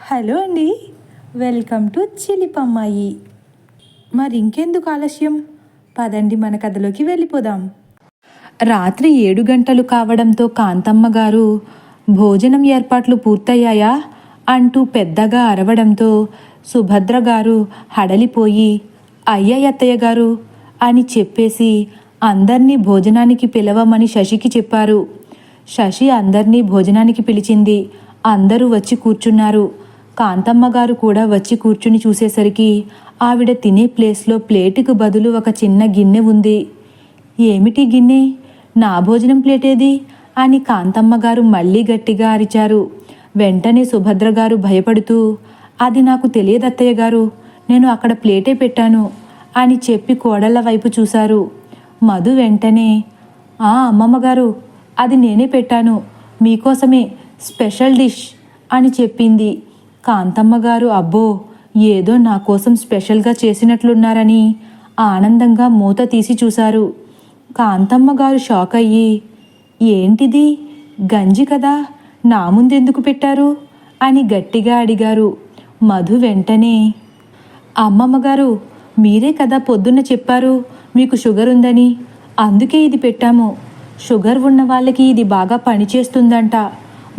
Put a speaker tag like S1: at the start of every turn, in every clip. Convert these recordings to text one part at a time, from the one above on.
S1: Hello అండి, welcome to చిలిపమ్మాయి. మరి ఇంకెందుకు ఆలస్యం, పదండి మన కథలోకి వెళ్ళిపోదాం. రాత్రి 7 గంటలు కావడంతో కాంతమ్మ గారు భోజనం ఏర్పాట్లు పూర్తయ్యాయా అంటూ పెద్దగా అరవడంతో సుభద్ర గారు హడలిపోయి అత్తయ్య గారు అని చెప్పేసి అందర్నీ భోజనానికి పిలవమని శశికి చెప్పారు. శశి అందర్నీ భోజనానికి పిలిచింది. అందరూ వచ్చి కూర్చున్నారు. కాంతమ్మ గారు కూడా వచ్చి కూర్చుని చూసేసరికి ఆవిడ తినే ప్లేస్లో ప్లేటుకు బదులు ఒక చిన్న గిన్నె ఉంది. ఏమిటి గిన్నె, నా భోజనం ప్లేటేది అని కాంతమ్మ గారు మళ్ళీ గట్టిగా అరిచారు. వెంటనే సుభద్ర గారు భయపడుతూ, అది నాకు తెలియదు అత్తయ్య గారు, నేను అక్కడ ప్లేటే పెట్టాను అని చెప్పి కోడళ్ళ వైపు చూశారు. మధు వెంటనే, అమ్మమ్మగారు, అది నేనే పెట్టాను, మీకోసమే స్పెషల్ డిష్ అని చెప్పింది. కాంతమ్మ గారు అబ్బో, ఏదో నా కోసం స్పెషల్గా చేసినట్లున్నారని ఆనందంగా మూత తీసి చూశారు. కాంతమ్మ గారు షాక్ అయ్యి, ఏంటిది, గంజి కదా, నా ముందెందుకు పెట్టారు అని గట్టిగా అడిగారు. మధు వెంటనే, అమ్మమ్మగారు, మీరే కదా పొద్దున్న చెప్పారు మీకు షుగర్ ఉందని, అందుకే ఇది పెట్టాము. షుగర్ ఉన్న వాళ్ళకి ఇది బాగా పనిచేస్తుందంట,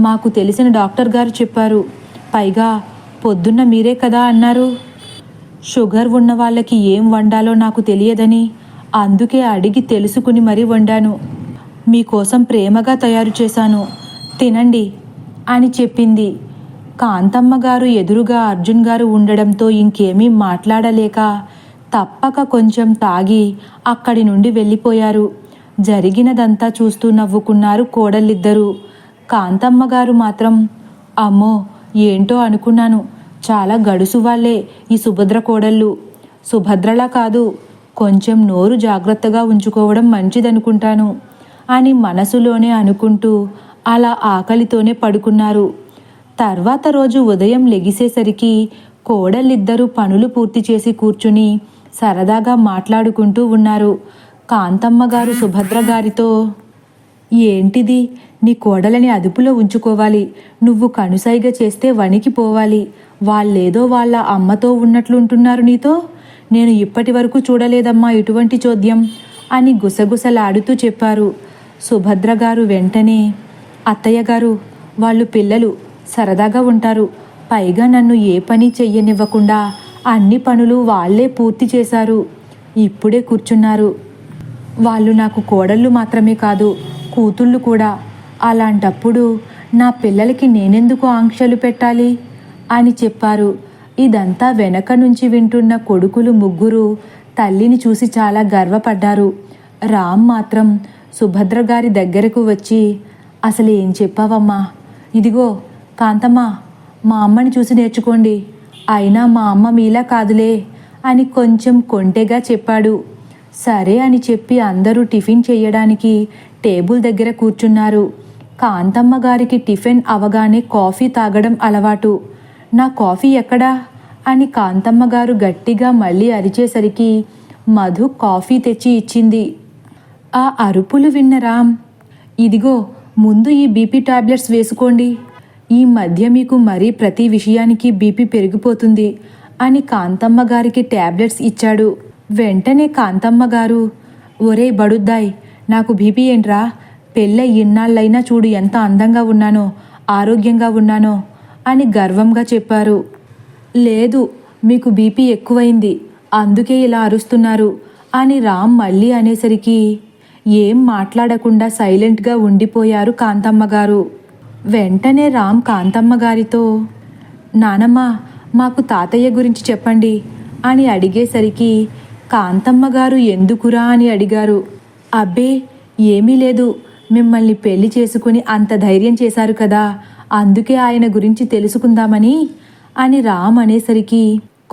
S1: మాకు తెలిసిన డాక్టర్ గారు చెప్పారు. పైగా పొద్దున్న మీరే కదా అన్నారు, షుగర్ ఉన్న వాళ్ళకి ఏం వండాలో నాకు తెలియదని, అందుకే అడిగి తెలుసుకుని మరీ వండాను. మీకోసం ప్రేమగా తయారు చేశాను, తినండి అని చెప్పింది. కాంతమ్మ గారు ఎదురుగా అర్జున్ గారు ఉండడంతో ఇంకేమీ మాట్లాడలేక తప్పక కొంచెం తాగి అక్కడి నుండి వెళ్ళిపోయారు. జరిగినదంతా చూస్తూ నవ్వుకున్నారు కోడళ్ళిద్దరూ. కాంతమ్మ గారు మాత్రం, అమ్మో ఏంటో అనుకున్నాను, చాలా గడుసు వాళ్ళే ఈ సుభద్ర కోడళ్ళు. సుభద్రలా కాదు, కొంచెం నోరు జాగ్రత్తగా ఉంచుకోవడం మంచిదనుకుంటాను అని మనసులోనే అనుకుంటూ అలా ఆకలితోనే పడుకున్నారు. తర్వాత రోజు ఉదయం లెగిసేసరికి కోడళ్ళిద్దరూ పనులు పూర్తి చేసి కూర్చుని సరదాగా మాట్లాడుకుంటూ ఉన్నారు. కాంతమ్మ గారు సుభద్ర గారితో, ఏంటిది, నీ కోడలని అదుపులో ఉంచుకోవాలి, నువ్వు కనుసైగ చేస్తే వణికిపోవాలి, వాళ్ళేదో వాళ్ళ అమ్మతో ఉన్నట్లుంటున్నారు నీతో, నేను ఇప్పటి వరకు చూడలేదమ్మా ఇటువంటి చోద్యం అని గుసగుసలాడుతూ చెప్పారు. సుభద్ర గారు వెంటనే, అత్తయ్య గారు, వాళ్ళు పిల్లలు, సరదాగా ఉంటారు, పైగా నన్ను ఏ పని చెయ్యనివ్వకుండా అన్ని పనులు వాళ్లే పూర్తి చేశారు, ఇప్పుడే కూర్చున్నారు. వాళ్ళు నాకు కోడళ్ళు మాత్రమే కాదు, కూతుళ్ళు కూడా. అలాంటప్పుడు నా పిల్లలకి నేనెందుకు ఆంక్షలు పెట్టాలి అని చెప్పారు. ఇదంతా వెనక నుంచి వింటున్న కొడుకులు ముగ్గురు తల్లిని చూసి చాలా గర్వపడ్డారు. రామ్ మాత్రం సుభద్ర గారి దగ్గరకు వచ్చి, అసలు ఏం చెప్పావమ్మా, ఇదిగో కాంతమ్మ, మా అమ్మని చూసి నేర్చుకోండి, అయినా మా అమ్మ మీలా కాదులే అని కొంచెం కొంటెగా చెప్పాడు. సరే అని చెప్పి అందరూ టిఫిన్ చేయడానికి టేబుల్ దగ్గర కూర్చున్నారు. కాంతమ్మ గారికి టిఫిన్ అవగానే కాఫీ తాగడం అలవాటు. నా కాఫీ ఎక్కడా అని కాంతమ్మ గారు గట్టిగా మళ్ళీ అరిచేసరికి మధు కాఫీ తెచ్చి ఇచ్చింది. ఆ అరుపులు విన్న రామ్, ఇదిగో ముందు ఈ బీపీ టాబ్లెట్స్ వేసుకోండి, ఈ మధ్య మీకు మరీ ప్రతి విషయానికి బీపీ పెరిగిపోతుంది అని కాంతమ్మ గారికి టాబ్లెట్స్ ఇచ్చాడు. వెంటనే కాంతమ్మ గారు, ఒరే బడుద్దాయ్, నాకు బీపీ ఏంట్రా, పెళ్ళై ఇన్నాళ్ళైనా చూడు ఎంత అందంగా ఉన్నానో, ఆరోగ్యంగా ఉన్నానో అని గర్వంగా చెప్పారు. లేదు, మీకు బీపీ ఎక్కువైంది, అందుకే ఇలా అరుస్తున్నారు అని రామ్ మళ్ళీ అనేసరికి ఏం మాట్లాడకుండా సైలెంట్గా ఉండిపోయారు కాంతమ్మ గారు. వెంటనే రామ్ కాంతమ్మ గారితో, నానమ్మ, మాకు తాతయ్య గురించి చెప్పండి అని అడిగేసరికి కాంతమ్మ గారు ఎందుకురా అని అడిగారు. అబ్బే ఏమీ లేదు, మిమ్మల్ని పెళ్లి చేసుకుని అంత ధైర్యం చేశారు కదా, అందుకే ఆయన గురించి తెలుసుకుందామని అని రామ్ అనేసరికి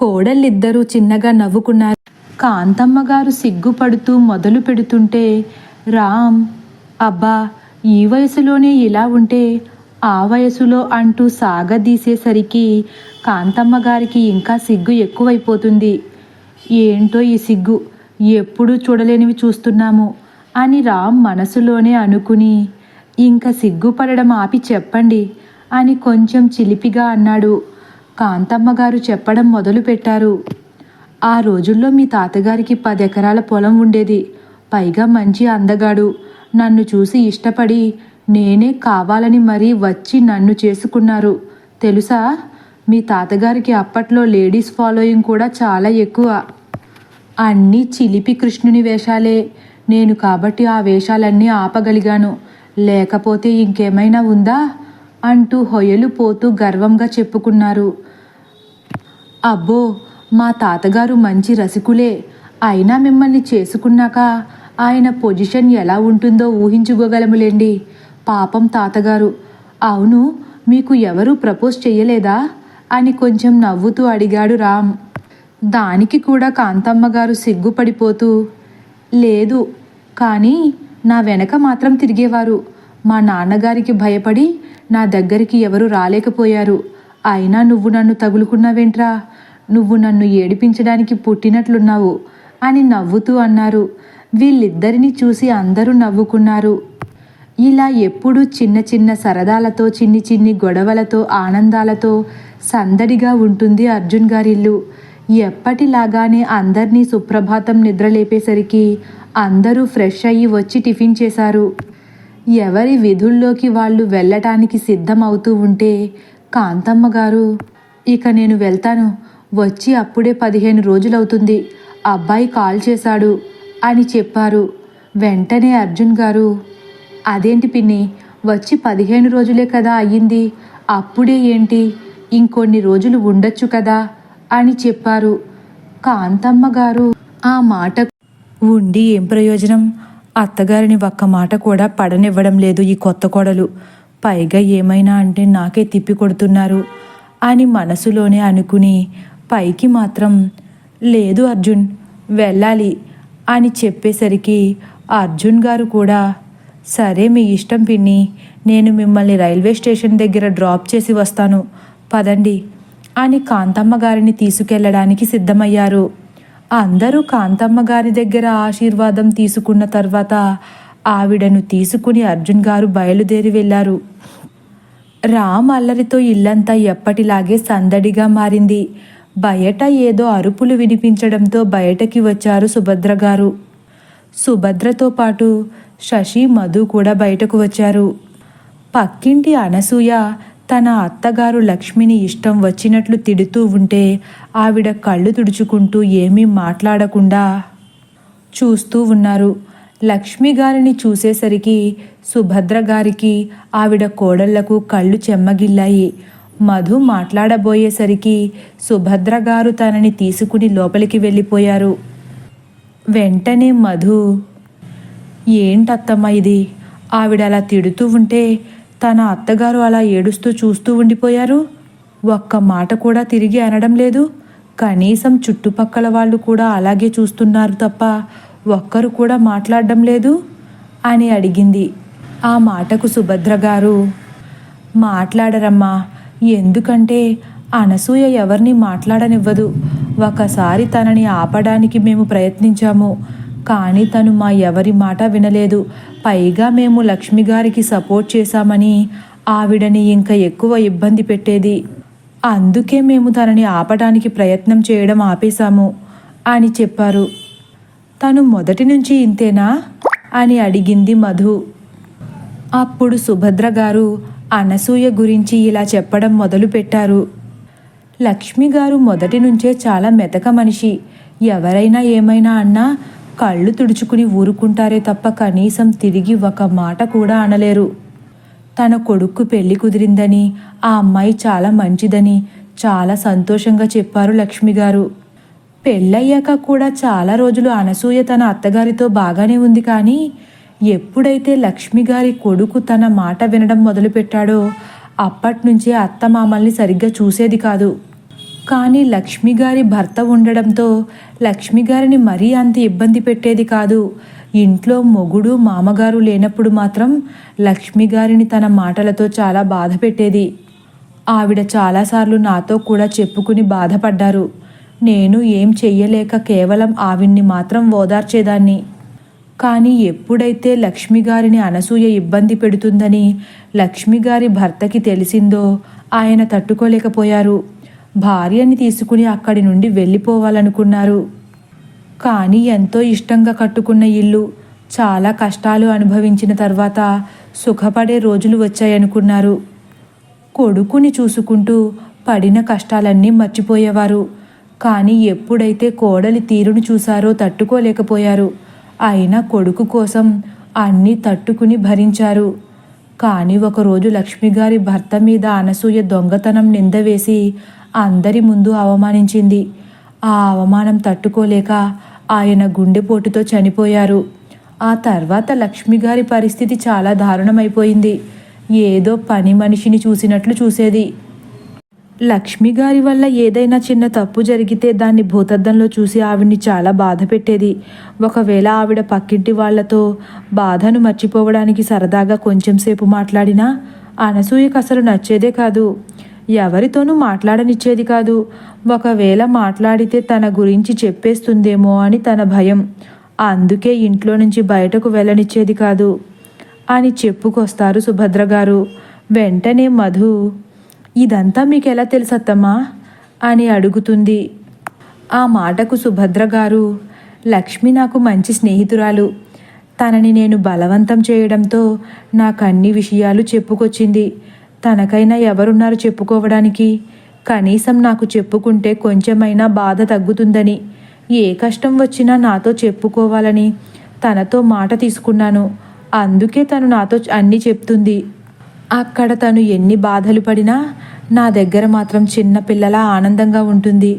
S1: కోడళ్ళిద్దరూ చిన్నగా నవ్వుకున్నారు. కాంతమ్మ గారు సిగ్గుపడుతూ మొదలు పెడుతుంటే రామ్, అబ్బా ఈ వయసులోనే ఇలా ఉంటే ఆ వయసులో అంటూ సాగదీసేసరికి కాంతమ్మ గారికి ఇంకా సిగ్గు ఎక్కువైపోతుంది. ఏంటో ఈ సిగ్గు, ఎప్పుడూ చూడలేనివి చూస్తున్నాము అని రామ్ మనసులోనే అనుకుని, ఇంక సిగ్గుపడడం ఆపి చెప్పండి అని కొంచెం చిలిపిగా అన్నాడు. కాంతమ్మ గారు చెప్పడం మొదలుపెట్టారు. ఆ రోజుల్లో మీ తాతగారికి 10 ఎకరాల పొలం ఉండేది. పైగా మంచి అందగాడు. నన్ను చూసి ఇష్టపడి నేనే కావాలని మరీ వచ్చి నన్ను చేసుకున్నారు. తెలుసా, మీ తాతగారికి అప్పట్లో లేడీస్ ఫాలోయింగ్ కూడా చాలా ఎక్కువ. అన్నీ చిలిపి కృష్ణుని వేషాలే. నేను కాబట్టి ఆ వేషాలన్నీ ఆపగలిగాను. లేకపోతే ఇంకేమైనా ఉందా అంటూ హొయలు పోతూ గర్వంగా చెప్పుకున్నారు. అబ్బో, మా తాతగారు మంచి రసికులే. అయినా మిమ్మల్ని చేసుకున్నాక ఆయన పొజిషన్ ఎలా ఉంటుందో ఊహించుకోగలములేండి. పాపం తాతగారు. అవును, మీకు ఎవరూ ప్రపోజ్ చెయ్యలేదా అని కొంచెం నవ్వుతూ అడిగాడు రామ్. దానికి కూడా కాంతమ్మ గారు సిగ్గుపడిపోతూ, లేదు, కానీ నా వెనక మాత్రం తిరిగేవారు. మా నాన్నగారికి భయపడి నా దగ్గరికి ఎవరు రాలేకపోయారు. అయినా నువ్వు నన్ను తగులుకున్నావేంట్రా? నువ్వు నన్ను ఏడిపించడానికి పుట్టినట్లున్నావు అని నవ్వుతూ అన్నారు. వీళ్ళిద్దరిని చూసి అందరూ నవ్వుకున్నారు. ఇలా ఎప్పుడూ చిన్న చిన్న సరదాలతో, చిన్ని చిన్ని గొడవలతో, ఆనందాలతో సందడిగా ఉంటుంది అర్జున్ గారిల్లు. ఎప్పటిలాగానే అందర్నీ సుప్రభాతం నిద్రలేపేసరికి అందరూ ఫ్రెష్ అయ్యి వచ్చి టిఫిన్ చేశారు. ఎవరి విధుల్లోకి వాళ్ళు వెళ్ళటానికి సిద్ధమవుతూ ఉంటే కాంతమ్మ గారు, ఇక నేను వెళ్తాను. వచ్చి అప్పుడే 15 రోజులవుతుంది. అబ్బాయి కాల్ చేశాడు అని చెప్పారు. వెంటనే అర్జున్ గారు, అదేంటి పిన్ని, వచ్చి 15 రోజులే కదా అయ్యింది, అప్పుడే ఏంటి, ఇంకొన్ని రోజులు ఉండొచ్చు కదా అని చెప్పారు. కాంతమ్మ గారు ఆ మాట ఉండి ఏం ప్రయోజనం? అత్తగారిని ఒక్క మాట కూడా పడనివ్వడం లేదు ఈ కొత్త కోడలు. పైగా ఏమైనా అంటే నాకే తిప్పి కొడుతున్నారు అని మనసులోనే అనుకుని పైకి మాత్రం లేదు అర్జున్, వెళ్ళాలి అని చెప్పేసరికి అర్జున్ గారు కూడా, సరే మీ ఇష్టం పిన్ని, నేను మిమ్మల్ని రైల్వే స్టేషన్ దగ్గర డ్రాప్ చేసి వస్తాను, పదండి అని కాంతమ్మ గారిని తీసుకెళ్లడానికి సిద్ధమయ్యారు. అందరూ కాంతమ్మ గారి దగ్గర ఆశీర్వాదం తీసుకున్న తర్వాత ఆవిడను తీసుకుని అర్జున్ గారు బయలుదేరి వెళ్ళారు. రామ్ అల్లరితో ఇల్లంతా ఎప్పటిలాగే సందడిగా మారింది. బయట ఏదో అరుపులు వినిపించడంతో బయటకి వచ్చారు సుభద్ర గారు. సుభద్రతో పాటు శశి, మధు కూడా బయటకు వచ్చారు. పక్కింటి అనసూయ తన అత్తగారు లక్ష్మిని ఇష్టం వచ్చినట్లు తిడుతూ ఉంటే ఆవిడ కళ్ళు తుడుచుకుంటూ ఏమీ మాట్లాడకుండా చూస్తూ ఉన్నారు. లక్ష్మి గారిని చూసేసరికి సుభద్ర గారికి, ఆవిడ కోడళ్లకు కళ్ళు చెమ్మగిల్లాయి. మధు మాట్లాడబోయేసరికి సుభద్ర గారు తనని తీసుకుని లోపలికి వెళ్ళిపోయారు. వెంటనే మధు, ఏంటత్తమ్మ ఇది? ఆవిడ అలా తిడుతూ ఉంటే తన అత్తగారు అలా ఏడుస్తూ చూస్తూ ఉండిపోయారు. ఒక్క మాట కూడా తిరిగి అనడం లేదు. కనీసం చుట్టుపక్కల వాళ్ళు కూడా అలాగే చూస్తున్నారు తప్ప ఒక్కరు కూడా మాట్లాడడం లేదు అని అడిగింది. ఆ మాటకు సుభద్ర గారు, మాట్లాడరమ్మా, ఎందుకంటే అనసూయ ఎవరిని మాట్లాడనివ్వదు. ఒకసారి తనని ఆపడానికి మేము ప్రయత్నించాము, కానీ తను మా ఎవరి మాట వినలేదు. పైగా మేము లక్ష్మి గారికి సపోర్ట్ చేశామని ఆవిడని ఇంకా ఎక్కువ ఇబ్బంది పెట్టేది. అందుకే మేము తనని ఆపడానికి ప్రయత్నం చేయడం ఆపేశాము అని చెప్పారు. తను మొదటి నుంచి ఇంతేనా అని అడిగింది మధు. అప్పుడు సుభద్ర గారు అనసూయ గురించి ఇలా చెప్పడం మొదలుపెట్టారు. లక్ష్మి గారు మొదటి నుంచే చాలా మెతక మనిషి. ఎవరైనా ఏమైనా అన్నా కళ్ళు తుడుచుకుని ఊరుకుంటారే తప్ప కనీసం తిరిగి ఒక మాట కూడా అనలేరు. తన కొడుక్కు పెళ్లి కుదిరిందని, ఆ అమ్మాయి చాలా మంచిదని చాలా సంతోషంగా చెప్పారు లక్ష్మి గారు. పెళ్ళయ్యాక కూడా చాలా రోజులు అనసూయ తన అత్తగారితో బాగానే ఉంది. కానీ ఎప్పుడైతే లక్ష్మి గారి కొడుకు తన మాట వినడం మొదలుపెట్టాడో అప్పట్నుంచే అత్తమామల్ని సరిగ్గా చూసేది కాదు. కానీ లక్ష్మి గారి భర్త ఉండడంతో లక్ష్మి గారిని మరీ అంత ఇబ్బంది పెట్టేది కాదు. ఇంట్లో మొగుడు, మామగారు లేనప్పుడు మాత్రం లక్ష్మి గారిని తన మాటలతో చాలా బాధ పెట్టేది. ఆవిడ చాలాసార్లు నాతో కూడా చెప్పుకుని బాధపడ్డారు. నేను ఏం చెయ్యలేక కేవలం ఆవిడ్ని మాత్రం ఓదార్చేదాన్ని. కానీ ఎప్పుడైతే లక్ష్మి గారిని అనసూయ ఇబ్బంది పెడుతుందని లక్ష్మి గారి భర్తకి తెలిసిందో ఆయన తట్టుకోలేకపోయారు. భార్యని తీసుకుని అక్కడి నుండి వెళ్ళిపోవాలనుకున్నారు. కానీ ఎంతో ఇష్టంగా కట్టుకున్న ఇల్లు చాలా కష్టాలు అనుభవించిన తర్వాత సుఖపడే రోజులు వచ్చాయనుకున్నారు. కొడుకుని చూసుకుంటూ పడిన కష్టాలన్నీ మర్చిపోయేవారు. కానీ ఎప్పుడైతే కోడలి తీరును చూశారో తట్టుకోలేకపోయారు. అయినా కొడుకు కోసం అన్నీ తట్టుకుని భరించారు. కానీ ఒకరోజు లక్ష్మిగారి భర్త మీద అనసూయ దొంగతనం నింద వేసి అందరి ముందు అవమానించింది. ఆ అవమానం తట్టుకోలేక ఆయన గుండెపోటుతో చనిపోయారు. ఆ తర్వాత లక్ష్మిగారి పరిస్థితి చాలా దారుణమైపోయింది. ఏదో పని మనిషిని చూసినట్లు చూసేది. లక్ష్మిగారి వల్ల ఏదైనా చిన్న తప్పు జరిగితే దాన్ని భూతద్దంలో చూసి ఆవిడ్ని చాలా బాధ పెట్టేది. ఒకవేళ ఆవిడ పక్కింటి వాళ్లతో బాధను మర్చిపోవడానికి సరదాగా కొంచెంసేపు మాట్లాడినా అనసూయకు అసలు నచ్చేదే కాదు. ఎవరితోనూ మాట్లాడనిచ్చేది కాదు. ఒకవేళ మాట్లాడితే తన గురించి చెప్పేస్తుందేమో అని తన భయం. అందుకే ఇంట్లో నుంచి బయటకు వెళ్ళనిచ్చేది కాదు అని చెప్పుకొస్తారు సుభద్ర గారు. వెంటనే మధు, ఇదంతా మీకెలా తెలుసత్తమ్మా అని అడుగుతుంది. ఆ మాటకు సుభద్ర గారు, లక్ష్మి నాకు మంచి స్నేహితురాలు. తనని నేను బలవంతం చేయడంతో నాకు అన్ని విషయాలు చెప్పుకొచ్చింది. తనకైనా ఎవరున్నారు చెప్పుకోవడానికి? కనీసం నాకు చెప్పుకుంటే కొంచెమైనా బాధ తగ్గుతుందని, ఏ కష్టం వచ్చినా నాతో చెప్పుకోవాలని తనతో మాట తీసుకున్నాను. అందుకే తను నాతో అన్నీ చెప్తుంది. అక్కడ తను ఎన్ని బాధలు పడినా నా దగ్గర మాత్రం చిన్న పిల్లలా ఆనందంగా ఉంటుంది.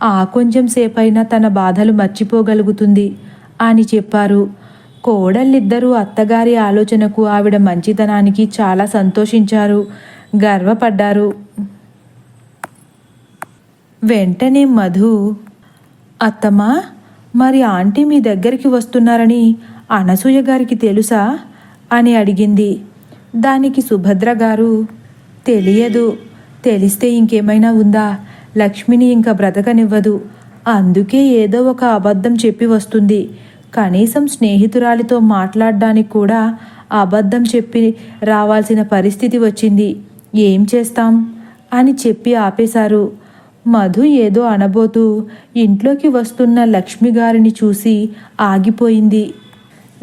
S1: ఆ కొంచెం సేపైనా తన బాధలు మర్చిపోగలుగుతుంది అని చెప్పారు. కోడళ్ళిద్దరూ అత్తగారి ఆలోచనకు, ఆవిడ మంచితనానికి చాలా సంతోషించారు, గర్వపడ్డారు. వెంటనే మధు, అత్తమ్మా, మరి ఆంటీ మీ దగ్గరికి వస్తున్నారని అనసూయ గారికి తెలుసా అని అడిగింది. దానికి సుభద్ర గారు, తెలియదు. తెలిస్తే ఇంకేమైనా ఉందా? లక్ష్మిని ఇంకా బ్రతకనివ్వదు. అందుకే ఏదో ఒక అబద్ధం చెప్పి వస్తుంది. కనీసం స్నేహితురాలితో మాట్లాడడానికి కూడా అబద్ధం చెప్పి రావాల్సిన పరిస్థితి వచ్చింది. ఏం చేస్తాం అని చెప్పి ఆపేశారు. మధు ఏదో అనబోతూ ఇంట్లోకి వస్తున్న లక్ష్మిగారిని చూసి ఆగిపోయింది.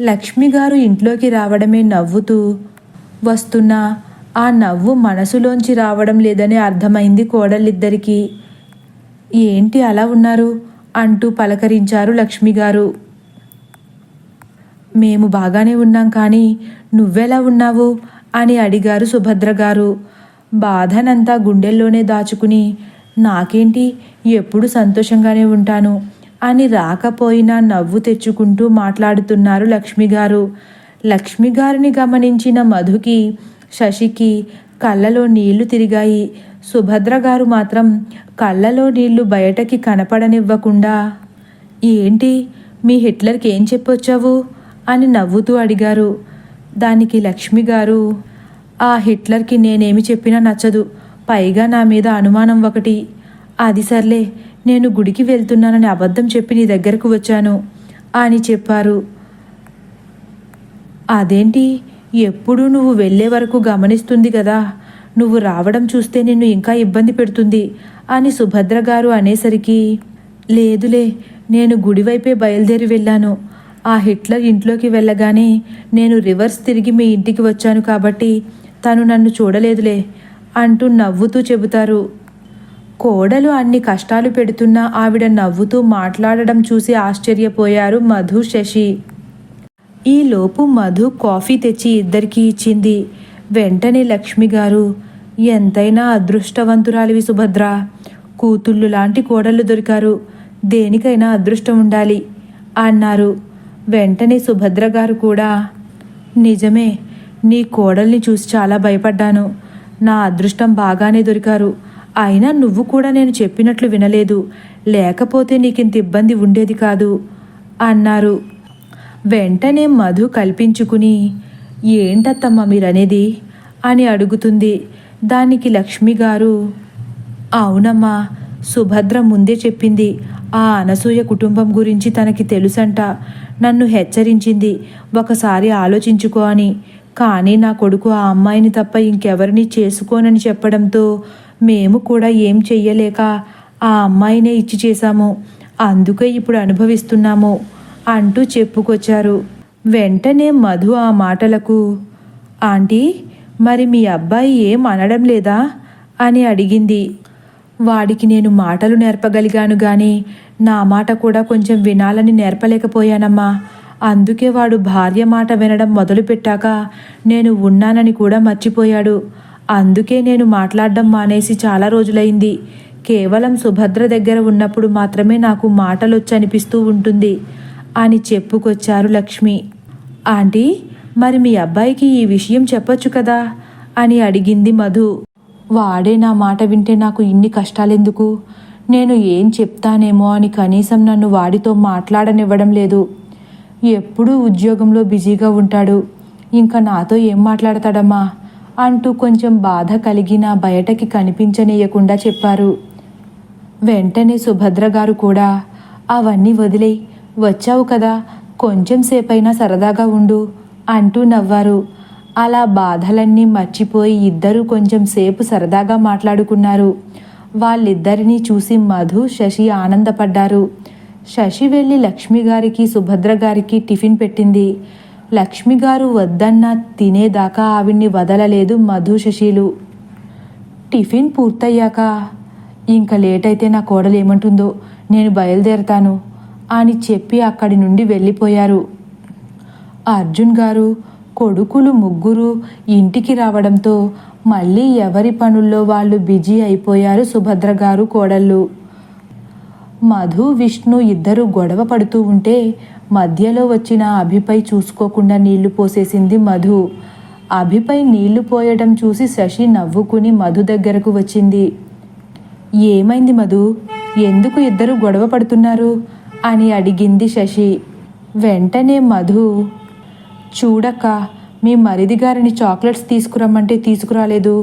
S1: లక్ష్మిగారు ఇంట్లోకి రావడమే నవ్వుతూ వస్తున్నా ఆ నవ్వు మనసులోంచి రావడం లేదని అర్థమైంది కోడళ్ళిద్దరికీ. ఏంటి అలా ఉన్నారు అంటూ పలకరించారు లక్ష్మిగారు. మేము బాగానే ఉన్నాం, కానీ నువ్వెలా ఉన్నావు అని అడిగారు సుభద్ర గారు. బాధనంతా గుండెల్లోనే దాచుకుని, నాకేంటి, ఎప్పుడు సంతోషంగానే ఉంటాను అని రాకపోయినా నవ్వు తెచ్చుకుంటూ మాట్లాడుతున్నారు లక్ష్మిగారు. లక్ష్మిగారిని గమనించిన మధుకి, శశికి కళ్ళలో నీళ్లు తిరిగాయి. సుభద్ర గారు మాత్రం కళ్ళలో నీళ్లు బయటకి కనపడనివ్వకుండా, ఏంటి, మీ హిట్లర్కి ఏం చెప్పొచ్చావు అని నవ్వుతూ అడిగారు. దానికి లక్ష్మిగారు, ఆ హిట్లర్కి నేనేమి చెప్పినా నచ్చదు. పైగా నా మీద అనుమానం ఒకటి. అది సర్లే, నేను గుడికి వెళ్తున్నానని అబద్ధం చెప్పి నీ దగ్గరకు వచ్చాను అని చెప్పారు. అదేంటి, ఎప్పుడూ నువ్వు వెళ్ళే వరకు గమనిస్తుంది కదా, నువ్వు రావడం చూస్తే నిన్ను ఇంకా ఇబ్బంది పెడుతుంది అని సుభద్ర గారు అనేసరికి, లేదులే, నేను గుడివైపే బయలుదేరి వెళ్ళాను. ఆ హిట్లర్ ఇంట్లోకి వెళ్ళగానే నేను రివర్స్ తిరిగి మీ ఇంటికి వచ్చాను కాబట్టి తను నన్ను చూడలేదులే అంటూ నవ్వుతూ చెబుతారు. కోడలు అన్ని కష్టాలు పెడుతున్నా ఆవిడ నవ్వుతూ మాట్లాడడం చూసి ఆశ్చర్యపోయారు మధు, శశి. ఈలోపు మధు కాఫీ తెచ్చి ఇద్దరికీ ఇచ్చింది. వెంటనే లక్ష్మిగారు, ఎంతైనా అదృష్టవంతురాలివి సుభద్ర. కూతుళ్ళు లాంటి కోడళ్ళు దొరికారు. దేనికైనా అదృష్టం ఉండాలి అన్నారు. వెంటనే సుభద్ర గారు కూడా, నిజమే, నీ కోడల్ని చూసి చాలా భయపడ్డాను. నా అదృష్టం బాగానే దొరికారు. అయినా నువ్వు కూడా నేను చెప్పినట్లు వినలేదు. లేకపోతే నీకింత ఇబ్బంది ఉండేది కాదు అన్నారు. వెంటనే మధు కల్పించుకుని, ఏంటత్తమ్మ మీరనేది అని అడుగుతుంది. దానికి లక్ష్మిగారు, అవునమ్మా, సుభద్ర ముందే చెప్పింది. ఆ అనసూయ కుటుంబం గురించి తనకి తెలుసంట. నన్ను హెచ్చరించింది ఒకసారి ఆలోచించుకో అని. కానీ నా కొడుకు ఆ అమ్మాయిని తప్ప ఇంకెవరిని చేసుకోనని చెప్పడంతో మేము కూడా ఏం చెయ్యలేక ఆ అమ్మాయినే ఇచ్చి చేశాము, అందుకే ఇప్పుడు అనుభవిస్తున్నాము అంటూ చెప్పుకొచ్చారు. వెంటనే మధు ఆ మాటలకు, ఆంటీ, మరి మీ అబ్బాయి ఏం అనడం లేదా అని అడిగింది. వాడికి నేను మాటలు నేర్పగలిగాను గాని నా మాట కూడా కొంచెం వినాలని నేర్పలేకపోయానమ్మా. అందుకే వాడు భార్య మాట వినడం మొదలుపెట్టాక నేను ఉన్నానని కూడా మర్చిపోయాడు. అందుకే నేను మాట్లాడడం మానేసి చాలా రోజులైంది. కేవలం సుభద్ర దగ్గర ఉన్నప్పుడు మాత్రమే నాకు మాటలొచ్చనిపిస్తూ ఉంటుంది అని చెప్పుకొచ్చారు లక్ష్మి. ఆంటీ, మరి మీ అబ్బాయికి ఈ విషయం చెప్పొచ్చు కదా అని అడిగింది మధు. వాడే నా మాట వింటే నాకు ఇన్ని కష్టాలెందుకు? నేను ఏం చెప్తానేమో అని కనీసం నన్ను వాడితో మాట్లాడనివ్వడం లేదు. ఎప్పుడూ ఉద్యోగంలో బిజీగా ఉంటాడు, ఇంకా నాతో ఏం మాట్లాడతాడమ్మా అంటూ కొంచెం బాధ కలిగిన బయటకి కనిపించనీయకుండా చెప్పారు. వెంటనే సుభద్ర గారు కూడా, అవన్నీ వదిలేయ్, వచ్చావు కదా, కొంచెం సేపైనా సరదాగా ఉండు అంటూ నవ్వారు. అలా బాధలన్నీ మర్చిపోయి ఇద్దరూ కొంచెం సేపు సరదాగా మాట్లాడుకున్నారు. వాళ్ళిద్దరినీ చూసి మధు, శశి ఆనందపడ్డారు. శశి వెళ్ళి లక్ష్మి గారికి, సుభద్ర గారికి టిఫిన్ పెట్టింది. లక్ష్మి గారు వద్దన్నా తినేదాకా ఆవిడ్ని వదలలేదు మధు, శశిలు. టిఫిన్ పూర్తయ్యాక, ఇంకా లేట్ అయితే నా కోడలు ఏమంటుందో, నేను బయలుదేరతాను అని చెప్పి అక్కడి నుండి వెళ్ళిపోయారు. అర్జున్ గారు, కొడుకులు ముగ్గురు ఇంటికి రావడంతో మళ్ళీ ఎవరి పనుల్లో వాళ్ళు బిజీ అయిపోయారు సుభద్ర గారు, కోడళ్ళు. మధు, విష్ణు ఇద్దరు గొడవ పడుతూ ఉంటే మధ్యలో వచ్చిన అభిపై చూసుకోకుండా నీళ్లు పోసేసింది మధు. అభిపై నీళ్లు పోయడం చూసి శశి నవ్వుకుని మధు దగ్గరకు వచ్చింది. ఏమైంది మధు, ఎందుకు ఇద్దరు గొడవ పడుతున్నారు అని అడిగింది శశి. వెంటనే మధు, చూడక్క, మీ మరిది గారిని చాక్లెట్స్ తీసుకురమ్మంటే తీసుకురాలేదు.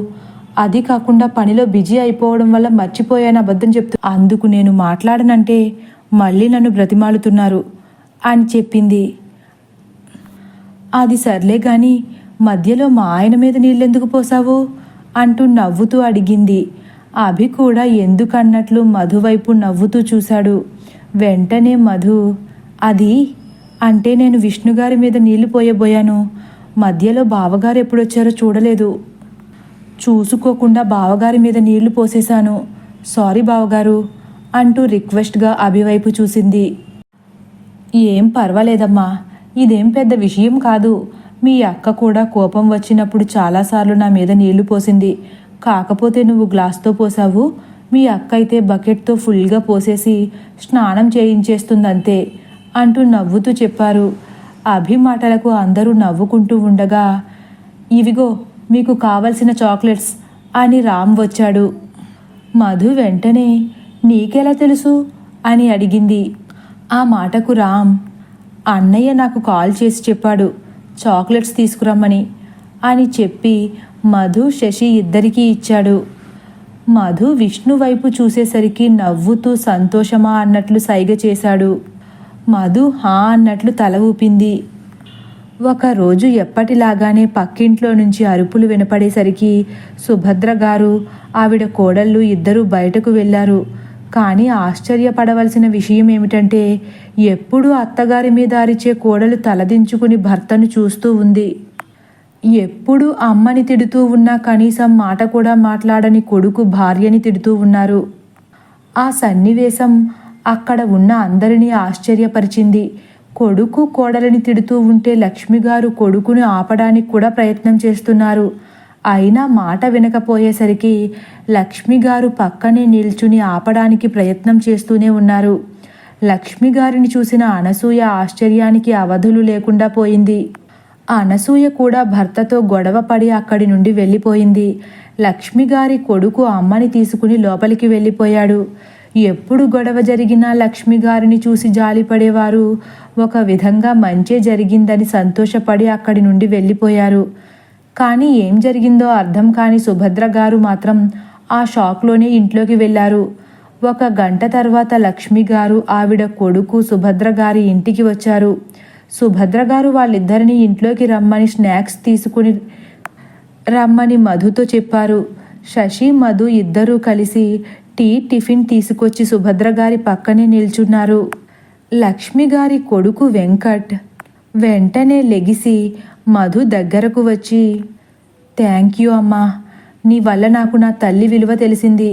S1: అది కాకుండా పనిలో బిజీ అయిపోవడం వల్ల మర్చిపోయాను అబద్ధం చెప్తూ, అందుకు నేను మాట్లాడనంటే మళ్ళీ నన్ను బ్రతిమాలుతున్నారు అని చెప్పింది. అది సర్లే గాని మధ్యలో మా ఆయన మీద నీళ్ళెందుకు పోసావు అంటూ నవ్వుతూ అడిగింది. అభి కూడా ఎందుకన్నట్లు మధు వైపు నవ్వుతూ చూశాడు. వెంటనే మధు, అది అంటే నేను విష్ణుగారి మీద నీళ్లు పోయబోయాను. మధ్యలో బావగారు ఎప్పుడొచ్చారో చూడలేదు, చూసుకోకుండా బావగారి మీద నీళ్లు పోసేశాను, సారీ బావగారు అంటూ రిక్వెస్ట్గా అభి వైపు చూసింది. ఏం పర్వాలేదమ్మా, ఇదేం పెద్ద విషయం కాదు. మీ అక్క కూడా కోపం వచ్చినప్పుడు చాలాసార్లు నా మీద నీళ్లు పోసింది. కాకపోతే నువ్వు గ్లాస్తో పోసావు, మీ అక్క అయితే బకెట్తో ఫుల్గా పోసేసి స్నానం చేయించేస్తుందంతే అంటూ నవ్వుతూ చెప్పారు. అభి మాటలకు అందరూ నవ్వుకుంటూ ఉండగా, ఇవిగో మీకు కావలసిన చాక్లెట్స్ అని రామ్ వచ్చాడు. మధు వెంటనే, నీకెలా తెలుసు అని అడిగింది. ఆ మాటకు రామ్, అన్నయ్య నాకు కాల్ చేసి చెప్పాడు చాక్లెట్స్ తీసుకురమ్మని అని చెప్పి మధు, శశి ఇద్దరికీ ఇచ్చాడు. మధు విష్ణు వైపు చూసేసరికి నవ్వుతూ సంతోషమా అన్నట్లు సైగ చేశాడు. మధు హా అన్నట్లు తల ఊపింది. ఒకరోజు ఎప్పటిలాగానే పక్కింట్లో నుంచి అరుపులు వినపడేసరికి సుభద్ర గారు, ఆవిడ కోడళ్ళు ఇద్దరూ బయటకు వెళ్ళారు. కానీ ఆశ్చర్యపడవలసిన విషయం ఏమిటంటే ఎప్పుడూ అత్తగారి మీద అరిచే కోడలు తలదించుకుని భర్తను చూస్తూ ఉంది. ఎప్పుడు అమ్మని తిడుతూ ఉన్నా కనీసం మాట కూడా మాట్లాడని కొడుకు భార్యని తిడుతూ ఉన్నారు. ఆ సన్నివేశం అక్కడ ఉన్న అందరినీ ఆశ్చర్యపరిచింది. కొడుకు కోడలిని తిడుతూ ఉంటే లక్ష్మిగారు కొడుకుని ఆపడానికి కూడా ప్రయత్నం చేస్తున్నారు. అయినా మాట వినకపోయేసరికి లక్ష్మిగారు పక్కనే నిల్చుని ఆపడానికి ప్రయత్నం చేస్తూనే ఉన్నారు. లక్ష్మిగారిని చూసిన అనసూయ ఆశ్చర్యానికి అవధులు లేకుండా పోయింది. అనసూయ కూడా భర్తతో గొడవ పడి అక్కడి నుండి వెళ్ళిపోయింది. లక్ష్మిగారి కొడుకు అమ్మని తీసుకుని లోపలికి వెళ్ళిపోయాడు. ఎప్పుడు గొడవ జరిగినా లక్ష్మిగారిని చూసి జాలిపడేవారు. ఒక విధంగా మంచే జరిగిందని సంతోషపడి అక్కడి నుండి వెళ్ళిపోయారు. కానీ ఏం జరిగిందో అర్థం కాని సుభద్ర గారు మాత్రం ఆ షాక్లోనే ఇంట్లోకి వెళ్ళారు. 1 గంట తర్వాత లక్ష్మిగారు, ఆవిడ కొడుకు సుభద్ర గారి ఇంటికి వచ్చారు. సుభద్ర గారు వాళ్ళిద్దరినీ ఇంట్లోకి రమ్మని స్నాక్స్ తీసుకుని రమ్మని మధుతో చెప్పారు. శశి మధు ఇద్దరూ కలిసి టిఫిన్ తీసుకొచ్చి సుభద్ర గారి పక్కనే నిల్చున్నారు. లక్ష్మి గారి కొడుకు వెంకట్ వెంటనే లెగిసి మధు దగ్గరకు వచ్చి, థ్యాంక్ యూ అమ్మా, నీ వల్ల నాకు నా తల్లి విలువ తెలిసింది,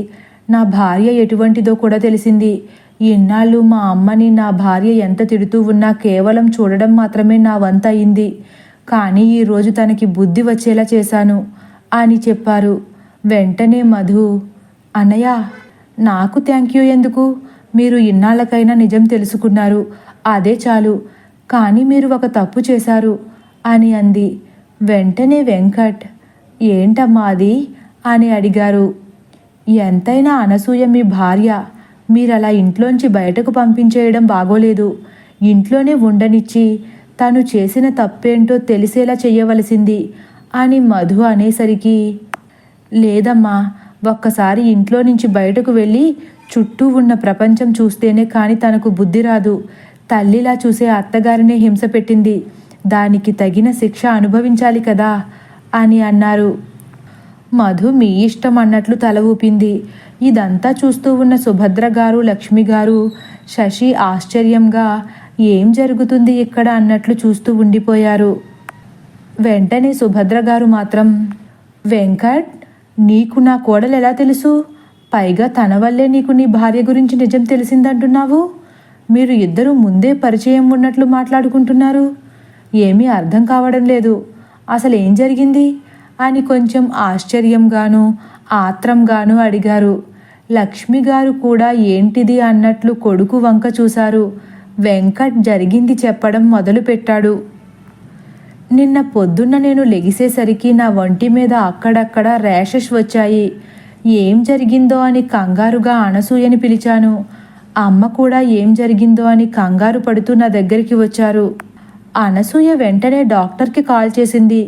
S1: నా భార్య ఎటువంటిదో కూడా తెలిసింది. ఇన్నాళ్ళు మా అమ్మని నా భార్య ఎంత తిడుతూ ఉన్నా కేవలం చూడడం మాత్రమే నా వంత అయింది. కానీ ఈరోజు తనకి బుద్ధి వచ్చేలా చేశాను అని చెప్పారు. వెంటనే మధు, అన్నయ్య నాకు థ్యాంక్ యూ ఎందుకు? మీరు ఇన్నాళ్ళకైనా నిజం తెలుసుకున్నారు, అదే చాలు. కానీ మీరు ఒక తప్పు చేశారు అని అంది. వెంటనే వెంకట్, ఏంటమ్మా అది అని అడిగారు. ఎంతైనా అనసూయ మీ భార్య, మీరలా ఇంట్లోంచి బయటకు పంపించేయడం బాగోలేదు. ఇంట్లోనే ఉండనిచ్చి తను చేసిన తప్పేంటో తెలిసేలా చెయ్యవలసింది అని మధు అనేసరికి, లేదమ్మా, ఒక్కసారి ఇంట్లో నుంచి బయటకు వెళ్ళి చుట్టూ ఉన్న ప్రపంచం చూస్తేనే కానీ తనకు బుద్ధి రాదు. తల్లిలా చూసే అత్తగారినే హింస పెట్టింది, దానికి తగిన శిక్ష అనుభవించాలి కదా అని అన్నారు. మధు మీ ఇష్టం అన్నట్లు తల ఊపింది. ఇదంతా చూస్తూ ఉన్న సుభద్ర గారు, లక్ష్మి గారు, శశి ఆశ్చర్యంగా ఏం జరుగుతుంది ఇక్కడ అన్నట్లు చూస్తూ ఉండిపోయారు. వెంటనే సుభద్ర గారు మాత్రం, వెంకట్, నీకు నా కోడలు ఎలా తెలుసు? పైగా తన వల్లే నీకు నీ భార్య గురించి నిజం తెలిసిందంటున్నావు. మీరు ఇద్దరు ముందే పరిచయం ఉన్నట్లు మాట్లాడుకుంటున్నారు. ఏమీ అర్థం కావడం లేదు. అసలు ఏం జరిగింది అని కొంచెం ఆశ్చర్యంగాను ఆత్రంగాను అడిగారు. లక్ష్మి గారు కూడా ఏంటిది అన్నట్లు కొడుకు వంక చూశారు. వెంకట్ జరిగింది చెప్పడం మొదలుపెట్టాడు. నిన్న పొద్దున్న నేను లెగిసేసరికి నా ఒంటి మీద అక్కడక్కడ ర్యాషెస్ వచ్చాయి. ఏం జరిగిందో అని కంగారుగా అనసూయని పిలిచాను. అమ్మ కూడా ఏం జరిగిందో అని కంగారు పడుతూ నా దగ్గరికి వచ్చారు. అనసూయ వెంటనే డాక్టర్కి కాల్ చేసింది.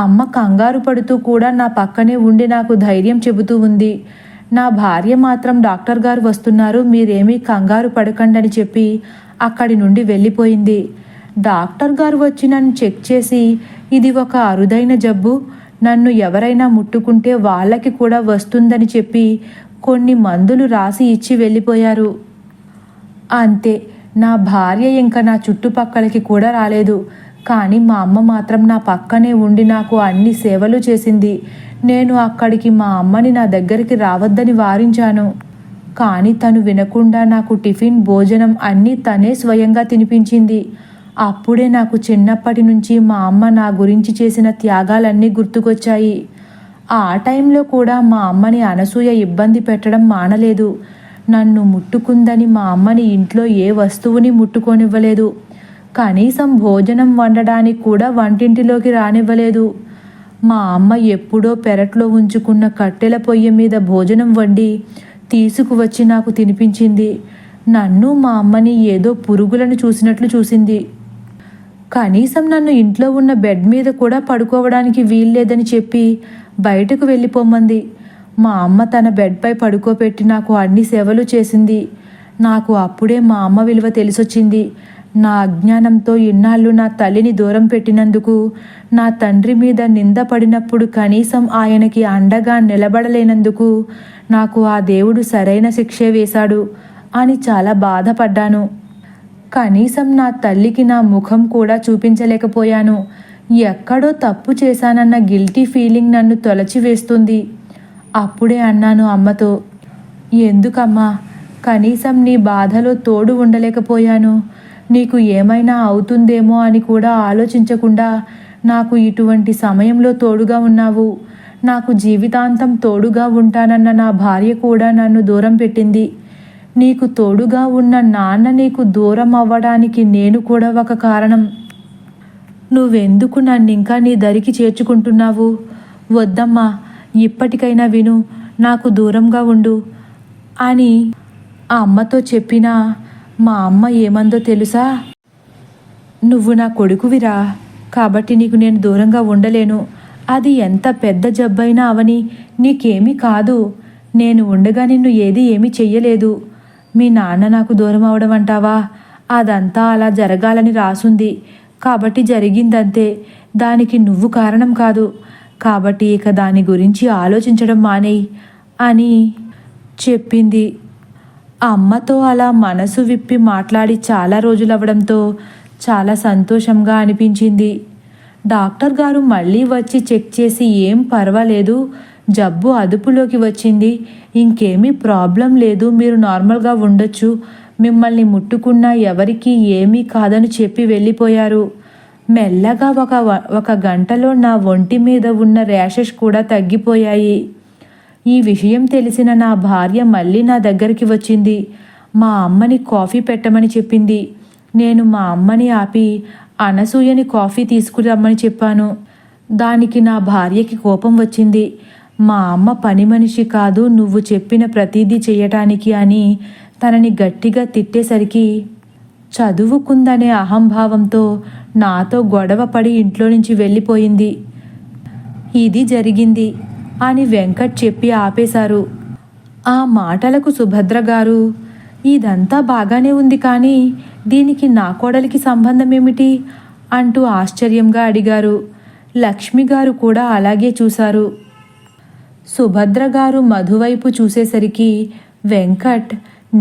S1: అమ్మ కంగారు పడుతూ కూడా నా పక్కనే ఉండి నాకు ధైర్యం చెబుతూ ఉంది. నా భార్య మాత్రం డాక్టర్ గారు వస్తున్నారు, మీరేమీ కంగారు పడకండి అని చెప్పి అక్కడి నుండి వెళ్ళిపోయింది. డాక్టర్ గారు వచ్చి నన్ను చెక్ చేసి, ఇది ఒక అరుదైన జబ్బు, నన్ను ఎవరైనా ముట్టుకుంటే వాళ్ళకి కూడా వస్తుందని చెప్పి కొన్ని మందులు రాసి ఇచ్చి వెళ్ళిపోయారు. అంతే, నా భార్య ఇంకా నా చుట్టుపక్కలకి కూడా రాలేదు. కానీ మా అమ్మ మాత్రం నా పక్కనే ఉండి నాకు అన్ని సేవలు చేసింది. నేను అక్కడికి మా అమ్మని నా దగ్గరికి రావద్దని వారించాను. కానీ తను వినకుండా నాకు టిఫిన్, భోజనం అన్నీ తనే స్వయంగా తినిపించింది. అప్పుడే నాకు చిన్నప్పటి నుంచి మా అమ్మ నా గురించి చేసిన త్యాగాలన్నీ గుర్తుకొచ్చాయి. ఆ టైంలో కూడా మా అమ్మని అనసూయ ఇబ్బంది పెట్టడం మానలేదు. నన్ను ముట్టుకుందని మా అమ్మని ఇంట్లో ఏ వస్తువుని ముట్టుకోనివ్వలేదు. కనీసం భోజనం వండడానికి కూడా వంటింటిలోకి రానివ్వలేదు. మా అమ్మ ఎప్పుడో పెరట్లో ఉంచుకున్న కట్టెల పొయ్యి మీద భోజనం వండి తీసుకువచ్చి నాకు తినిపించింది. నన్ను మా అమ్మని ఏదో పురుగులను చూసినట్లు చూసింది. కనీసం నన్ను ఇంట్లో ఉన్న బెడ్ మీద కూడా పడుకోవడానికి వీల్లేదని చెప్పి బయటకు వెళ్ళిపోమంది. మా అమ్మ తన బెడ్పై పడుకోబెట్టి నాకు అన్ని సేవలు చేసింది. నాకు అప్పుడే మా అమ్మ విలువ తెలిసొచ్చింది. నా అజ్ఞానంతో ఇన్నాళ్ళు నా తల్లిని దూరం పెట్టినందుకు, నా తండ్రి మీద నింద పడినప్పుడు కనీసం ఆయనకి అండగా నిలబడలేనందుకు నాకు ఆ దేవుడు సరైన శిక్షే వేశాడు అని చాలా బాధపడ్డాను. కనీసం నా తల్లికి నా ముఖం కూడా చూపించలేకపోయాను. ఎక్కడో తప్పు చేశానన్న గిల్టీ ఫీలింగ్ నన్ను తొలచివేస్తుంది. అప్పుడే అన్నాను అమ్మతో, ఎందుకమ్మా, కనీసం నీ బాధలో తోడు ఉండలేకపోయాను. నీకు ఏమైనా అవుతుందేమో అని కూడా ఆలోచించకుండా నాకు ఇటువంటి సమయంలో తోడుగా ఉన్నావు. నాకు జీవితాంతం తోడుగా ఉంటానన్న నా భార్య కూడా నన్ను దూరం పెట్టింది. నీకు తోడుగా ఉన్న నాన్న నీకు దూరం అవ్వడానికి నేను కూడా ఒక కారణం. నువ్వెందుకు నన్నింకా నీ దరికి చేర్చుకుంటున్నావు? వద్దమ్మా, ఇప్పటికైనా విను, నాకు దూరంగా ఉండు అని ఆ అమ్మతో చెప్పినా మా అమ్మ ఏమందో తెలుసా? నువ్వు నా కొడుకువిరా, కాబట్టి నీకు నేను దూరంగా ఉండలేను. అది ఎంత పెద్ద జబ్బైనా అవని నీకేమీ కాదు. నేను ఉండగా నిన్ను ఏమీ చెయ్యలేదు. మీ నాన్న నాకు దూరం అవడం అంటావా? అదంతా అలా జరగాలని రాసుంది కాబట్టి జరిగిందంతే. దానికి నువ్వు కారణం కాదు. కాబట్టి ఇక దాని గురించి ఆలోచించడం మానేయి అని చెప్పింది. అమ్మతో అలా మనసు విప్పి మాట్లాడి చాలా రోజులవ్వడంతో చాలా సంతోషంగా అనిపించింది. డాక్టర్ గారు మళ్ళీ వచ్చి చెక్ చేసి ఏం పర్వాలేదు, జబ్బు అదుపులోకి వచ్చింది, ఇంకేమీ ప్రాబ్లం లేదు, మీరు నార్మల్గా ఉండొచ్చు, మిమ్మల్ని ముట్టుకున్నా ఎవరికీ ఏమీ కాదని చెప్పి వెళ్ళిపోయారు. మెల్లగా ఒక గంటలో నా ఒంటి మీద ఉన్న ర్యాషెస్ కూడా తగ్గిపోయాయి. ఈ విషయం తెలిసిన నా భార్య మళ్ళీ నా దగ్గరికి వచ్చింది. మా అమ్మని కాఫీ పెట్టమని చెప్పింది. నేను మా అమ్మని ఆపి అనసూయని కాఫీ తీసుకురమ్మని చెప్పాను. దానికి నా భార్యకి కోపం వచ్చింది. మా అమ్మ పని మనిషి కాదు, నువ్వు చెప్పిన ప్రతిదీ చేయటానికి అని తనని గట్టిగా తిట్టేసరికి చదువుకుందనే అహంభావంతో నాతో గొడవ పడి ఇంట్లో నుంచి వెళ్ళిపోయింది. ఇది జరిగింది అని వెంకట్ చెప్పి ఆపేశారు. ఆ మాటలకు సుభద్ర గారు, ఇదంతా బాగానే ఉంది కానీ దీనికి నా కోడలికి సంబంధం ఏమిటి అంటూ ఆశ్చర్యంగా అడిగారు. లక్ష్మి గారు కూడా అలాగే చూశారు. సుభద్ర గారు మధువైపు చూసేసరికి వెంకట్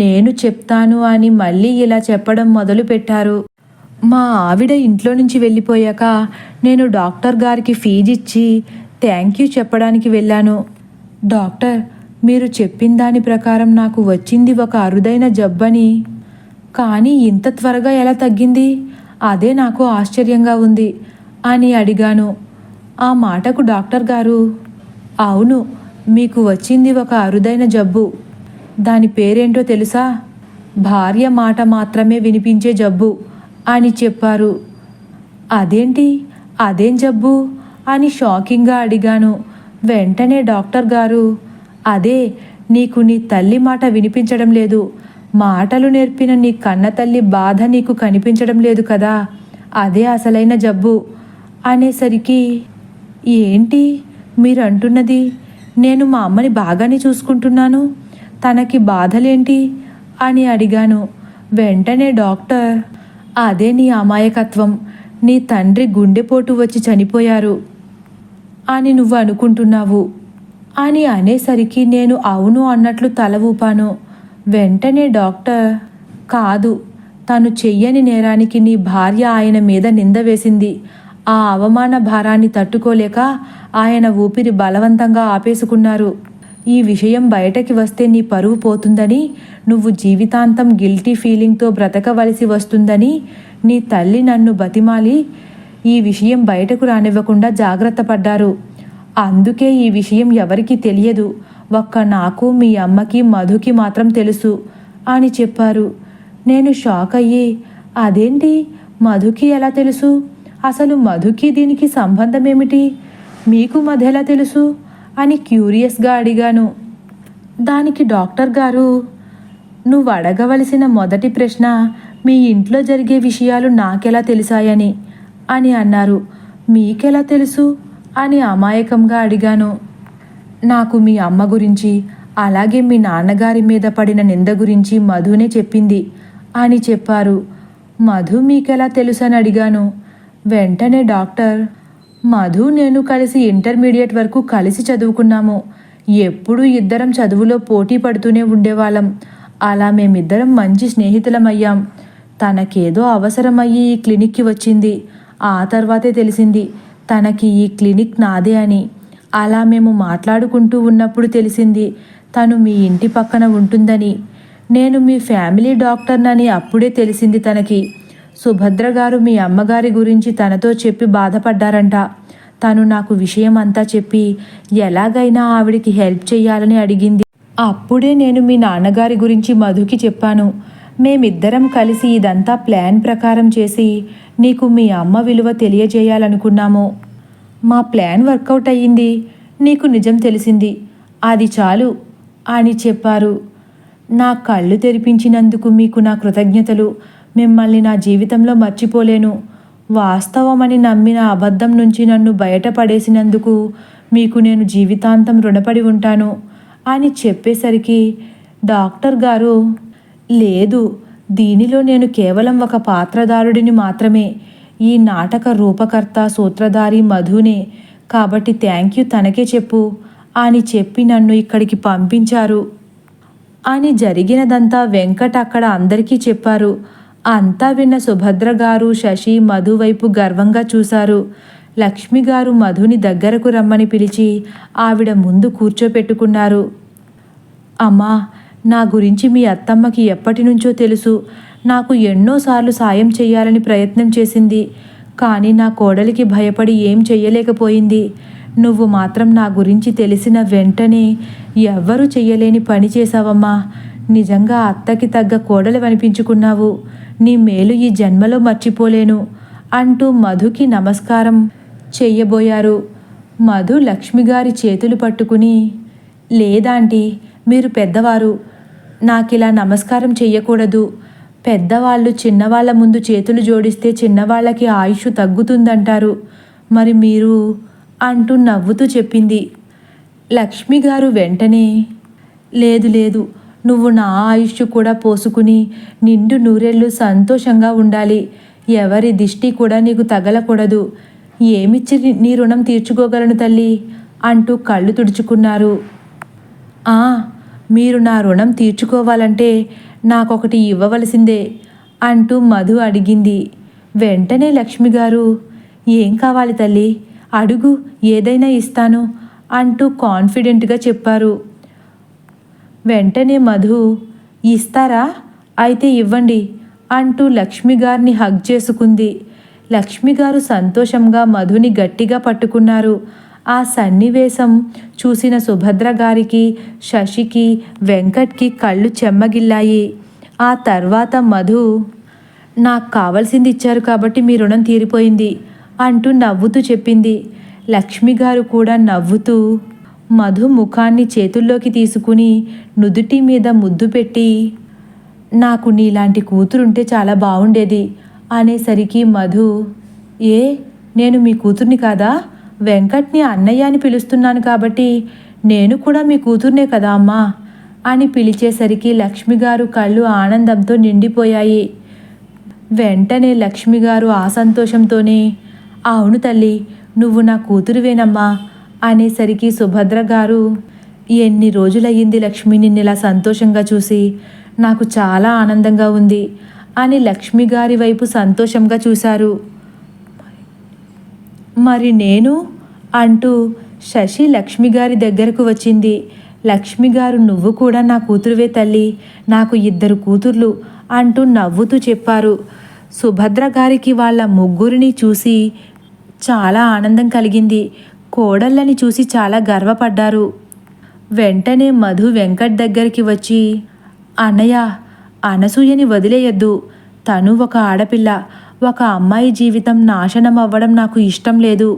S1: నేను చెప్తాను అని మళ్ళీ ఇలా చెప్పడం మొదలుపెట్టారు. మా ఆవిడ ఇంట్లో నుంచి వెళ్ళిపోయాక నేను డాక్టర్ గారికి ఫీజు ఇచ్చి థ్యాంక్ యూ చెప్పడానికి వెళ్ళాను. డాక్టర్, మీరు చెప్పిన దాని ప్రకారం నాకు వచ్చింది ఒక అరుదైన జబ్బని, కానీ ఇంత త్వరగా ఎలా తగ్గింది, అదే నాకు ఆశ్చర్యంగా ఉంది అని అడిగాను. ఆ మాటకు డాక్టర్ గారు, అవును, మీకు వచ్చింది ఒక అరుదైన జబ్బు, దాని పేరేంటో తెలుసా, భార్య మాట మాత్రమే వినిపించే జబ్బు అని చెప్పారు. అదేంటి, అదేం జబ్బు అని షాకింగ్గా అడిగాను. వెంటనే డాక్టర్ గారు, అదే, నీకు నీ తల్లి మాట వినిపించడం లేదు, మాటలు నేర్పిన నీ కన్న తల్లి బాధ నీకు కనిపించడం లేదు కదా, అదే అసలైన జబ్బు అనేసరికి, ఏంటి మీరు అంటున్నది, నేను మా అమ్మని బాగానే చూసుకుంటున్నాను, తనకి బాధలేంటి అని అడిగాను. వెంటనే డాక్టర్, అదే నీ అమాయకత్వం, నీ తండ్రి గుండెపోటు వచ్చి చనిపోయారు అని నువ్వు అనుకుంటున్నావు అని అనేసరికి నేను అవును అన్నట్లు తల ఊపాను. వెంటనే డాక్టర్, కాదు, తను చెయ్యని నేరానికి నీ భార్య ఆయన మీద నింద వేసింది, ఆ అవమాన భారాన్ని తట్టుకోలేక ఆయన ఊపిరి బలవంతంగా ఆపేసుకున్నారు. ఈ విషయం బయటకి వస్తే నీ పరువు పోతుందని, నువ్వు జీవితాంతం గిల్టీ ఫీలింగ్తో బ్రతకవలసి వస్తుందని నీ తల్లి నన్ను బతిమాలి ఈ విషయం బయటకు రానివ్వకుండా జాగ్రత్త పడ్డారు. అందుకే ఈ విషయం ఎవరికీ తెలియదు, ఒక్క నాకు, మీ అమ్మకి, మధుకి మాత్రం తెలుసు అని చెప్పారు. నేను షాక్ అయ్యి, అదేంటి, మధుకి ఎలా తెలుసు, అసలు మధుకి దీనికి సంబంధం ఏమిటి, మీకు మధు ఎలా తెలుసు అని క్యూరియస్గా అడిగాను. దానికి డాక్టర్ గారు, నువ్వు అడగవలసిన మొదటి ప్రశ్న మీ ఇంట్లో జరిగే విషయాలు నాకెలా తెలిసాయని అని అన్నారు. మీకెలా తెలుసు అని అమాయకంగా అడిగాను. నాకు మీ అమ్మ గురించి, అలాగే మీ నాన్నగారి మీద పడిన నింద గురించి మధునే చెప్పింది అని చెప్పారు. మధు మీకెలా తెలుసు అని అడిగాను. వెంటనే డాక్టర్, మధు నేను కలిసి ఇంటర్మీడియట్ వరకు కలిసి చదువుకున్నాము, ఎప్పుడూ ఇద్దరం చదువులో పోటీ పడుతూనే ఉండేవాళ్ళం, అలా మేమిద్దరం మంచి స్నేహితులమయ్యాం. తనకేదో అవసరమయ్యి ఈ క్లినిక్కి వచ్చింది, ఆ తర్వాతే తెలిసింది తనకి ఈ క్లినిక్ నాదే అని. అలా మేము మాట్లాడుకుంటూ ఉన్నప్పుడు తెలిసింది తను మీ ఇంటి పక్కన ఉంటుందని. నేను మీ ఫ్యామిలీ డాక్టర్నని అప్పుడే తెలిసింది తనకి. సుభద్ర గారు మీ అమ్మగారి గురించి తనతో చెప్పి బాధపడ్డారంట. తను నాకు విషయం అంతా చెప్పి ఎలాగైనా ఆవిడికి హెల్ప్ చేయాలని అడిగింది. అప్పుడే నేను మీ నాన్నగారి గురించి మధుకి చెప్పాను. మేమిద్దరం కలిసి ఇదంతా ప్లాన్ ప్రకారం చేసి నీకు మీ అమ్మ విలువ తెలియజేయాలనుకున్నాము. మా ప్లాన్ వర్కౌట్ అయ్యింది, నీకు నిజం తెలిసింది, అది చాలు అని చెప్పారు. నా కళ్ళు తెరిపించినందుకు మీకు నా కృతజ్ఞతలు. మిమ్మల్ని నా జీవితంలో మర్చిపోలేను. వాస్తవమని నమ్మిన అబద్ధం నుంచి నన్ను బయటపడేసినందుకు మీకు నేను జీవితాంతం రుణపడి ఉంటాను అని చెప్పేసరికి డాక్టర్ గారు, లేదు, దీనిలో నేను కేవలం ఒక పాత్రధారుడిని మాత్రమే, ఈ నాటక రూపకర్త సూత్రధారి మధునే, కాబట్టి థ్యాంక్ యూ తనకే చెప్పు అని చెప్పి నన్ను ఇక్కడికి పంపించారు అని జరిగినదంతా వెంకట్ అక్కడ అందరికీ చెప్పారు. అంతా విన్న సుభద్ర గారు, శశి మధు వైపు గర్వంగా చూశారు. లక్ష్మి గారు మధుని దగ్గరకు రమ్మని పిలిచి ఆవిడ ముందు కూర్చోపెట్టుకున్నారు. అమ్మా, నా గురించి మీ అత్తమ్మకి ఎప్పటి నుంచో తెలుసు. నాకు ఎన్నోసార్లు సాయం చేయాలని ప్రయత్నం చేసింది. కానీ నా కోడలికి భయపడి ఏం చెయ్యలేకపోయింది. నువ్వు మాత్రం నా గురించి తెలిసిన వెంటనే ఎవ్వరూ చెయ్యలేని పని చేశావమ్మా. నిజంగా అత్తకి తగ్గ కోడలు అనిపించుకున్నావు. నీ మేలు ఈ జన్మలో మర్చిపోలేను అంటూ మధుకి నమస్కారం చెయ్యబోయారు. మధు లక్ష్మిగారి చేతులు పట్టుకుని, లేదాంటీ, మీరు పెద్దవారు, నాకిలా నమస్కారం చెయ్యకూడదు. పెద్దవాళ్ళు చిన్నవాళ్ళ ముందు చేతులు జోడిస్తే చిన్నవాళ్ళకి ఆయుష్ తగ్గుతుందంటారు. మరి మీరు అంటూ నవ్వుతూ చెప్పింది. లక్ష్మిగారు వెంటనే, లేదు లేదు, నువ్వు నా ఆయుష్ కూడా పోసుకుని నిండు నూరేళ్ళు సంతోషంగా ఉండాలి. ఎవరి దిష్టి కూడా నీకు తగలకూడదు. ఏమిచ్చి నీ రుణం తీర్చుకోగలను తల్లి అంటూ కళ్ళు తుడుచుకున్నారు. మీరు నా రుణం తీర్చుకోవాలంటే నాకొకటి ఇవ్వవలసిందే అంటూ మధు అడిగింది. వెంటనే లక్ష్మిగారు, ఏం కావాలి తల్లి, అడుగు, ఏదైనా ఇస్తాను అంటూ కాన్ఫిడెంట్గా చెప్పారు. వెంటనే మధు, ఇస్తారా, అయితే ఇవ్వండి అంటూ లక్ష్మిగారిని హగ్ చేసుకుంది. లక్ష్మిగారు సంతోషంగా మధుని గట్టిగా పట్టుకున్నారు. ఆ సన్నివేశం చూసిన సుభద్ర గారికి, శశికి, వెంకట్కి కళ్ళు చెమ్మగిల్లాయి. ఆ తర్వాత మధు, నాకు కావాల్సింది ఇచ్చారు కాబట్టి మీ రుణం తీరిపోయింది అంటూ నవ్వుతూ చెప్పింది. లక్ష్మిగారు కూడా నవ్వుతూ మధు ముఖాన్ని చేతుల్లోకి తీసుకుని నుదుటి మీద ముద్దు పెట్టి, నాకు నీలాంటి కూతురుంటే చాలా బాగుండేది అనేసరికి మధు, నేను మీ కూతుర్ని కాదా? వెంకట్ని అన్నయ్య అని పిలుస్తున్నాను కాబట్టి నేను కూడా మీ కూతుర్నే కదా అమ్మా అని పిలిచేసరికి లక్ష్మిగారు కళ్ళు ఆనందంతో నిండిపోయాయి. వెంటనే లక్ష్మిగారు ఆ సంతోషంతోనే, అవును తల్లి, నువ్వు నా కూతురువేనమ్మా అనేసరికి సుభద్ర గారు, ఎన్ని రోజులయ్యింది లక్ష్మి నిన్నిలా సంతోషంగా చూసి, నాకు చాలా ఆనందంగా ఉంది అని లక్ష్మిగారి వైపు సంతోషంగా చూశారు. మరి నేను అంటూ శశి లక్ష్మిగారి దగ్గరకు వచ్చింది. లక్ష్మిగారు, నువ్వు కూడా నా కూతురువే తల్లి, నాకు 2 కూతుర్లు అంటూ నవ్వుతూ చెప్పారు. సుభద్ర గారికి వాళ్ళ ముగ్గురిని చూసి చాలా ఆనందం కలిగింది. కోడళ్ళని చూసి చాలా గర్వపడ్డారు. వెంటనే మధు వెంకట్ దగ్గరికి వచ్చి, అన్నయ్య, అనసూయని వదిలేయొద్దు. తను ఒక ఆడపిల్ల, ఒక అమ్మాయి జీవితం నాశనం అవ్వడం నాకు ఇష్టం లేదు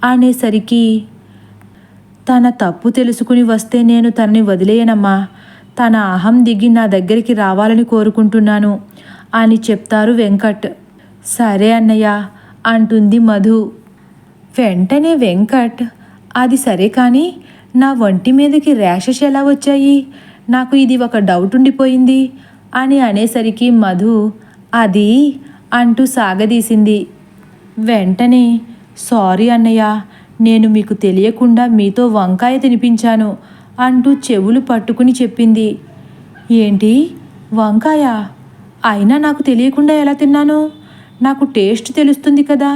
S1: అనేసరికి, తన తప్పు తెలుసుకుని వస్తే నేను తనని వదిలేయనమ్మా. తన అహం దిగి నా దగ్గరికి రావాలని కోరుకుంటున్నాను అని చెప్తారు వెంకట్. సరే అన్నయ్య అంటుంది మధు. వెంటనే వెంకట్, అది సరే కానీ నా ఒంటి మీదకి ర్యాషెస్ ఎలా వచ్చాయి, నాకు ఇది ఒక డౌట్ ఉండిపోయింది అని అనేసరికి మధు, అది అంటూ సాగదీసింది. వెంటనే, సారీ అన్నయ్య, నేను మీకు తెలియకుండా మీతో వంకాయ తినిపించాను అంటూ చెవులు పట్టుకుని చెప్పింది. ఏంటి, వంకాయ? అయినా నాకు తెలియకుండా ఎలా తిన్నాను? నాకు టేస్ట్ తెలుస్తుంది కదా,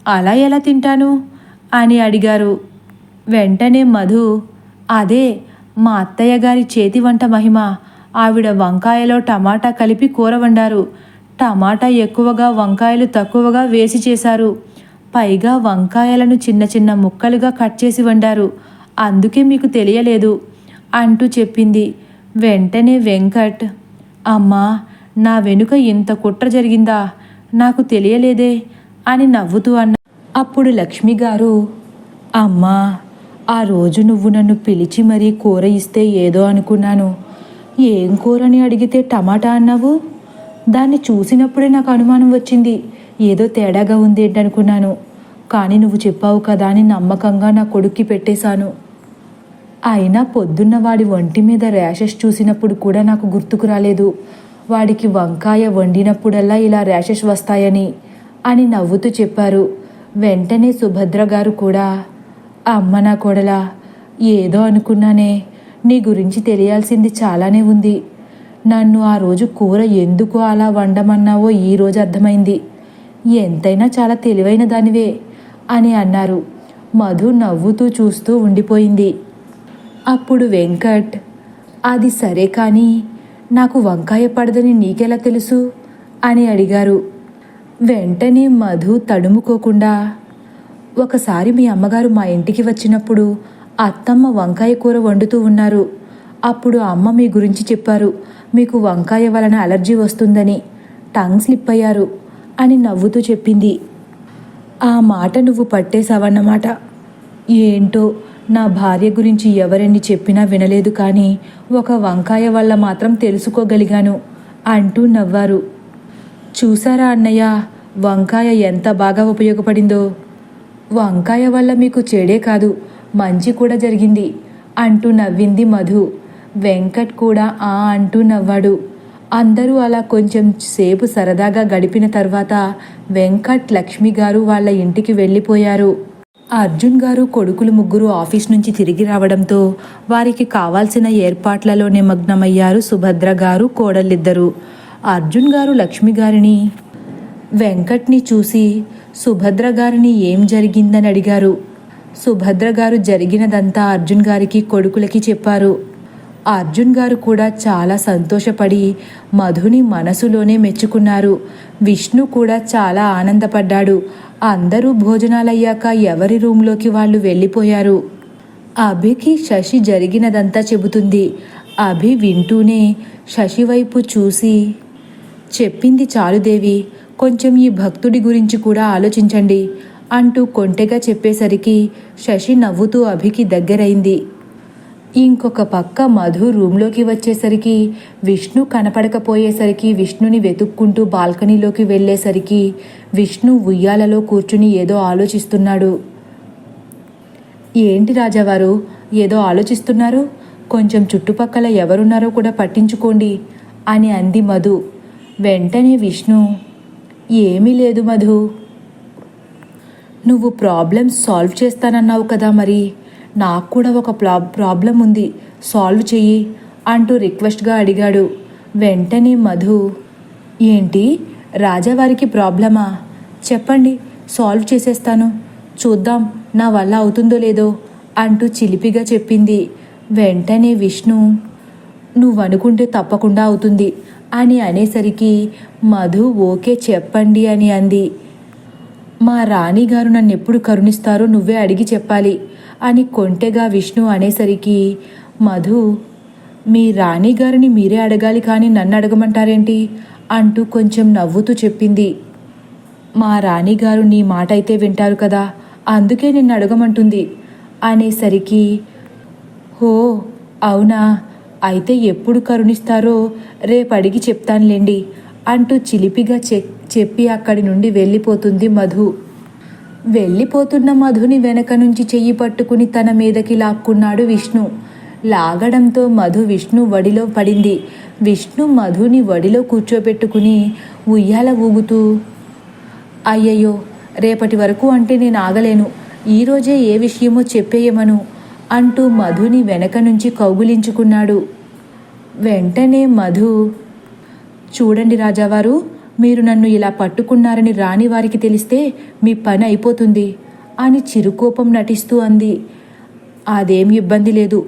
S1: అలా ఎలా తింటాను అని అడిగారు. వెంటనే మధు, అదే మా అత్తయ్య గారి చేతి వంట మహిమ. ఆవిడ వంకాయలో టమాటా కలిపి కూర వండారు. టమాటా ఎక్కువగా, వంకాయలు తక్కువగా వేసి చేశారు. పైగా వంకాయలను చిన్న చిన్న ముక్కలుగా కట్ చేసి వండారు. అందుకే మీకు తెలియలేదు అంటూ చెప్పింది. వెంటనే వెంకట్, అమ్మా, నా వెనుక ఇంత కుట్ర జరిగిందా, నాకు తెలియలేదే అని నవ్వుతూ అన్న. అప్పుడు లక్ష్మిగారు, అమ్మా, ఆ రోజు నువ్వు నన్ను పిలిచి మరీ కూర ఇస్తే ఏదో అనుకున్నాను. ఏం కూరని అడిగితే టమాటా అన్నావు. దాన్ని చూసినప్పుడే నాకు అనుమానం వచ్చింది, ఏదో తేడాగా ఉంది ఏంటనుకున్నాను. కానీ నువ్వు చెప్పావు కదా అని నమ్మకంగా నా కొడుక్కి పెట్టేశాను. అయినా పొద్దున్న వాడి ఒంటి మీద ర్యాషెస్ చూసినప్పుడు కూడా నాకు గుర్తుకు రాలేదు, వాడికి వంకాయ వండినప్పుడల్లా ఇలా ర్యాషెస్ వస్తాయని అని నవ్వుతూ చెప్పారు. వెంటనే సుభద్ర గారు కూడా, అమ్మ నా కోడలా, ఏదో అనుకున్నానే, నీ గురించి తెలియాల్సింది చాలానే ఉంది. నన్ను ఆ రోజు కూర ఎందుకు అలా వండమన్నావో ఈరోజు అర్థమైంది. ఎంతైనా చాలా తెలివైన దానివే అని అన్నారు. మధు నవ్వుతూ చూస్తూ ఉండిపోయింది. అప్పుడు వెంకట్, అది సరే కానీ నాకు వంకాయ పడదని నీకెలా తెలుసు అని అడిగారు. వెంటనే మధు తడుముకోకుండా, ఒకసారి మీ అమ్మగారు మా ఇంటికి వచ్చినప్పుడు అత్తమ్మ వంకాయ కూర వండుతూ ఉన్నారు. అప్పుడు అమ్మ మీ గురించి చెప్పారు, మీకు వంకాయ వలన అలర్జీ వస్తుందని. టంగ్ స్లిప్ అయ్యారు అని నవ్వుతూ చెప్పింది. ఆ మాట నువ్వు పట్టేశావన్నమాట. ఏంటో, నా భార్య గురించి ఎవరెన్ని చెప్పినా వినలేదు, కానీ ఒక వంకాయ వల్ల మాత్రం తెలుసుకోగలిగాను అంటూ నవ్వారు. చూసారా అన్నయ్య, వంకాయ ఎంత బాగా ఉపయోగపడిందో. వంకాయ వల్ల మీకు చెడే కాదు, మంచి కూడా జరిగింది అంటూ నవ్వింది మధు. వెంకట్ కూడా ఆ అంటూ నవ్వాడు. అందరూ అలా కొంచెం సేపు సరదాగా గడిపిన తర్వాత వెంకట్, లక్ష్మి గారు వాళ్ళ ఇంటికి వెళ్ళిపోయారు. అర్జున్ గారు కొడుకులు ముగ్గురు ఆఫీస్ నుంచి తిరిగి రావడంతో వారికి కావాల్సిన ఏర్పాట్లలో నిమగ్నమయ్యారు సుభద్ర గారు, కోడళ్ళిద్దరూ. అర్జున్ గారు లక్ష్మి గారిని, వెంకట్ని చూసి సుభద్ర గారిని ఏం జరిగిందని అడిగారు. సుభద్ర గారు జరిగినదంతా అర్జున్ గారికి, కొడుకులకి చెప్పారు. అర్జున్ గారు కూడా చాలా సంతోషపడి మధుని మనసులోనే మెచ్చుకున్నారు. విష్ణు కూడా చాలా ఆనందపడ్డాడు. అందరూ భోజనాలయ్యాక ఎవరి రూంలోకి వాళ్ళు వెళ్ళిపోయారు. అభికి శశి జరిగినదంతా చెబుతుంది. అభి వింటూనే శశి వైపు చూసి, చెప్పింది చాలు దేవి, కొంచెం ఈ భక్తుడి గురించి కూడా ఆలోచించండి అంటూ కొంటెగా చెప్పేసరికి శశి నవ్వుతూ అభికి దగ్గరైంది. ఇంకొక పక్క మధు రూంలోకి వచ్చేసరికి విష్ణు కనపడకపోయేసరికి విష్ణుని వెతుక్కుంటూ బాల్కనీలోకి వెళ్ళేసరికి విష్ణు ఉయ్యాలలో కూర్చుని ఏదో ఆలోచిస్తున్నాడు. ఏంటి రాజావారు, ఏదో ఆలోచిస్తున్నారు? కొంచెం చుట్టుపక్కల ఎవరున్నారో కూడా పట్టించుకోండి అని అంది మధు. వెంటనే విష్ణు, ఏమీ లేదు మధు, నువ్వు ప్రాబ్లమ్స్ సాల్వ్ చేస్తానన్నావు కదా, మరి నాకు కూడా ఒక ప్రాబ్లం ఉంది, సాల్వ్ చెయ్యి అంటూ రిక్వెస్ట్గా అడిగాడు. వెంటనే మధు, ఏంటి రాజావారికి ప్రాబ్లమా? చెప్పండి, సాల్వ్ చేసేస్తాను, చూద్దాం నా వల్ల అవుతుందో లేదో అంటూ చిలిపిగా చెప్పింది. వెంటనే విష్ణు, నువ్వనుకుంటే తప్పకుండా అవుతుంది అని అనేసరికి మధు ఓకే చెప్పండి అని అంది. మా రాణిగారు నన్ను ఎప్పుడు కరుణిస్తారో నువ్వే అడిగి చెప్పాలి అని కొంటెగా విష్ణు అనేసరికి మధు, మీ రాణిగారిని మీరే అడగాలి కానీ నన్ను అడగమంటారేంటి అంటూ కొంచెం నవ్వుతూ చెప్పింది. మా రాణిగారు నీ మాట అయితే వింటారు కదా, అందుకే నిన్ను అడగమంటుంది అనేసరికి, హో అవునా, అయితే ఎప్పుడు కరుణిస్తారో రేపు అడిగి చెప్తానులేండి అంటూ చిలిపిగా చెప్పి అక్కడి నుండి వెళ్ళిపోతుంది మధు. వెళ్ళిపోతున్న మధుని వెనక నుంచి చెయ్యి పట్టుకుని తన మీదకి లాక్కున్నాడు విష్ణు. లాగడంతో మధు విష్ణు వడిలో పడింది. విష్ణు మధుని వడిలో కూర్చోబెట్టుకుని ఉయ్యాల ఊగుతూ, అయ్యయ్యో, రేపటి వరకు అంటే నేను ఆగలేను, ఈరోజే ఏ విషయమో చెప్పేయమను అంటూ మధుని వెనక నుంచి కౌగులించుకున్నాడు. వెంటనే మధు, చూడండి రాజావారు, మీరు నన్ను ఇలా పట్టుకున్నారని రాణివారికి తెలిస్తే మీ పని అయిపోతుంది అని చిరుకోపం నటిస్తూ అంది. అదేం ఇబ్బంది లేదు,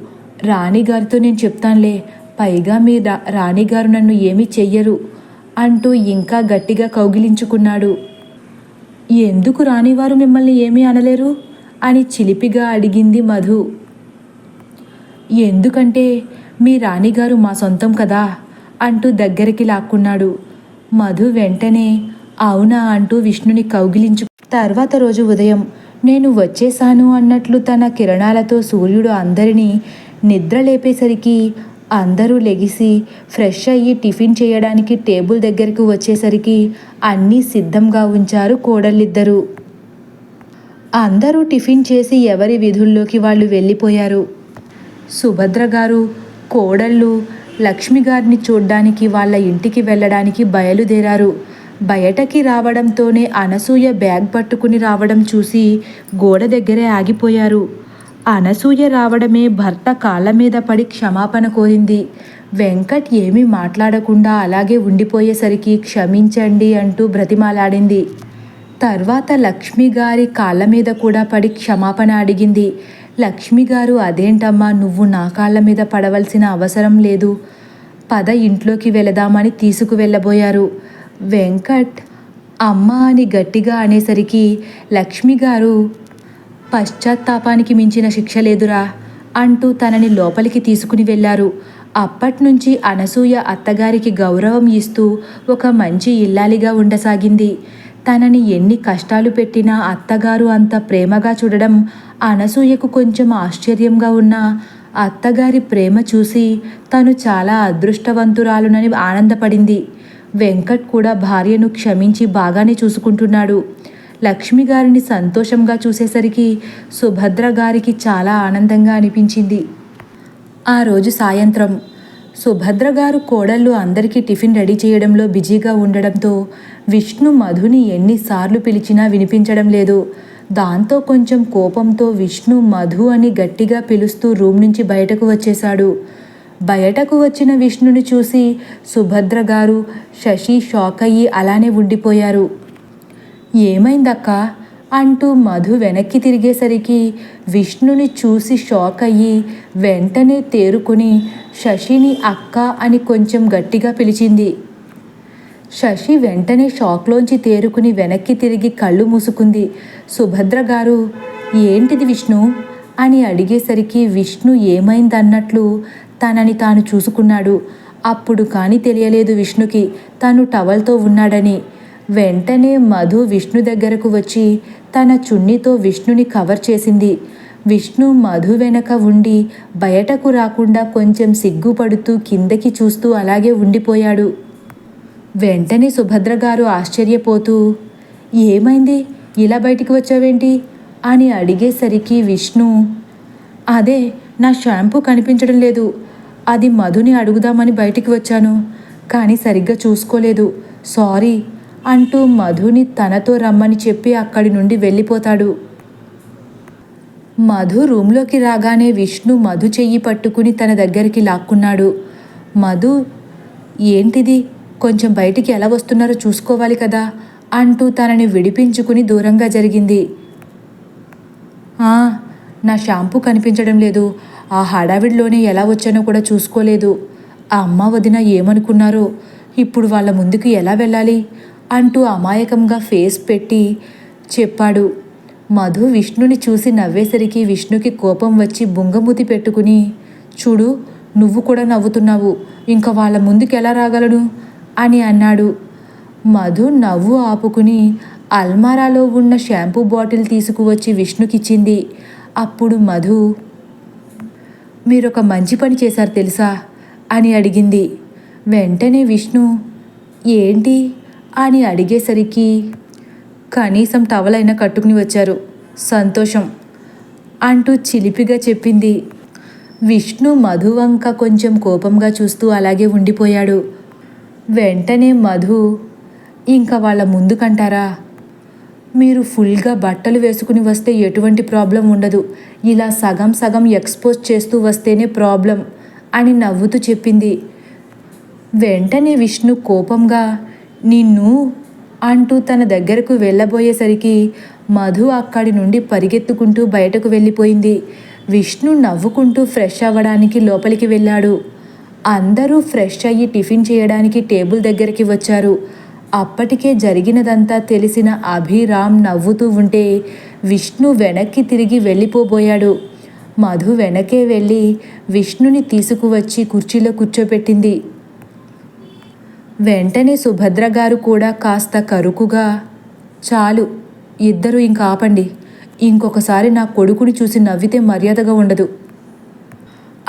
S1: రాణిగారితో నేను చెప్తానులే, పైగా మీ రాణిగారు నన్ను ఏమీ చెయ్యరు అంటూ ఇంకా గట్టిగా కౌగిలించుకున్నాడు. ఎందుకు రాణివారు మిమ్మల్ని ఏమీ అనలేరు అని చిలిపిగా అడిగింది మధు. ఎందుకంటే మీ రాణిగారు మా సొంతం కదా అంటూ దగ్గరికి లాక్కున్నాడు. మధు వెంటనే అవునా అంటూ విష్ణుని కౌగిలించు. తర్వాత రోజు ఉదయం నేను వచ్చేశాను అన్నట్లు తన కిరణాలతో సూర్యుడు అందరినీ నిద్ర లేపేసరికి అందరూ లెగిసి ఫ్రెష్ అయ్యి టిఫిన్ చేయడానికి టేబుల్ దగ్గరకు వచ్చేసరికి అన్నీ సిద్ధంగా ఉంచారు కోడళ్ళిద్దరూ. అందరూ టిఫిన్ చేసి ఎవరి విధుల్లోకి వాళ్ళు వెళ్ళిపోయారు. సుభద్ర గారు, కోడళ్ళు లక్ష్మి గారిని చూడ్డానికి వాళ్ళ ఇంటికి వెళ్ళడానికి బయలుదేరారు. బయటకి రావడంతోనే అనసూయ బ్యాగ్ పట్టుకుని రావడం చూసి గోడ దగ్గరే ఆగిపోయారు. అనసూయ రావడమే భర్త కాళ్ళ మీద పడి క్షమాపణ కోరింది. వెంకట్ ఏమీ మాట్లాడకుండా అలాగే ఉండిపోయేసరికి క్షమించండి అంటూ బ్రతిమాలాడింది. తర్వాత లక్ష్మిగారి కాళ్ళ మీద కూడా పడి క్షమాపణ అడిగింది. లక్ష్మిగారు, అదేంటమ్మా, నువ్వు నా కాళ్ళ మీద పడవలసిన అవసరం లేదు, పద ఇంట్లోకి వెళదామని తీసుకువెళ్ళబోయారు. వెంకట్ అమ్మ అని గట్టిగా అనేసరికి లక్ష్మిగారు, పశ్చాత్తాపానికి మించిన శిక్ష లేదురా అంటూ తనని లోపలికి తీసుకుని వెళ్ళారు. అప్పట్నుంచి అనసూయ అత్తగారికి గౌరవం ఇస్తూ ఒక మంచి ఇల్లాలిగా ఉండసాగింది. తనని ఎన్ని కష్టాలు పెట్టినా అత్తగారు అంత ప్రేమగా చూడడం అనసూయకు కొంచెం ఆశ్చర్యంగా ఉన్నా అత్తగారి ప్రేమ చూసి తను చాలా అదృష్టవంతురాలునని ఆనందపడింది. వెంకట్ కూడా భార్యను క్షమించి బాగానే చూసుకుంటున్నాడు. లక్ష్మి గారిని సంతోషంగా చూసేసరికి సుభద్ర గారికి చాలా ఆనందంగా అనిపించింది. ఆ రోజు సాయంత్రం సుభద్ర గారు కోడళ్ళు అందరికీ టిఫిన్ రెడీ చేయడంలో బిజీగా ఉండడంతో విష్ణు మధుని ఎన్నిసార్లు పిలిచినా వినిపించడం లేదు. దాంతో కొంచెం కోపంతో విష్ణు మధు అని గట్టిగా పిలుస్తూ రూమ్ నుంచి బయటకు వచ్చేశాడు. బయటకు వచ్చిన విష్ణుని చూసి సుభద్ర గారు, శశి షాక్ అయ్యి అలానే ఉండిపోయారు. ఏమైందక్కా అంటూ మధు వెనక్కి తిరిగేసరికి విష్ణుని చూసి షాక్ అయ్యి వెంటనే తేరుకుని శశిని అక్క అని కొంచెం గట్టిగా పిలిచింది. శశి వెంటనే షాక్లోంచి తేరుకుని వెనక్కి తిరిగి కళ్ళు మూసుకుంది. సుభద్ర గారు, ఏంటిది విష్ణు అని అడిగేసరికి విష్ణు ఏమైందన్నట్లు తనని తాను చూసుకున్నాడు. అప్పుడు కానీ తెలియలేదు విష్ణుకి తను టవల్తో ఉన్నాడని. వెంటనే మధు విష్ణు దగ్గరకు వచ్చి తన చున్నీతో విష్ణుని కవర్ చేసింది. విష్ణు మధు వెనక ఉండి బయటకు రాకుండా కొంచెం సిగ్గుపడుతూ కిందకి చూస్తూ అలాగే ఉండిపోయాడు. వెంటనే సుభద్ర గారు ఆశ్చర్యపోతూ, ఏమైంది, ఇలా బయటికి వచ్చావేంటి అని అడిగేసరికి విష్ణు, అదే నా షాంపూ కనిపించడం లేదు, అది మధుని అడుగుదామని బయటికి వచ్చాను, కానీ సరిగ్గా చూసుకోలేదు, సారీ అంటూ మధుని తనతో రమ్మని చెప్పి అక్కడి నుండి వెళ్ళిపోతాడు. మధు రూంలోకి రాగానే విష్ణు మధు చెయ్యి పట్టుకుని తన దగ్గరికి లాక్కున్నాడు. మధు, ఏంటిది, కొంచెం బయటికి ఎలా వస్తున్నారో చూసుకోవాలి కదా అంటూ తనని విడిపించుకుని దూరంగా జరిగింది. నా షాంపూ కనిపించడం లేదు, ఆ హడావిడిలోనే ఎలా వచ్చానో కూడా చూసుకోలేదు, ఆ అమ్మ వదిన ఏమనుకున్నారో, ఇప్పుడు వాళ్ళ ముందుకు ఎలా వెళ్ళాలి అంటూ అమాయకంగా ఫేస్ పెట్టి చెప్పాడు. మధు విష్ణుని చూసి నవ్వేసరికి విష్ణుకి కోపం వచ్చి బుంగమూతి పెట్టుకుని, చూడు నువ్వు కూడా నవ్వుతున్నావు, ఇంకా వాళ్ళ ముందుకు ఎలా రాగలను అని అన్నాడు. మధు నవ్వు ఆపుకుని అల్మారాలో ఉన్న షాంపూ బాటిల్ తీసుకువచ్చి విష్ణుకిచ్చింది. అప్పుడు మధు, మీరొక మంచి పని చేశారు తెలుసా అని అడిగింది. వెంటనే విష్ణు, ఏంటి అని అడిగేసరికి, కనీసం టవలైనా కట్టుకుని వచ్చారు, సంతోషం అంటూ చిలిపిగా చెప్పింది. విష్ణు మధు వంక కొంచెం కోపంగా చూస్తూ అలాగే ఉండిపోయాడు. వెంటనే మధు, ఇంకా వాళ్ళ ముందుకంటారా, మీరు ఫుల్గా బట్టలు వేసుకుని వస్తే ఎటువంటి ప్రాబ్లం ఉండదు, ఇలా సగం సగం ఎక్స్పోజ్ చేస్తూ వస్తేనే ప్రాబ్లం అని నవ్వుతూ చెప్పింది. వెంటనే విష్ణు కోపంగా, నిన్ను అంటూ తన దగ్గరకు వెళ్ళబోయేసరికి మధు అక్కడి నుండి పరిగెత్తుకుంటూ బయటకు వెళ్ళిపోయింది. విష్ణు నవ్వుకుంటూ ఫ్రెష్ అవ్వడానికి లోపలికి వెళ్ళాడు. అందరూ ఫ్రెష్ అయ్యి టిఫిన్ చేయడానికి టేబుల్ దగ్గరికి వచ్చారు. అప్పటికే జరిగినదంతా తెలిసిన అభిరామ్ నవ్వుతూ ఉంటే విష్ణు వెనక్కి తిరిగి వెళ్ళిపోబోయాడు. మధు వెనకే వెళ్ళి విష్ణుని తీసుకువచ్చి కుర్చీలో కూర్చోపెట్టింది. వెంటనే సుభద్ర గారు కూడా కాస్త కరుకుగా, చాలు, ఇద్దరూ ఇంకా ఆపండి, ఇంకొకసారి నా కొడుకుని చూసి నవ్వితే మర్యాదగా ఉండదు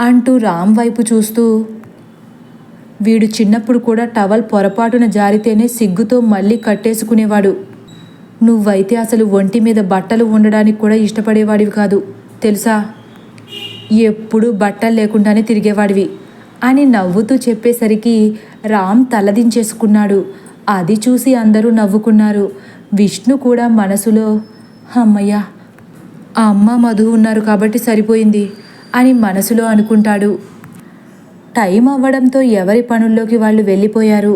S1: అంటూ రామ్ వైపు చూస్తూ, వీడు చిన్నప్పుడు కూడా టవల్ పొరపాటున జారితేనే సిగ్గుతో మళ్ళీ కట్టేసుకునేవాడు, నువ్వైతే అసలు ఒంటి మీద బట్టలు ఉండడానికి కూడా ఇష్టపడేవాడివి కాదు తెలుసా, ఎప్పుడూ బట్టలు లేకుండానే తిరిగేవాడివి అని నవ్వుతూ చెప్పేసరికి రామ్ తలదించేసుకున్నాడు. అది చూసి అందరూ నవ్వుకున్నారు. విష్ణు కూడా మనసులో, అమ్మయ్య ఆ అమ్మ మధు ఉన్నారు కాబట్టి సరిపోయింది అని మనసులో అనుకుంటాడు. టైం అవ్వడంతో ఎవరి పనుల్లోకి వాళ్ళు వెళ్ళిపోయారు.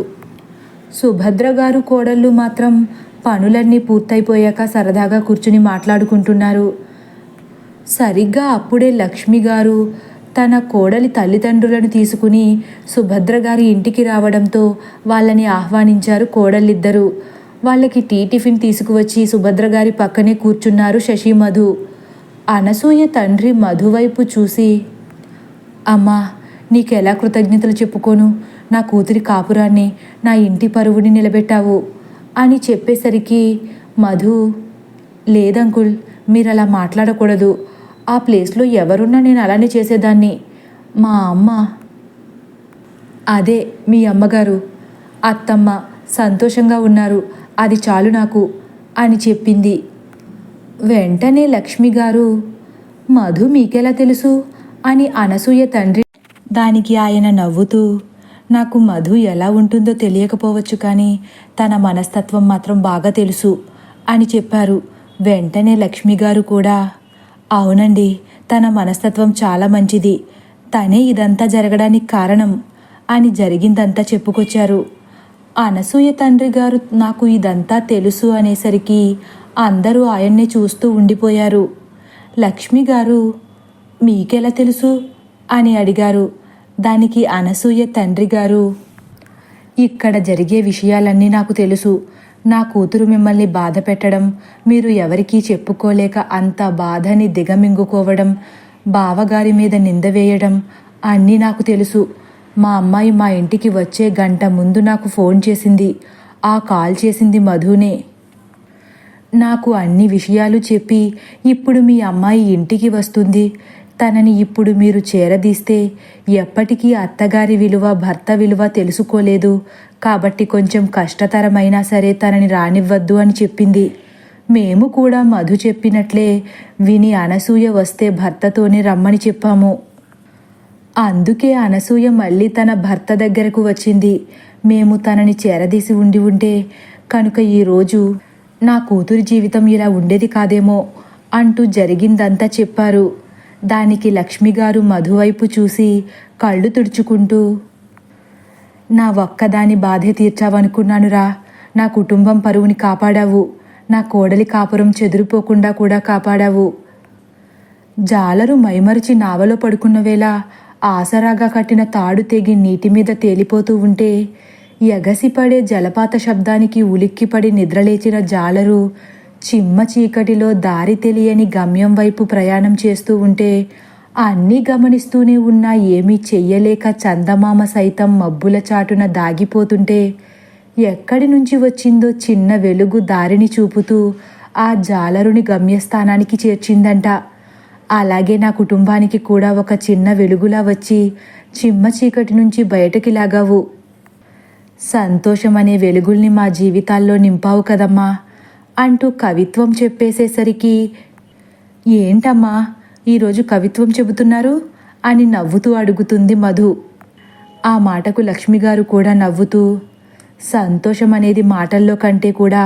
S1: సుభద్ర గారు కోడళ్ళు మాత్రం పనులన్నీ పూర్తయిపోయాక సరదాగా కూర్చుని మాట్లాడుకుంటున్నారు. సరిగ్గా అప్పుడే లక్ష్మి గారు తన కోడలి తల్లిదండ్రులను తీసుకుని సుభద్ర గారి ఇంటికి రావడంతో వాళ్ళని ఆహ్వానించారు కోడళ్ళిద్దరూ. వాళ్ళకి టిఫిన్ తీసుకువచ్చి సుభద్ర గారి పక్కనే కూర్చున్నారు శశి మధు. అనసూయ తండ్రి మధు వైపు చూసి, అమ్మా, నీకెలా కృతజ్ఞతలు చెప్పుకోను, నా కూతురి కాపురాన్ని, నా ఇంటి పరువుని నిలబెట్టావు అని చెప్పేసరికి మధు, లేదంకుల్, మీరు అలా మాట్లాడకూడదు. ఆ ప్లేస్లో ఎవరున్నా నేను అలానే చేసేదాన్ని. మా అమ్మ, అదే మీ అమ్మగారు, అత్తమ్మ సంతోషంగా ఉన్నారు, అది చాలు నాకు అని చెప్పింది. వెంటనే లక్ష్మి గారు, మధు మీకెలా తెలుసు అని అనసూయ తండ్రి. దానికి ఆయన నవ్వుతూ, నాకు మధు ఎలా ఉంటుందో తెలియకపోవచ్చు కానీ తన మనస్తత్వం మాత్రం బాగా తెలుసు అని చెప్పారు. వెంటనే లక్ష్మి గారు కూడా, అవునండి, తన మనస్తత్వం చాలా మంచిది, తనే ఇదంతా జరగడానికి కారణం అని జరిగిందంతా చెప్పుకొచ్చారు. అనసూయ తండ్రి గారు నాకు ఇదంతా తెలుసు అనేసరికి అందరూ ఆయన్నే చూస్తూ ఉండిపోయారు. లక్ష్మి గారు, మీకెలా తెలుసు అని అడిగారు. దానికి అనసూయ తండ్రి గారు, ఇక్కడ జరిగే విషయాలన్నీ నాకు తెలుసు. నా కూతురు మిమ్మల్ని బాధ పెట్టడం, మీరు ఎవరికీ చెప్పుకోలేక అంత బాధని దిగమింగుకోవడం, బావగారి మీద నింద వేయడం అన్నీ నాకు తెలుసు. మా అమ్మాయి మా ఇంటికి వచ్చే గంట ముందు నాకు ఫోన్ చేసింది. ఆ కాల్ చేసింది మధునే. నాకు అన్ని విషయాలు చెప్పి ఇప్పుడు మీ అమ్మాయి ఇంటికి వస్తుంది, తనని ఇప్పుడు మీరు చేరదీస్తే ఎప్పటికీ అత్తగారి విలువ, భర్త విలువ తెలుసుకోలేదు, కాబట్టి కొంచెం కష్టతరమైనా సరే తనని రానివ్వద్దు అని చెప్పింది. మేము కూడా మధు చెప్పినట్లే విని అనసూయ వస్తే భర్తతోనే రమ్మని చెప్పాము. అందుకే అనసూయ మళ్ళీ తన భర్త దగ్గరకు వచ్చింది. మేము తనని చేరదీసి ఉంటే కనుక ఈరోజు నా కూతురి జీవితం ఇలా ఉండేది కాదేమో అంటూ జరిగిందంతా చెప్పారు. దానికి లక్ష్మిగారు మధువైపు చూసి కళ్ళు తుడుచుకుంటూ, నా ఒక్కదాని బాధే తీర్చావనుకున్నానురా, నా కుటుంబం పరువుని కాపాడావు, నా కోడలి కాపురం చెదిరిపోకుండా కూడా కాపాడావు. జాలరు మైమరిచి నావలో పడుకున్న వేళ ఆసరాగా కట్టిన తాడు తెగి నీటి మీద తేలిపోతూ ఉంటే ఎగసిపడే జలపాత శబ్దానికి ఉలిక్కిపడి నిద్రలేచిన జాలరు చిమ్మ చీకటిలో దారి తెలియని గమ్యం వైపు ప్రయాణం చేస్తూ ఉంటే అన్నీ గమనిస్తూనే ఉన్నా ఏమీ చెయ్యలేక చందమామ సైతం మబ్బుల చాటున దాగిపోతుంటే ఎక్కడి నుంచి వచ్చిందో చిన్న వెలుగు దారిని చూపుతూ ఆ జాలరుని గమ్యస్థానానికి చేర్చిందంట. అలాగే నా కుటుంబానికి కూడా ఒక చిన్న వెలుగులా వచ్చి చిమ్మ చీకటి నుంచి బయటకి లాగావు. సంతోషం అనే వెలుగుల్ని మా జీవితాల్లో నింపావు కదమ్మా అంటూ కవిత్వం చెప్పేసేసరికి, ఏంటమ్మా ఈరోజు కవిత్వం చెబుతున్నారు అని నవ్వుతూ అడుగుతుంది మధు. ఆ మాటకు లక్ష్మిగారు కూడా నవ్వుతూ, సంతోషం అనేది మాటల్లో కంటే కూడా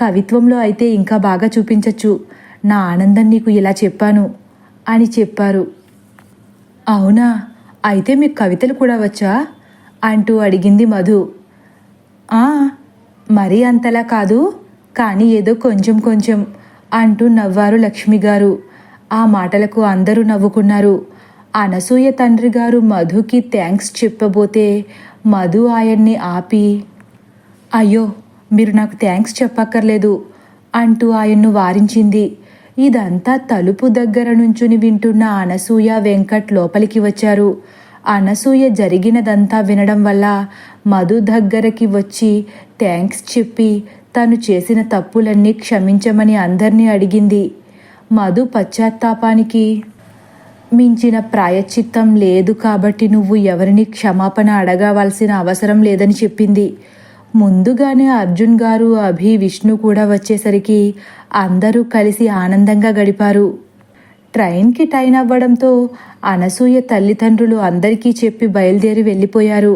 S1: కవిత్వంలో అయితే ఇంకా బాగా చూపించచ్చు, నా ఆనందం నీకు ఇలా చెప్పాను అని చెప్పారు. అవునా, అయితే మీకు కవితలు కూడా వచ్చా అంటూ అడిగింది మధు. మరీ అంతలా కాదు, కానీ ఏదో కొంచెం కొంచెం అంటూ నవ్వారు లక్ష్మిగారు. ఆ మాటలకు అందరూ నవ్వుకున్నారు. అనసూయ తండ్రి గారు మధుకి థ్యాంక్స్ చెప్పబోతే మధు ఆయన్ని ఆపి, అయ్యో మీరు నాకు థ్యాంక్స్ చెప్పక్కర్లేదు అంటూ ఆయన్ను వారించింది. ఇదంతా తలుపు దగ్గర నుంచుని వింటున్న అనసూయ, వెంకట్ లోపలికి వచ్చారు. అనసూయ జరిగినదంతా వినడం వల్ల మధు దగ్గరకి వచ్చి థ్యాంక్స్ చెప్పి తను చేసిన తప్పులన్నీ క్షమించమని అందరినీ అడిగింది. మధు పశ్చాత్తాపానికి మించిన ప్రాయశ్చిత్తం లేదు కాబట్టి నువ్వు ఎవరిని క్షమాపణ అడగవలసిన అవసరం లేదని చెప్పింది. ముందుగానే అర్జున్ గారు, అభి, విష్ణు కూడా వచ్చేసరికి అందరూ కలిసి ఆనందంగా గడిపారు. ట్రైన్కి టైం అవ్వడంతో అనసూయ తల్లిదండ్రులు అందరికీ చెప్పి బయలుదేరి వెళ్ళిపోయారు.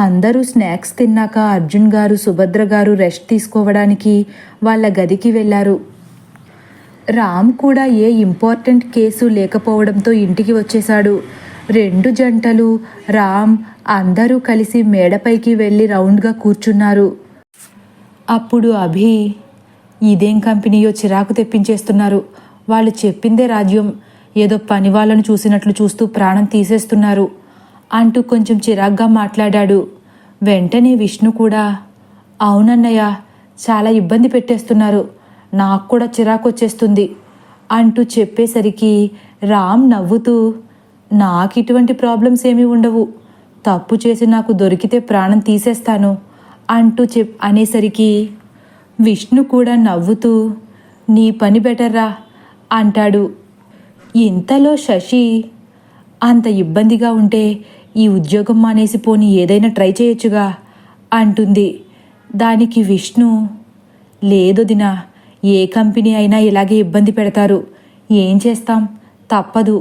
S1: అందరూ స్నాక్స్ తిన్నాక అర్జున్ గారు, సుభద్ర గారు రెస్ట్ తీసుకోవడానికి వాళ్ళ గదికి వెళ్ళారు. రామ్ కూడా ఏ ఇంపార్టెంట్ కేసు లేకపోవడంతో ఇంటికి వచ్చేశాడు. 2 జంటలు, రామ్ అందరూ కలిసి మేడపైకి వెళ్ళి రౌండ్గా కూర్చున్నారు. అప్పుడు అభి, ఇదేం కంపెనీయో చిరాకు తెప్పించేస్తున్నారు. వాళ్ళు చెప్పిందే రాజ్యం, ఏదో పని వాళ్ళను చూసినట్లు చూస్తూ ప్రాణం తీసేస్తున్నారు అంటూ కొంచెం చిరాగ్గా మాట్లాడాడు. వెంటనే విష్ణు కూడా, అవునన్నయ్య, చాలా ఇబ్బంది పెట్టేస్తున్నారు, నాకు కూడా చిరాకు వచ్చేస్తుంది అంటూ చెప్పేసరికి రామ్ నవ్వుతూ, నాకు ఇటువంటి ప్రాబ్లమ్స్ ఏమీ ఉండవు, తప్పు చేసి నాకు దొరికితే ప్రాణం తీసేస్తాను అంటూ అనేసరికి విష్ణు కూడా నవ్వుతూ, నీ పని బెటర్రా అంటాడు. ఇంతలో శశి, అంత ఇబ్బందిగా ఉంటే ఈ ఉద్యోగం మానేసి పోని ఏదైనా ట్రై చేయొచ్చుగా అంటుంది. దానికి విష్ణు, లేదు దినా, ఏ కంపెనీ అయినా ఇలాగే ఇబ్బంది పెడతారు, ఏం చేస్తాం, తప్పదు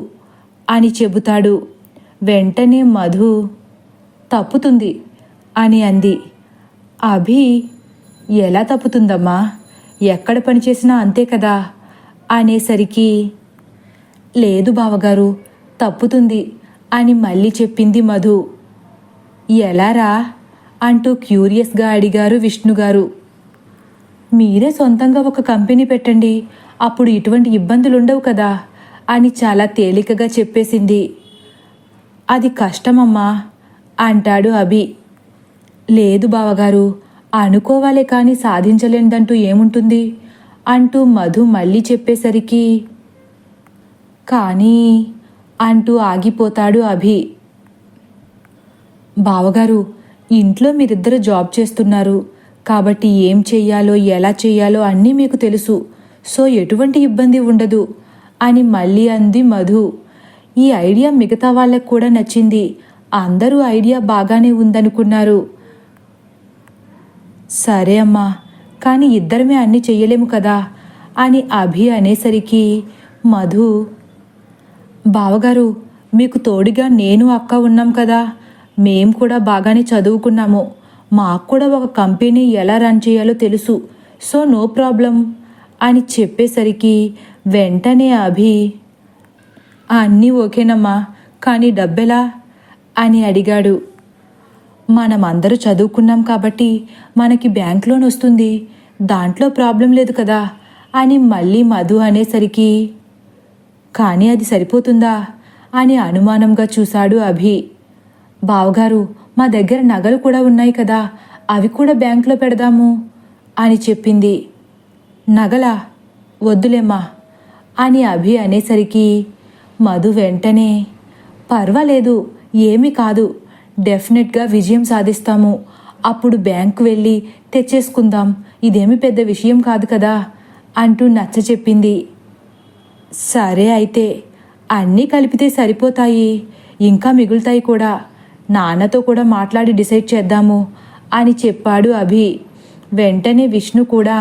S1: అని చెబుతాడు. వెంటనే మధు, తప్పుతుంది అని అంది. అభి, ఎలా తప్పుతుందమ్మా, ఎక్కడ పనిచేసినా అంతే కదా అనేసరికి, లేదు బావగారు, తప్పుతుంది అని మళ్ళీ చెప్పింది మధు. ఎలారా అంటూ క్యూరియస్గా అడిగారు విష్ణుగారు. మీరే సొంతంగా ఒక కంపెనీ పెట్టండి, అప్పుడు ఇటువంటి ఇబ్బందులుండవు కదా అని చాలా తేలికగా చెప్పేసింది. అది కష్టమమ్మా అంటాడు అభి. లేదు బావగారు, అనుకోవాలే కానీ సాధించలేనిదంటూ ఏముంటుంది అంటూ మధు మళ్ళీ చెప్పేసరికి, కానీ అంటూ ఆగిపోతాడు అభి. బావగారు, ఇంట్లో మీరిద్దరు జాబ్ చేస్తున్నారు కాబట్టి ఏం చెయ్యాలో ఎలా చెయ్యాలో అన్నీ మీకు తెలుసు, సో ఎటువంటి ఇబ్బంది ఉండదు అని మళ్ళీ అంది మధు. ఈ ఐడియా మిగతా వాళ్ళకు కూడా నచ్చింది, అందరూ ఐడియా బాగానే ఉందనుకున్నారు. సరే అమ్మా, కానీ ఇద్దరమే అన్నీ చెయ్యలేము కదా అని అభి అనేసరికి మధు, బావగారు, మీకు తోడుగా నేను అక్క ఉన్నాం కదా, మేం కూడా బాగానే చదువుకున్నాము, మాకు కూడా ఒక కంపెనీ ఎలా రన్ చేయాలో తెలుసు, సో నో ప్రాబ్లం అని చెప్పేసరికి వెంటనే అభి, అన్నీ ఓకేనమ్మా, కానీ డబ్బెలా అని అడిగాడు. మనమందరూ చదువుకున్నాం కాబట్టి మనకి బ్యాంక్ లోన్ వస్తుంది, దాంట్లో ప్రాబ్లం లేదు కదా అని మళ్ళీ మధు అనేసరికి, కానీ అది సరిపోతుందా అని అనుమానంగా చూశాడు అభి. బావగారు, మా దగ్గర నగలు కూడా ఉన్నాయి కదా, అవి కూడా బ్యాంకులో పెడదాము అని చెప్పింది. నగలా, వద్దులేమ్మా అని అభి అనేసరికి మధు వెంటనే, పర్వాలేదు, ఏమీ కాదు, డెఫినెట్గా విజయం సాధిస్తాము, అప్పుడు బ్యాంకు వెళ్ళి తెచ్చేసుకుందాం, ఇదేమి పెద్ద విషయం కాదు కదా అంటూ నచ్చ చెప్పింది. సరే అయితే, అన్నీ కలిపితే సరిపోతాయి, ఇంకా మిగులుతాయి కూడా, నాన్నతో కూడా మాట్లాడి డిసైడ్ చేద్దాము అని చెప్పాడు అభి. వెంటనే విష్ణు కూడా,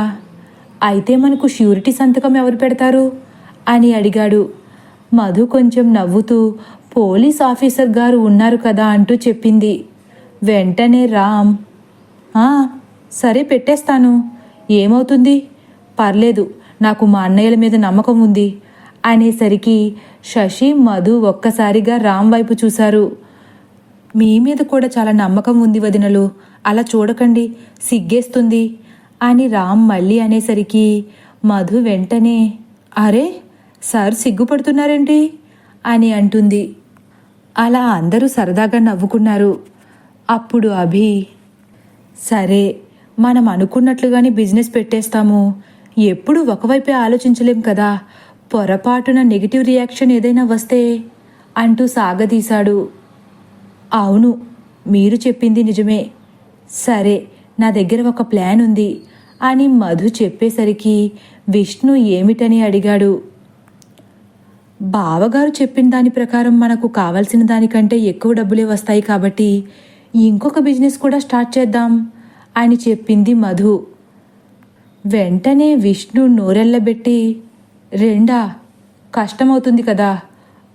S1: అయితే మనకు ష్యూరిటీ సంతకం ఎవరు పెడతారు అని అడిగాడు. మధు కొంచెం నవ్వుతూ, పోలీస్ ఆఫీసర్ గారు ఉన్నారు కదా అంటూ చెప్పింది. వెంటనే రామ్, సరే పెట్టేస్తాను, ఏమవుతుంది, పర్లేదు, నాకు మా అన్నయ్యల మీద నమ్మకం ఉంది అనేసరికి శశి, మధు ఒక్కసారిగా రామ్ వైపు చూశారు. మీ మీద కూడా చాలా నమ్మకం ఉంది వదినలు, అలా చూడకండి, సిగ్గేస్తుంది అని రామ్ మళ్ళీ అనేసరికి మధు వెంటనే, అరే సార్ సిగ్గుపడుతున్నారేంటి అని అంటుంది. అలా అందరూ సరదాగా నవ్వుకున్నారు. అప్పుడు అభి, సరే మనం అనుకున్నట్లుగానే బిజినెస్ పెట్టేస్తాము, ఎప్పుడు ఒకవైపే ఆలోచించలేం కదా, పొరపాటున నెగిటివ్ రియాక్షన్ ఏదైనా వస్తే అంటూ సాగదీశాడు. అవును, మీరు చెప్పింది నిజమే, సరే నా దగ్గర ఒక ప్లాన్ ఉంది అని మధు చెప్పేసరికి విష్ణు ఏమిటని అడిగాడు. బావగారు చెప్పిన దాని ప్రకారం మనకు కావాల్సిన దానికంటే ఎక్కువ డబ్బులే వస్తాయి కాబట్టి ఇంకొక బిజినెస్ కూడా స్టార్ట్ చేద్దాం అని చెప్పింది మధు. వెంటనే విష్ణు నోరెళ్ళబెట్టి, రెండా, కష్టమవుతుంది కదా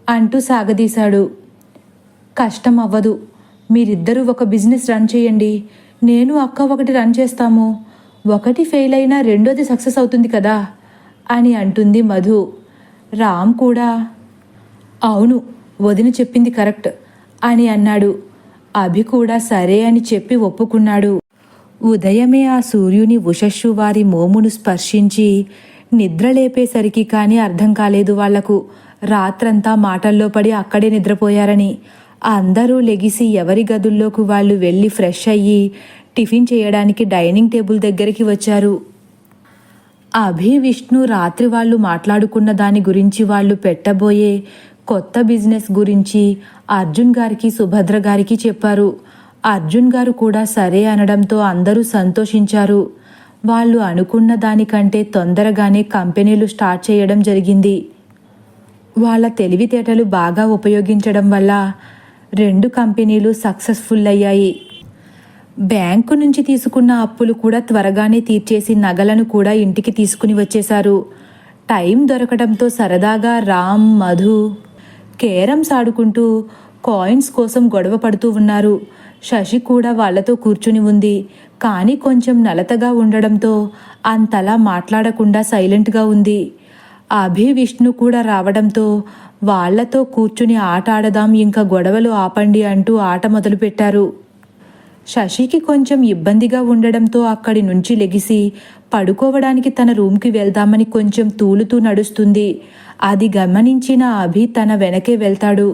S1: అంటూ సాగదీశాడు. కష్టం అవ్వదు, మీరిద్దరూ ఒక బిజినెస్ రన్ చేయండి, నేను అక్క ఒకటి రన్ చేస్తాము, ఒకటి ఫెయిల్ అయినా రెండోది సక్సెస్ అవుతుంది కదా అని అంటుంది మధు. రామ్ కూడా అవును, వదిన చెప్పింది కరెక్ట్ అని అన్నాడు. అభి కూడా సరే అని చెప్పి ఒప్పుకున్నాడు. ఉదయమే ఆ సూర్యుని ఉషస్సు వారి మోమును స్పర్శించి నిద్రలేపేసరికి కానీ అర్థం కాలేదు వాళ్లకు రాత్రంతా మాటల్లో పడి అక్కడే నిద్రపోయారని. అందరూ లెగిసి ఎవరి గదుల్లోకి వాళ్ళు వెళ్ళి ఫ్రెష్ అయ్యి టిఫిన్ చేయడానికి డైనింగ్ టేబుల్ దగ్గరికి వచ్చారు. అభి, విష్ణు రాత్రి వాళ్ళు మాట్లాడుకున్న దాని గురించి, వాళ్ళు పెట్టబోయే కొత్త బిజినెస్ గురించి అర్జున్ గారికి, సుభద్ర గారికి చెప్పారు. అర్జున్ గారు కూడా సరే అనడంతో అందరూ సంతోషించారు. వాళ్ళు అనుకున్న దానికంటే తొందరగానే కంపెనీలు స్టార్ట్ చేయడం జరిగింది. వాళ్ళ తెలివితేటలు బాగా ఉపయోగించడం వల్ల 2 కంపెనీలు సక్సెస్ఫుల్ అయ్యాయి. బ్యాంకు నుంచి తీసుకున్న అప్పులు కూడా త్వరగానే తీర్చేసి నగలను కూడా ఇంటికి తీసుకుని వచ్చేశారు. టైం దొరకడంతో సరదాగా రామ్, మధు కేరమ్స్ ఆడుకుంటూ కాయిన్స్ కోసం గొడవ పడుతూ ఉన్నారు. శశి కూడా వాళ్లతో కూర్చుని ఉంది. కానీ కొంచెం నలతగా ఉండడంతో అంతలా మాట్లాడకుండా సైలెంట్గా ఉంది. అభి, విష్ణు కూడా రావడంతో వాళ్లతో కూర్చుని ఆట ఆడదాం, ఇంకా గొడవలు ఆపండి అంటూ ఆట మొదలుపెట్టారు. శశికి కొంచెం ఇబ్బందిగా ఉండడంతో అక్కడి నుంచి లెగిసి పడుకోవడానికి తన రూమ్కి వెళ్దామని కొంచెం తూలుతూ నడుస్తుంది. అది గమనించిన అభి తన వెనకే వెళ్తాడు.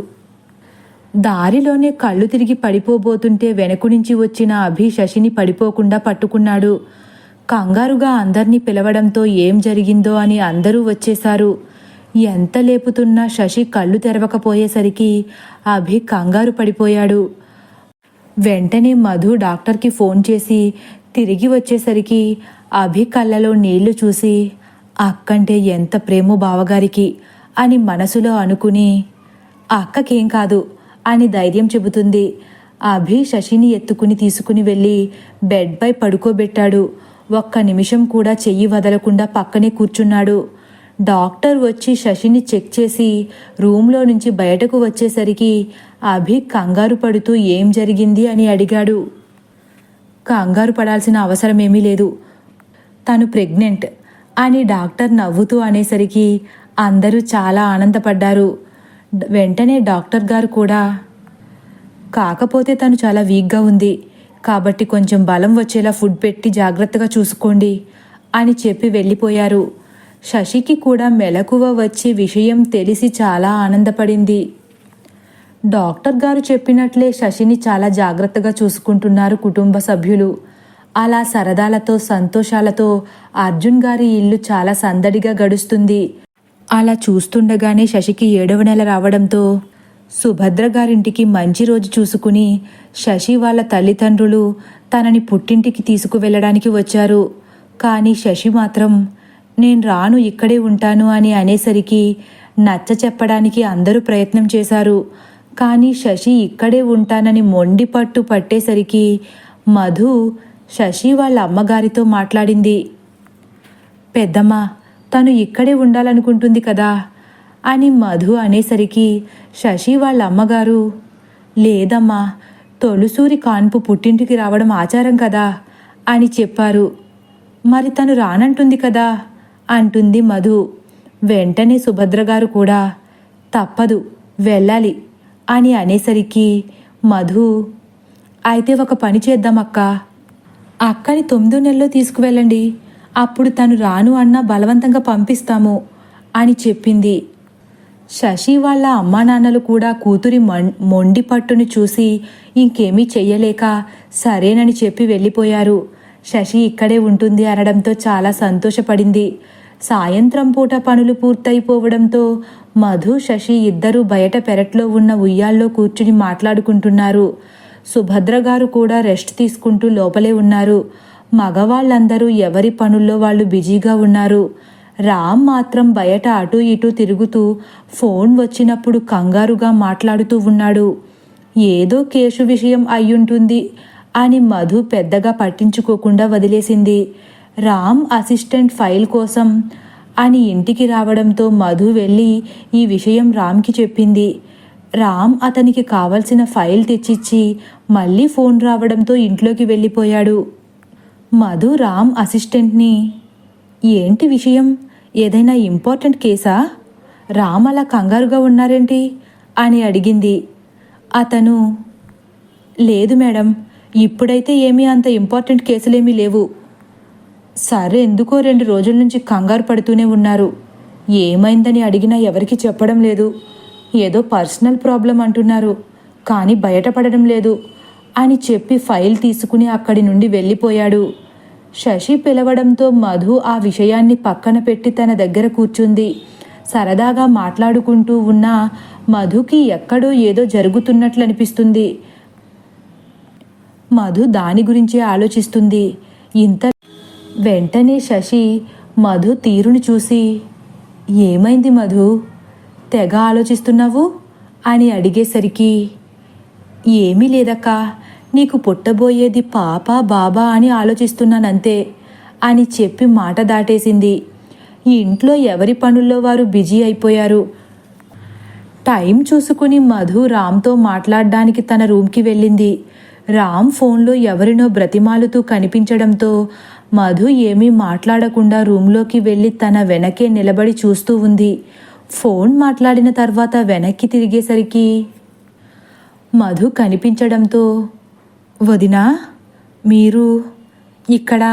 S1: దారిలోనే కళ్ళు తిరిగి పడిపోబోతుంటే వెనక నుంచి వచ్చిన అభి శశిని పడిపోకుండా పట్టుకున్నాడు. కంగారుగా అందర్నీ పిలవడంతో ఏం జరిగిందో అని అందరూ వచ్చేశారు. ఎంత లేపుతున్నా శశి కళ్ళు తెరవకపోయేసరికి అభి కంగారు పడిపోయాడు. వెంటనే మధు డాక్టర్కి ఫోన్ చేసి తిరిగి వచ్చేసరికి అభి కళ్ళలో నీళ్లు చూసి అక్కంటే ఎంత ప్రేమో బావగారికి అని మనసులో అనుకుని అక్కకేం కాదు అని ధైర్యం చెబుతుంది. అభి శశిని ఎత్తుకుని తీసుకుని వెళ్ళి బెడ్పై పడుకోబెట్టాడు. ఒక్క నిమిషం కూడా చెయ్యి వదలకుండా పక్కనే కూర్చున్నాడు. డాక్టర్ వచ్చి శశిని చెక్ చేసి రూమ్లో నుంచి బయటకు వచ్చేసరికి అభి కంగారు పడుతూ ఏం జరిగింది అని అడిగాడు. కంగారు పడాల్సిన అవసరమేమీ లేదు, తను ప్రెగ్నెంట్ అని డాక్టర్ నవ్వుతూ అనేసరికి అందరూ చాలా ఆనందపడ్డారు. వెంటనే డాక్టర్ గారు కూడా కాకపోతే తను చాలా వీక్గా ఉంది కాబట్టి కొంచెం బలం వచ్చేలా ఫుడ్ పెట్టి జాగ్రత్తగా చూసుకోండి అని చెప్పి వెళ్ళిపోయారు. శశికి కూడా మెలకువ వచ్చి విషయం తెలిసి చాలా ఆనందపడింది. డాక్టర్ గారు చెప్పినట్లే శశిని చాలా జాగ్రత్తగా చూసుకుంటున్నారు కుటుంబ సభ్యులు. అలా సరదాలతో సంతోషాలతో అర్జున్ గారి ఇల్లు చాలా సందడిగా గడుస్తుంది. అలా చూస్తుండగానే శశికి 7వ నెల రావడంతో సుభద్ర గారింటికి మంచి రోజు చూసుకుని శశి వాళ్ళ తల్లిదండ్రులు తనని పుట్టింటికి తీసుకువెళ్ళడానికి వచ్చారు. కానీ శశి మాత్రం నేను రాను, ఇక్కడే ఉంటాను అని అనేసరికి నచ్చ చెప్పడానికి అందరూ ప్రయత్నం చేశారు. కానీ శశి ఇక్కడే ఉంటానని మొండి పట్టు పట్టేసరికి మధు శశి వాళ్ళ అమ్మగారితో మాట్లాడింది. పెద్దమ్మ, తను ఇక్కడే ఉండాలనుకుంటుంది కదా అని మధు అనేసరికి శశి వాళ్ళ అమ్మగారు లేదమ్మా, తొలుసూరి కాన్పు పుట్టింటికి రావడం ఆచారం కదా అని చెప్పారు. మరి తను రానంటుంది కదా అంటుంది మధు. వెంటనే సుభద్ర గారు కూడా తప్పదు, వెళ్ళాలి అని అనేసరికి మధు అయితే ఒక పని చేద్దామక్క, అక్కని 9వ నెలలో తీసుకువెళ్ళండి, అప్పుడు తను రాను అన్నా బలవంతంగా పంపిస్తాము అని చెప్పింది. శశి వాళ్ళ అమ్మా నాన్నలు కూడా కూతురి మొండి పట్టును చూసి ఇంకేమీ చెయ్యలేక సరేనని చెప్పి వెళ్ళిపోయారు. శశి ఇక్కడే ఉంటుంది అనడంతో చాలా సంతోషపడింది. సాయంత్రం పూట పనులు పూర్తయిపోవడంతో మధు, శశి ఇద్దరూ బయట పెరట్లో ఉన్న ఉయ్యాల్లో కూర్చుని మాట్లాడుకుంటున్నారు. సుభద్ర గారు కూడా రెస్ట్ తీసుకుంటూ లోపలే ఉన్నారు. మగవాళ్ళందరూ ఎవరి పనుల్లో వాళ్ళు బిజీగా ఉన్నారు. రామ్ మాత్రం బయట అటూ ఇటూ తిరుగుతూ ఫోన్ వచ్చినప్పుడు కంగారుగా మాట్లాడుతూ ఉన్నాడు. ఏదో కేసు విషయం అయ్యుంటుంది అని మధు పెద్దగా పట్టించుకోకుండా వదిలేసింది. రామ్ అసిస్టెంట్ ఫైల్ కోసం అని ఇంటికి రావడంతో మధు వెళ్ళి ఈ విషయం రామ్కి చెప్పింది. రామ్ అతనికి కావలసిన ఫైల్ తెచ్చిచ్చి మళ్ళీ ఫోన్ రావడంతో ఇంట్లోకి వెళ్ళిపోయాడు. మధు రామ్ అసిస్టెంట్ని ఏంటి విషయం, ఏదైనా ఇంపార్టెంట్ కేసా? రామ్ అలా కంగారుగా ఉన్నారేంటి అని అడిగింది. అతను, లేదు మేడం, ఇప్పుడైతే ఏమీ అంత ఇంపార్టెంట్ కేసులేమీ లేవు. సరే, ఎందుకో 2 రోజుల నుంచి కంగారు పడుతూనే ఉన్నారు. ఏమైందని అడిగినా ఎవరికి చెప్పడం లేదు. ఏదో పర్సనల్ ప్రాబ్లం అంటున్నారు, కానీ బయటపడడం లేదు అని చెప్పి ఫైల్ తీసుకుని అక్కడి నుండి వెళ్ళిపోయాడు. శశి పిలవడంతో మధు ఆ విషయాన్ని పక్కన పెట్టి తన దగ్గర కూర్చుంది. సరదాగా మాట్లాడుకుంటూ ఉన్న మధుకి ఎక్కడో ఏదో జరుగుతున్నట్లు అనిపిస్తుంది. మధు దాని గురించే ఆలోచిస్తుంది. వెంటనే శశి మధు తీరుని చూసి, ఏమైంది మధు, తెగ ఆలోచిస్తున్నావు అని అడిగేసరికి, ఏమీ లేదక్కా, నీకు పుట్టబోయేది పాప బాబా అని ఆలోచిస్తున్నానంతే అని చెప్పి మాట దాటేసింది. ఇంట్లో ఎవరి పనుల్లో వారు బిజీ అయిపోయారు. టైం చూసుకుని మధు రామ్తో మాట్లాడడానికి తన రూమ్కి వెళ్ళింది. రామ్ ఫోన్లో ఎవరినో బ్రతిమాలుతూ కనిపించడంతో మధు ఏమీ మాట్లాడకుండా రూమ్లోకి వెళ్ళి తన వెనకే నిలబడి చూస్తూ ఉంది. ఫోన్ మాట్లాడిన తర్వాత వెనక్కి తిరిగేసరికి మధు కనిపించడంతో, వదినా, మీరు ఇక్కడ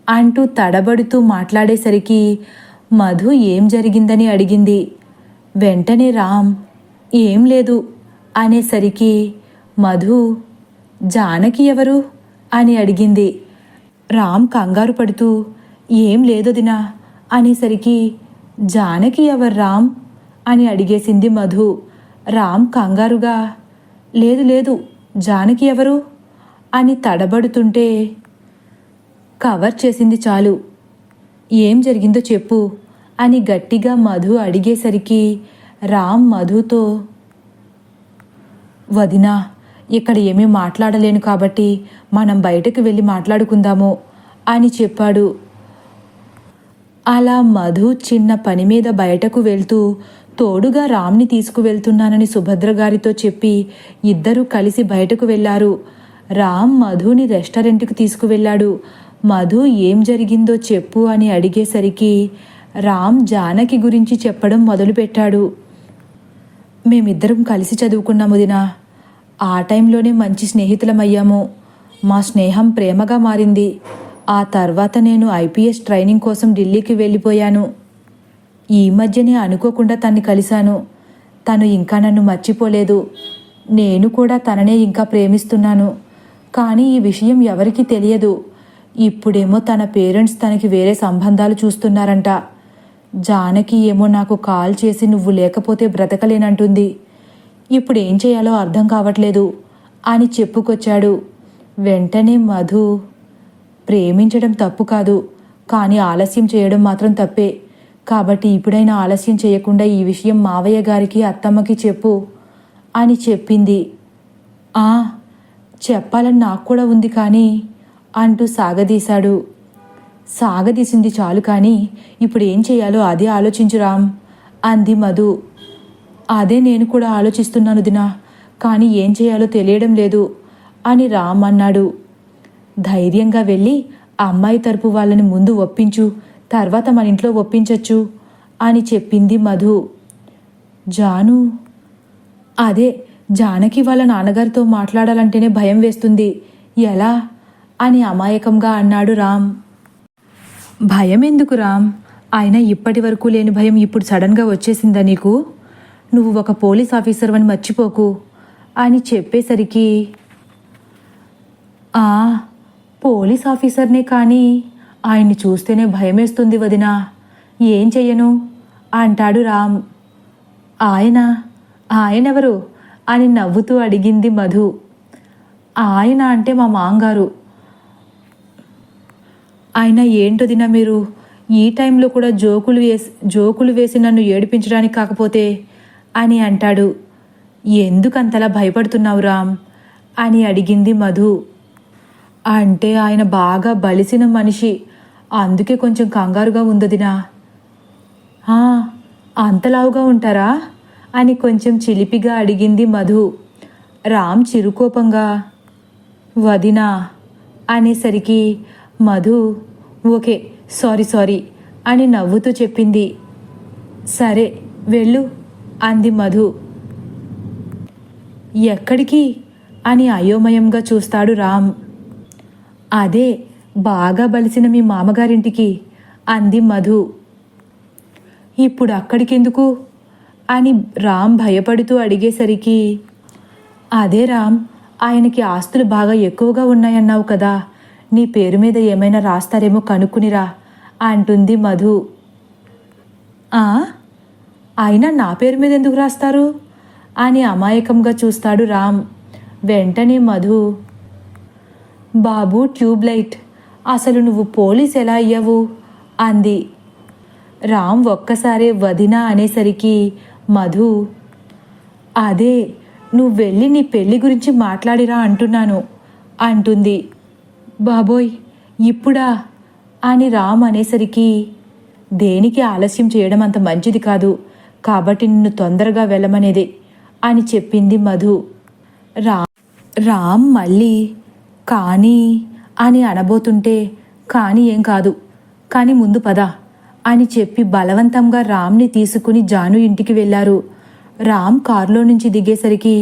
S1: అంటూ తడబడుతూ మాట్లాడేసరికి మధు ఏం జరిగిందని అడిగింది. వెంటనే రామ్, ఏం లేదు అనేసరికి మధు, జానకి ఎవరు అని అడిగింది. రామ్ కంగారు పడుతూ, ఏం లేదొదినా అనేసరికి, జానకి ఎవరు రామ్ అని అడిగేసింది మధు. రామ్ కంగారుగా, లేదు లేదు, జానకి ఎవరు అని తడబడుతుంటే, కవర్ చేసింది చాలు, ఏం జరిగిందో చెప్పు అని గట్టిగా మధు అడిగేసరికి రామ్ మధుతో, వదినా, ఇక్కడ ఏమీ మాట్లాడలేను కాబట్టి మనం బయటకు వెళ్ళి మాట్లాడుకుందాము అని చెప్పాడు. అలా మధు చిన్న పని మీద బయటకు వెళ్తూ తోడుగా రామ్ని తీసుకువెళ్తున్నానని సుభద్ర గారితో చెప్పి ఇద్దరూ కలిసి బయటకు వెళ్లారు. రామ్ మధుని రెస్టారెంట్కి తీసుకువెళ్ళాడు. మధు ఏం జరిగిందో చెప్పు అని అడిగేసరికి రామ్ జానకి గురించి చెప్పడం మొదలుపెట్టాడు. మేమిద్దరం కలిసి చదువుకున్నాము దినా. ఆ టైంలోనే మంచి స్నేహితులమయ్యాము. మా స్నేహం ప్రేమగా మారింది. ఆ తర్వాత నేను IPS ట్రైనింగ్ కోసం ఢిల్లీకి వెళ్ళిపోయాను. ఈ మధ్యనే అనుకోకుండా తన్ని కలిశాను. తను ఇంకా నన్ను మర్చిపోలేదు. నేను కూడా తననే ఇంకా ప్రేమిస్తున్నాను. కానీ ఈ విషయం ఎవరికీ తెలియదు. ఇప్పుడేమో తన పేరెంట్స్ తనకి వేరే సంబంధాలు చూస్తున్నారంట. జానకి ఏమో నాకు కాల్ చేసి నువ్వు లేకపోతే బ్రతకలేనంటుంది. ఇప్పుడు ఏం చేయాలో అర్థం కావట్లేదు అని చెప్పుకొచ్చాడు. వెంటనే మధు, ప్రేమించడం తప్పు కాదు, కానీ ఆలస్యం చేయడం మాత్రం తప్పే. కాబట్టి ఇప్పుడైనా ఆలస్యం చేయకుండా ఈ విషయం మావయ్య గారికి అత్తమ్మకి చెప్పు అని చెప్పింది. చెప్పాలని నాకు కూడా ఉంది కానీ అంటూ సాగదీశాడు. సాగదీసింది చాలు కానీ ఇప్పుడు ఏం చేయాలో అదే ఆలోచించు రామ్ అంది మధు. అదే నేను కూడా ఆలోచిస్తున్నాను దినా, కానీ ఏం చేయాలో తెలియడం లేదు అని రామ్ అన్నాడు. ధైర్యంగా వెళ్ళి అమ్మాయి తరపు వాళ్ళని ముందు ఒప్పించు, తర్వాత మన ఇంట్లో ఒప్పించచ్చు అని చెప్పింది మధు. జాను, అదే జానకి వాళ్ళ నాన్నగారితో మాట్లాడాలంటేనే భయం వేస్తుంది, ఎలా అని అమాయకంగా అన్నాడు రామ్. భయం ఎందుకు రామ్? అయినా ఇప్పటి వరకు లేని భయం ఇప్పుడు సడన్గా వచ్చేసిందా నీకు? నువ్వు ఒక పోలీస్ ఆఫీసర్ అని మర్చిపోకు అని చెప్పేసరికి, పోలీస్ ఆఫీసర్నే కానీ ఆయన్ని చూస్తేనే భయమేస్తుంది వదినా, ఏం చెయ్యను అంటాడు రామ్. ఆయనెవరు అని నవ్వుతూ అడిగింది మధు. ఆయన అంటే మా మాంగారు. ఆయన ఏంటొదినా మీరు ఈ టైంలో కూడా జోకులు వేసి నన్ను ఏడిపించడానికి కాకపోతే అని అంటాడు. ఎందుకంతలా భయపడుతున్నావు రామ్ అని అడిగింది మధు. అంటే ఆయన బాగా బలిసిన మనిషి, అందుకే కొంచెం కంగారుగా ఉందదినా. అంతలావుగా ఉంటారా అని కొంచెం చిలిపిగా అడిగింది మధు. రామ్ చిరుకోపంగా వదినా అనేసరికి మధు ఓకే సారీ అని నవ్వుతూ చెప్పింది. సరే వెళ్ళు అంది మధు. ఎక్కడికి అని అయోమయంగా చూస్తాడు రామ్. అదే బాగా బలిసిన మీ మామగారింటికి అంది మధు. ఇప్పుడు అక్కడికెందుకు అని రామ్ భయపడుతూ అడిగేసరికి, అదే రామ్, ఆయనకి ఆస్తులు బాగా ఎక్కువగా ఉన్నాయన్నావు కదా, నీ పేరు మీద ఏమైనా రాస్తారేమో కనుక్కునిరా అంటుంది మధు. అయినా నా పేరు మీద ఎందుకు రాస్తారు అని అమాయకంగా చూస్తాడు రామ్. వెంటనే మధు, బాబు ట్యూబ్లైట్, అసలు నువ్వు పోలీస్ ఎలా అయ్యావు అంది. రామ్ ఒక్కసారే వదినా అనేసరికి మధు, అదే నువ్వు వెళ్ళి నీ పెళ్లి గురించి మాట్లాడిరా అంటున్నాను అంటుంది. బాబోయ్ ఇప్పుడా అని రామ్ అనేసరికి, దేనికి ఆలస్యం చేయడం అంత మంచిది కాదు, కాబట్టి నిన్ను తొందరగా వెళ్ళమనేదే అని చెప్పింది మధు. రామ్ మళ్ళీ కానీ అని అనబోతుంటే, కానీ ఏం కాదు, కానీ ముందు పద అని చెప్పి బలవంతంగా రామ్ని తీసుకుని జాను ఇంటికి వెళ్ళారు. రామ్ కారులో నుంచి దిగేసరికి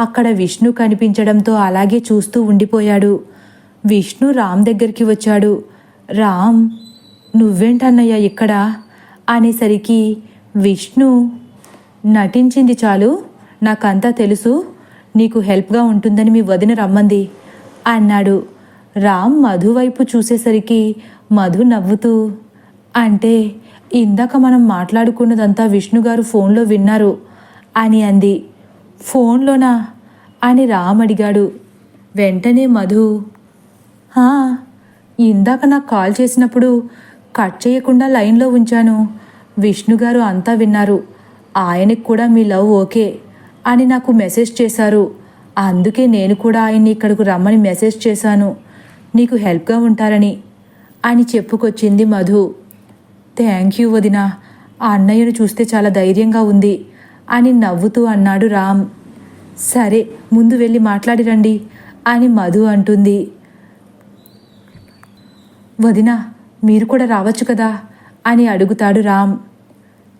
S1: అక్కడ విష్ణు కనిపించడంతో అలాగే చూస్తూ ఉండిపోయాడు. విష్ణు రామ్ దగ్గరికి వచ్చాడు. రామ్, నువ్వేంటన్నయ్యా ఇక్కడ అనేసరికి విష్ణు, నటించింది చాలు, నాకంతా తెలుసు, నీకు హెల్ప్గా ఉంటుందని మీ వదిన రమ్మంది అన్నాడు. రామ్ మధు వైపు చూసేసరికి మధు నవ్వుతూ, అంటే ఇందాక మనం మాట్లాడుకున్నదంతా విష్ణుగారు ఫోన్లో విన్నారు అని అంది. ఫోన్లోనా అని రామ్ అడిగాడు. వెంటనే మధు, ఇందాక నాకు కాల్ చేసినప్పుడు కట్ చేయకుండా లైన్లో ఉంచాను, విష్ణుగారు అంతా విన్నారు, ఆయనకు కూడా మీ లవ్ ఓకే అని నాకు మెసేజ్ చేశారు, అందుకే నేను కూడా ఆయన్ని ఇక్కడకు రమ్మని మెసేజ్ చేశాను, నీకు హెల్ప్గా ఉంటారని అని చెప్పుకొచ్చింది మధు. థ్యాంక్ యూ వదినా, ఆ అన్నయ్యను చూస్తే చాలా ధైర్యంగా ఉంది అని నవ్వుతూ అన్నాడు రామ్. సరే ముందు వెళ్ళి మాట్లాడిరండి అని మధు అంటుంది. వదినా మీరు కూడా రావచ్చు కదా అని అడుగుతాడు రామ్.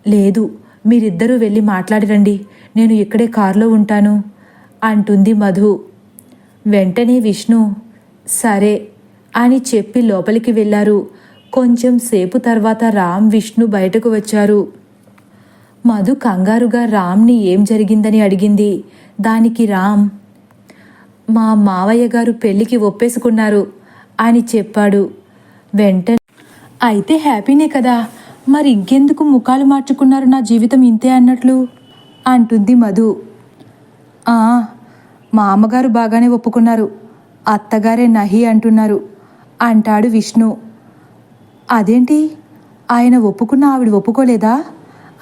S1: లేదు, మీరిద్దరూ వెళ్ళి మాట్లాడిరండి, నేను ఇక్కడే కారులో ఉంటాను అంటుంది మధు. వెంటనే విష్ణు సరే అని చెప్పి లోపలికి వెళ్ళారు. కొంచెం సేపు తర్వాత రామ్ విష్ణు బయటకు వచ్చారు. మధు కంగారుగా రామ్ని ఏం జరిగిందని అడిగింది. దానికి రామ్, మా మావయ్య గారు పెళ్లికి ఒప్పేసుకున్నారు అని చెప్పాడు. వెంటనే అయితే హ్యాపీనే కదా, మరి ఇంకెందుకు ముఖాలు మార్చుకున్నారు, నా జీవితం ఇంతే అన్నట్లు అంటుంది మధు. మా అమ్మగారు బాగానే ఒప్పుకున్నారు, అత్తగారే నహి అంటున్నారు అంటాడు విష్ణు. అదేంటి, ఆయన ఒప్పుకున్న ఆవిడ ఒప్పుకోలేదా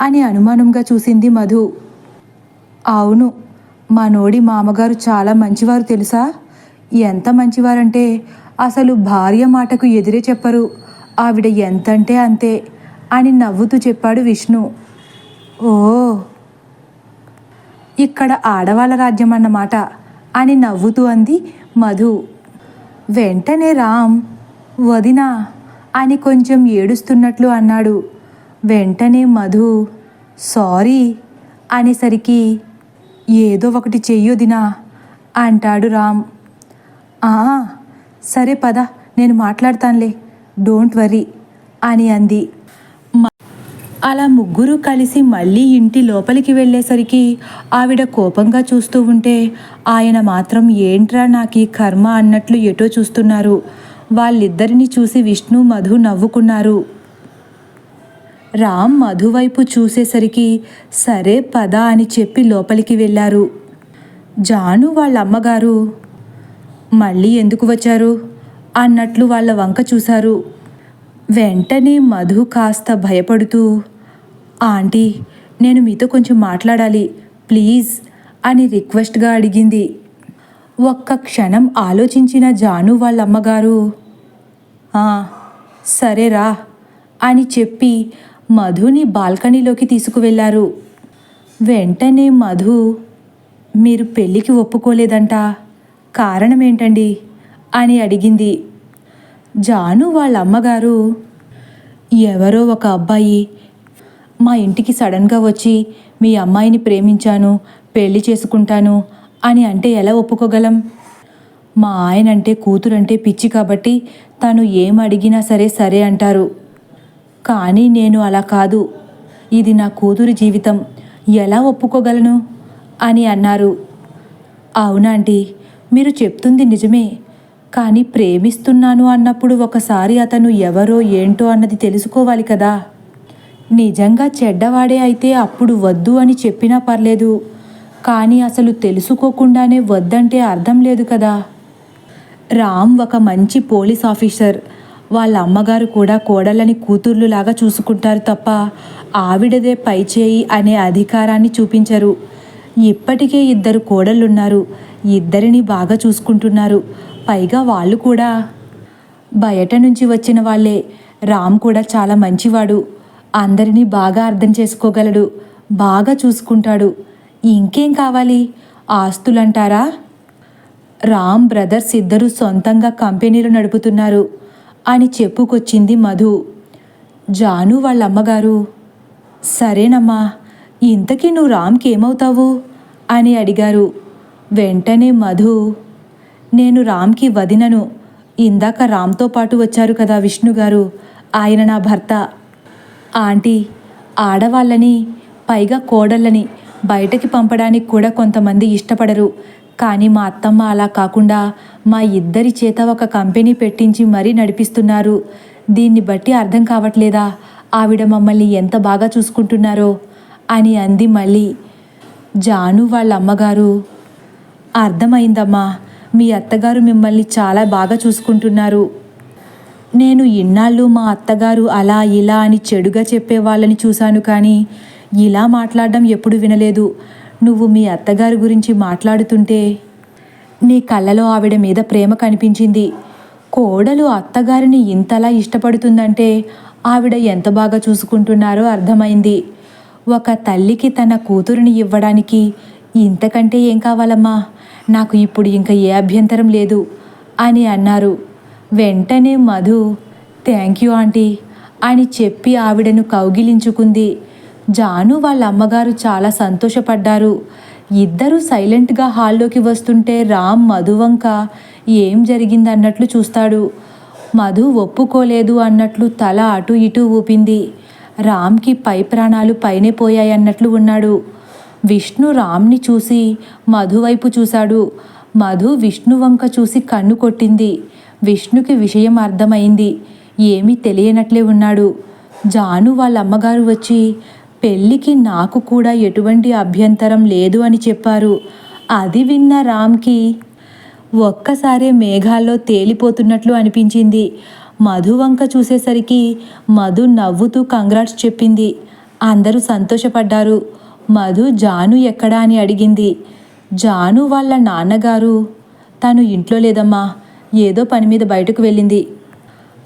S1: అని అనుమానంగా చూసింది మధు. అవును, మా నోడి మామగారు చాలా మంచివారు తెలుసా, ఎంత మంచివారంటే అసలు భార్య మాటకు ఎదురే చెప్పరు, ఆవిడ ఎంతంటే అంతే అని నవ్వుతూ చెప్పాడు విష్ణు. ఓ, ఇక్కడ ఆడవాళ్ళ రాజ్యం అన్నమాట అని నవ్వుతూ అంది మధు. వెంటనే రామ్, వదినా అని కొంచెం ఏడుస్తున్నట్లు అన్నాడు. వెంటనే మధు సారీ అనేసరికి, ఏదో ఒకటి చెయ్యొదినా అంటాడు రామ్. సరే పద, నేను మాట్లాడతానులే, డోంట్ వరీ అని అంది. అలా ముగ్గురు కలిసి మళ్ళీ ఇంటి లోపలికి వెళ్ళేసరికి ఆవిడ కోపంగా చూస్తూ ఉంటే ఆయన మాత్రం ఏంట్రా నాకీ కర్మ అన్నట్లు ఎటో చూస్తున్నారు. వాళ్ళిద్దరిని చూసి విష్ణు మధు నవ్వుకున్నారు. రామ్ మధు వైపు చూసేసరికి సరే పద అని చెప్పి లోపలికి వెళ్ళారు. జాను వాళ్ళ అమ్మగారు మళ్ళీ ఎందుకు వచ్చారు అన్నట్లు వాళ్ళ వంక చూశారు. వెంటనే మధు కాస్త భయపడుతూ, ఆంటీ నేను మీతో కొంచెం మాట్లాడాలి ప్లీజ్ అని రిక్వెస్ట్గా అడిగింది. ఒక్క క్షణం ఆలోచించిన జాను వాళ్ళ అమ్మగారు, సరేరా అని చెప్పి మధుని బాల్కనీలోకి తీసుకువెళ్ళారు. వెంటనే మధు, మీరు పెళ్ళికి ఒప్పుకోలేదంట, కారణం ఏంటండి అని అడిగింది. జాను వాళ్ళ అమ్మగారు, ఎవరో ఒక అబ్బాయి మా ఇంటికి సడన్గా వచ్చి మీ అమ్మాయిని ప్రేమించాను, పెళ్లి చేసుకుంటాను అని అంటే ఎలా ఒప్పుకోగలం? మా ఆయనంటే కూతురంటే పిచ్చి కాబట్టి తను ఏం అడిగినా సరే సరే అంటారు. కానీ నేను అలా కాదు, ఇది నా కూతురి జీవితం, ఎలా ఒప్పుకోగలను అని అన్నారు. అవునాంటీ, మీరు చెప్తుంది నిజమే. కానీ ప్రేమిస్తున్నాను అన్నప్పుడు ఒకసారి అతను ఎవరో ఏంటో అన్నది తెలుసుకోవాలి కదా. నిజంగా చెడ్డవాడే అయితే అప్పుడు వద్దు అని చెప్పినా పర్లేదు. కానీ అసలు తెలుసుకోకుండానే వద్దంటే అర్థం లేదు కదా. రామ్ ఒక మంచి పోలీస్ ఆఫీసర్. వాళ్ళ అమ్మగారు కూడా కోడళ్ళని కూతుర్లులాగా చూసుకుంటారు తప్ప ఆవిడదే పైచేయి అనే అధికారాన్ని చూపించరు. ఇప్పటికే 2 కోడళ్ళున్నారు. ఇద్దరిని బాగా చూసుకుంటున్నారు. పైగా వాళ్ళు కూడా బయట నుంచి వచ్చిన వాళ్ళే. రామ్ కూడా చాలా మంచివాడు. అందరినీ బాగా అర్థం చేసుకోగలడు, బాగా చూసుకుంటాడు. ఇంకేం కావాలి? ఆస్తులంటారా? రామ్ బ్రదర్స్ ఇద్దరూ సొంతంగా కంపెనీలు నడుపుతున్నారు అని చెప్పుకొచ్చింది మధు. జాను వాళ్ళ అమ్మగారు, సరేనమ్మా, ఇంతకీ నువ్వు రామ్కి ఏమవుతావు అని అడిగారు. వెంటనే మధు, నేను రామ్కి వదినను. ఇందాక రామ్తో పాటు వచ్చారు కదా విష్ణుగారు, ఆయన నా భర్త. ఆంటీ, ఆడవాళ్ళని, పైగా కోడళ్ళని బయటకి పంపడానికి కూడా కొంతమంది ఇష్టపడరు. కానీ మా అత్తమ్మ అలా కాకుండా మా ఇద్దరి చేత ఒక కంపెనీ పెట్టించి మరీ నడిపిస్తున్నారు. దీన్ని బట్టి అర్థం కావట్లేదా ఆవిడ మమ్మల్ని ఎంత బాగా చూసుకుంటున్నారో అని అంది మళ్ళీ. జాను వాళ్ళ అమ్మగారు, అర్థమైందమ్మా, మీ అత్తగారు మిమ్మల్ని చాలా బాగా చూసుకుంటున్నారు. నేను ఇన్నాళ్ళు మా అత్తగారు అలా ఇలా అని చెడుగా చెప్పేవాళ్ళని చూశాను, కానీ ఇలా మాట్లాడడం ఎప్పుడు వినలేదు. నువ్వు మీ అత్తగారి గురించి మాట్లాడుతుంటే నీ కళ్ళలో ఆవిడ మీద ప్రేమ కనిపించింది. కోడలు అత్తగారిని ఇంతలా ఇష్టపడుతుందంటే ఆవిడ ఎంత బాగా చూసుకుంటున్నారో అర్థమైంది. ఒక తల్లికి తన కూతురిని ఇవ్వడానికి ఇంతకంటే ఏం కావాలమ్మా? నాకు ఇప్పుడు ఇంకా ఏ అభ్యంతరం లేదు అని అన్నారు. వెంటనే మధు, థ్యాంక్ యూ ఆంటీ అని చెప్పి ఆవిడను కౌగిలించుకుంది. జాను వాళ్ళ అమ్మగారు చాలా సంతోషపడ్డారు. ఇద్దరూ సైలెంట్గా హాల్లోకి వస్తుంటే రామ్ మధు వంక ఏం జరిగిందన్నట్లు చూస్తాడు. మధు ఒప్పుకోలేదు అన్నట్లు తల అటు ఇటు ఊపింది. రామ్కి పై ప్రాణాలు పైనే పోయాయన్నట్లు ఉన్నాడు. విష్ణు రామ్ని చూసి మధు వైపు చూశాడు. మధు విష్ణు వంక చూసి కన్ను కొట్టింది. విష్ణుకి విషయం అర్థమైంది. ఏమీ తెలియనట్లే ఉన్నాడు. జాను వాళ్ళ అమ్మగారు వచ్చి పెళ్ళికి నాకు కూడా ఎటువంటి అభ్యంతరం లేదు అని చెప్పారు. అది విన్న రామ్కి ఒక్కసారే మేఘాల్లో తేలిపోతున్నట్లు అనిపించింది. మధు వంక చూసేసరికి మధు నవ్వుతూ కంగ్రాట్స్ చెప్పింది. అందరూ సంతోషపడ్డారు. మధు జాను ఎక్కడా అని అడిగింది. జాను వాళ్ళ నాన్నగారు, తను ఇంట్లో లేదమ్మా, ఏదో పని మీద బయటకు వెళ్ళింది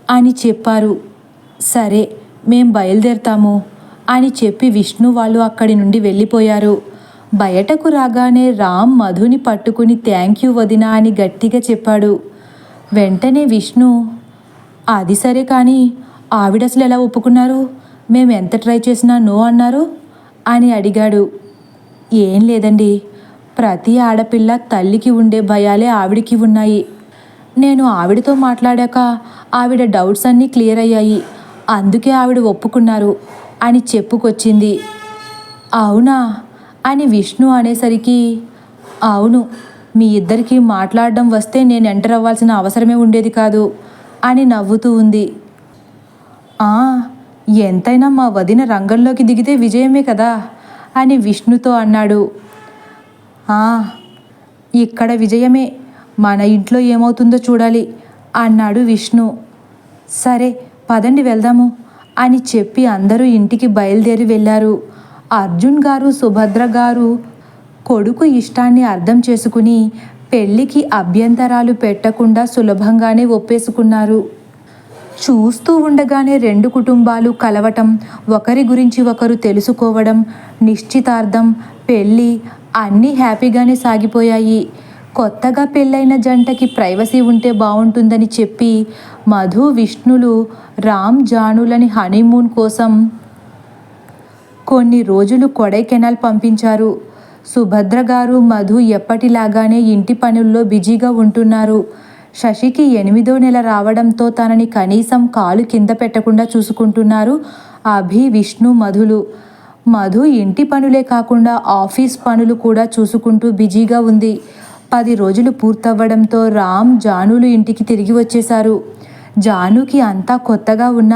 S1: అని చెప్పారు. సరే, మేం బయలుదేరతాము అని చెప్పి విష్ణు వాళ్ళు అక్కడి నుండి వెళ్ళిపోయారు. బయటకు రాగానే రామ్ మధుని పట్టుకుని థ్యాంక్ యూ వదినా అని గట్టిగా చెప్పాడు. వెంటనే విష్ణు, అది సరే, కానీ ఆవిడ అసలు ఎలా ఒప్పుకున్నారు? మేము ఎంత ట్రై చేసినా నో అన్నారు అని అడిగాడు. ఏం లేదండి, ప్రతి ఆడపిల్ల తల్లికి ఉండే భయాలే ఆవిడికి ఉన్నాయి. నేను ఆవిడతో మాట్లాడాక ఆవిడ డౌట్స్ అన్నీ క్లియర్ అయ్యాయి. అందుకే ఆవిడ ఒప్పుకున్నారు అని చెప్పుకొచ్చింది. అవునా అని విష్ణు అనేసరికి, అవును, మీ ఇద్దరికీ మాట్లాడడం వస్తే నేను ఎంటర్ అవ్వాల్సిన అవసరమే ఉండేది కాదు అని నవ్వుతూ ఉంది. ఎంతైనా మా వదిన రంగంలోకి దిగితే విజయమే కదా అని విష్ణుతో అన్నాడు. ఇక్కడ విజయమే, మన ఇంట్లో ఏమవుతుందో చూడాలి అన్నాడు విష్ణు. సరే పదండి వెళ్దాము అని చెప్పి అందరూ ఇంటికి బయలుదేరి వెళ్ళారు. అర్జున్ గారు, సుభద్ర గారు కొడుకు ఇష్టాన్ని అర్థం చేసుకుని పెళ్ళికి అభ్యంతరాలు పెట్టకుండా సులభంగానే ఒప్పేసుకున్నారు. చూస్తూ ఉండగానే 2 కుటుంబాలు కలవటం, ఒకరి గురించి ఒకరు తెలుసుకోవడం, నిశ్చితార్థం, పెళ్ళి అన్నీ హ్యాపీగానే సాగిపోయాయి. కొత్తగా పెళ్ళైన జంటకి ప్రైవసీ ఉంటే బాగుంటుందని చెప్పి మధు విష్ణులు రామ్ జానులని హనీమూన్ కోసం కొన్ని రోజులు కొడైకెనాల్ పంపించారు. సుభద్ర గారు మధు ఎప్పటిలాగానే ఇంటి పనుల్లో బిజీగా ఉంటున్నారు. శశికి 8వ నెల రావడంతో తనని కనీసం కాలు కింద పెట్టకుండా చూసుకుంటున్నారు అభి, విష్ణు, మధులు. మధు ఇంటి పనులే కాకుండా ఆఫీస్ పనులు కూడా చూసుకుంటూ బిజీగా ఉంది. 10 రోజులు పూర్తవ్వడంతో రామ్, జానులు ఇంటికి తిరిగి వచ్చేశారు. జానుకి అంతా కొత్తగా ఉన్న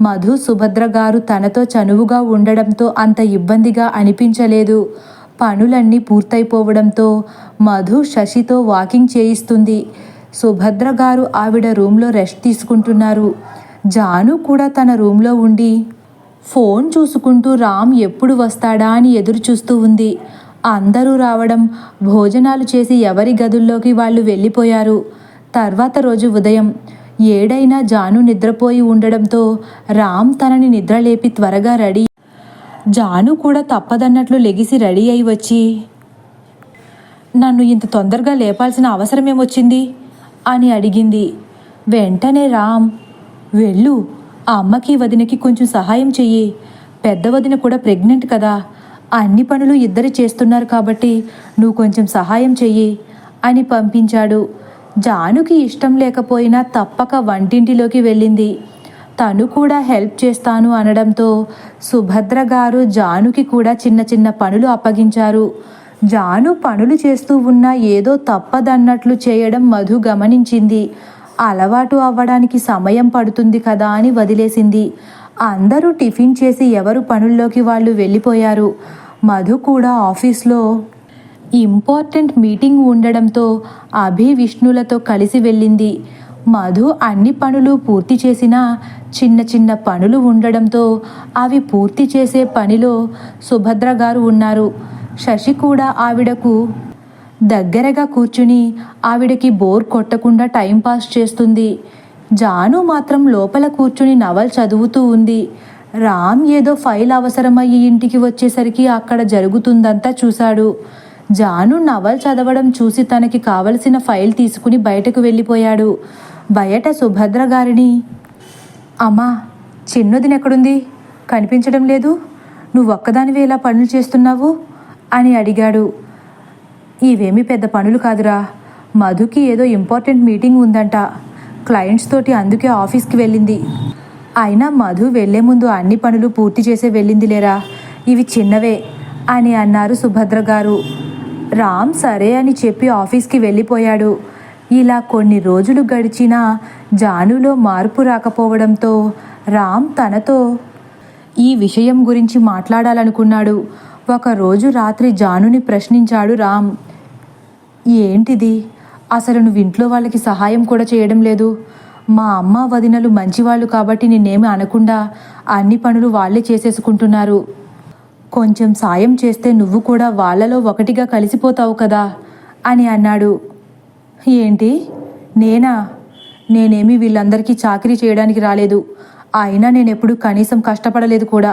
S1: మధు, సుభద్ర గారు తనతో చనువుగా ఉండడంతో అంత ఇబ్బందిగా అనిపించలేదు. పనులన్నీ పూర్తయిపోవడంతో మధు శశితో వాకింగ్ చేయిస్తుంది. సుభద్ర గారు ఆవిడ రూమ్లో రెస్ట్ తీసుకుంటున్నారు. జాను కూడా తన రూమ్లో ఉండి ఫోన్ చూసుకుంటూ రామ్ ఎప్పుడు వస్తాడా అని ఎదురు చూస్తూ ఉంది. అందరూ రావడం, భోజనాలు చేసి ఎవరి గదుల్లోకి వాళ్ళు వెళ్ళిపోయారు. తర్వాత రోజు ఉదయం 7 జాను నిద్రపోయి ఉండడంతో రామ్ తనని నిద్రలేపి త్వరగా రెడీ. జాను కూడా తప్పదన్నట్లు లెగిసి రెడీ అయి వచ్చి, నన్ను ఇంత తొందరగా లేపాల్సిన అవసరమేమొచ్చింది అని అడిగింది. వెంటనే రామ్, వెళ్ళు, ఆ అమ్మకి వదినకి కొంచెం సహాయం చెయ్యి. పెద్ద వదిన కూడా ప్రెగ్నెంట్ కదా, అన్ని పనులు ఇద్దరు చేస్తున్నారు కాబట్టి నువ్వు కొంచెం సహాయం చెయ్యి అని పంపించాడు. జానుకి ఇష్టం లేకపోయినా తప్పక వంటింటిలోకి వెళ్ళింది. తను కూడా హెల్ప్ చేస్తాను అనడంతో సుభద్ర గారు జానుకి కూడా చిన్న చిన్న పనులు అప్పగించారు. జాను పనులు చేస్తూ ఉన్నా ఏదో తప్పదన్నట్లు చేయడం మధు గమనించింది. అలవాటు అవ్వడానికి సమయం పడుతుంది కదా అని వదిలేసింది. అందరూ టిఫిన్ చేసి ఎవరు పనుల్లోకి వాళ్ళు వెళ్ళిపోయారు. మధు కూడా ఆఫీస్లో ఇంపార్టెంట్ మీటింగ్ ఉండడంతో అభి, విష్ణులతో కలిసి వెళ్ళింది. మధు అన్ని పనులు పూర్తి చేసినా చిన్న చిన్న పనులు ఉండడంతో అవి పూర్తి చేసే పనిలో సుభద్ర గారు ఉన్నారు. శశి కూడా ఆవిడకు దగ్గరగా కూర్చుని ఆవిడకి బోర్ కొట్టకుండా టైంపాస్ చేస్తుంది. జాను మాత్రం లోపల కూర్చుని నవల్ చదువుతూ ఉంది. రామ్ ఏదో ఫైల్ అవసరమయ్యి ఇంటికి వచ్చేసరికి అక్కడ జరుగుతుందంతా చూశాడు. జాను నవల్ చదవడం చూసి తనకి కావలసిన ఫైల్ తీసుకుని బయటకు వెళ్ళిపోయాడు. బయట సుభద్ర గారిని, అమ్మా, చిన్నదిన ఎక్కడుంది, కనిపించడం లేదు, నువ్వు ఒక్కదానివే ఇలా పనులు చేస్తున్నావు అని అడిగాడు. ఇవేమీ పెద్ద పనులు కాదురా, మధుకి ఏదో ఇంపార్టెంట్ మీటింగ్ ఉందంట, క్లయింట్స్ తోటి, అందుకే ఆఫీస్కి వెళ్ళింది. అయినా మధు వెళ్లే ముందు అన్ని పనులు పూర్తి చేసే వెళ్ళింది లేరా, ఇవి చిన్నవే అని అన్నారు సుభద్ర గారు. రామ్ సరే అని చెప్పి ఆఫీస్కి వెళ్ళిపోయాడు. ఇలా కొన్ని రోజులు గడిచినా జానులో మార్పు రాకపోవడంతో రామ్ తనతో ఈ విషయం గురించి మాట్లాడాలనుకున్నాడు. ఒకరోజు రాత్రి జానుని ప్రశ్నించాడు రామ్. ఏంటిది, అసలు నువ్వు ఇంట్లో వాళ్ళకి సహాయం కూడా చేయడం లేదు. మా అమ్మ వదినలు మంచివాళ్ళు కాబట్టి నిన్నేమి అనకుండా అన్ని పనులు వాళ్ళే చేసేసుకుంటున్నారు. కొంచెం సాయం చేస్తే నువ్వు కూడా వాళ్ళలో ఒకటిగా కలిసిపోతావు కదా అని అన్నాడు. ఏంటి, నేనా? నేనేమి వీళ్ళందరికీ చాకరీ చేయడానికి రాలేదు. అయినా నేనెప్పుడు కనీసం కష్టపడలేదు కూడా.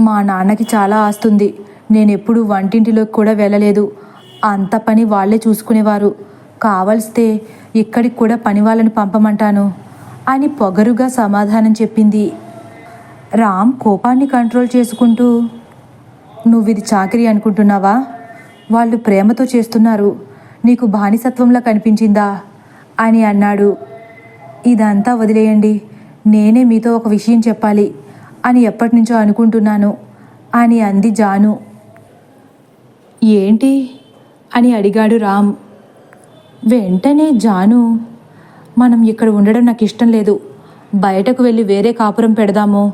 S1: మా నాన్నకి చాలా ఆస్తుంది. నేనెప్పుడు వంటింటిలోకి కూడా వెళ్ళలేదు. అంత పని వాళ్ళే చూసుకునేవారు. కావలిస్తే ఇక్కడికి కూడా పని వాళ్ళని పంపమంటాను అని పొగరుగా సమాధానం చెప్పింది. రామ్ కోపాన్ని కంట్రోల్ చేసుకుంటూ, నువ్విది చాకరీ అనుకుంటున్నావా? వాళ్ళు ప్రేమతో చేస్తున్నారు, నీకు బానిసత్వంలా కనిపించిందా అని అన్నాడు. ఇదంతా వదిలేయండి, నేనే మీతో ఒక విషయం చెప్పాలి అని ఎప్పటినుంచో అనుకుంటున్నాను అని అంది జాను. ఏంటి అని అడిగాడు రామ్. వెంటనే జాను, మనం ఇక్కడ ఉండడం నాకు ఇష్టం లేదు, బయటకు వెళ్ళి వేరే కాపురం పెడదాము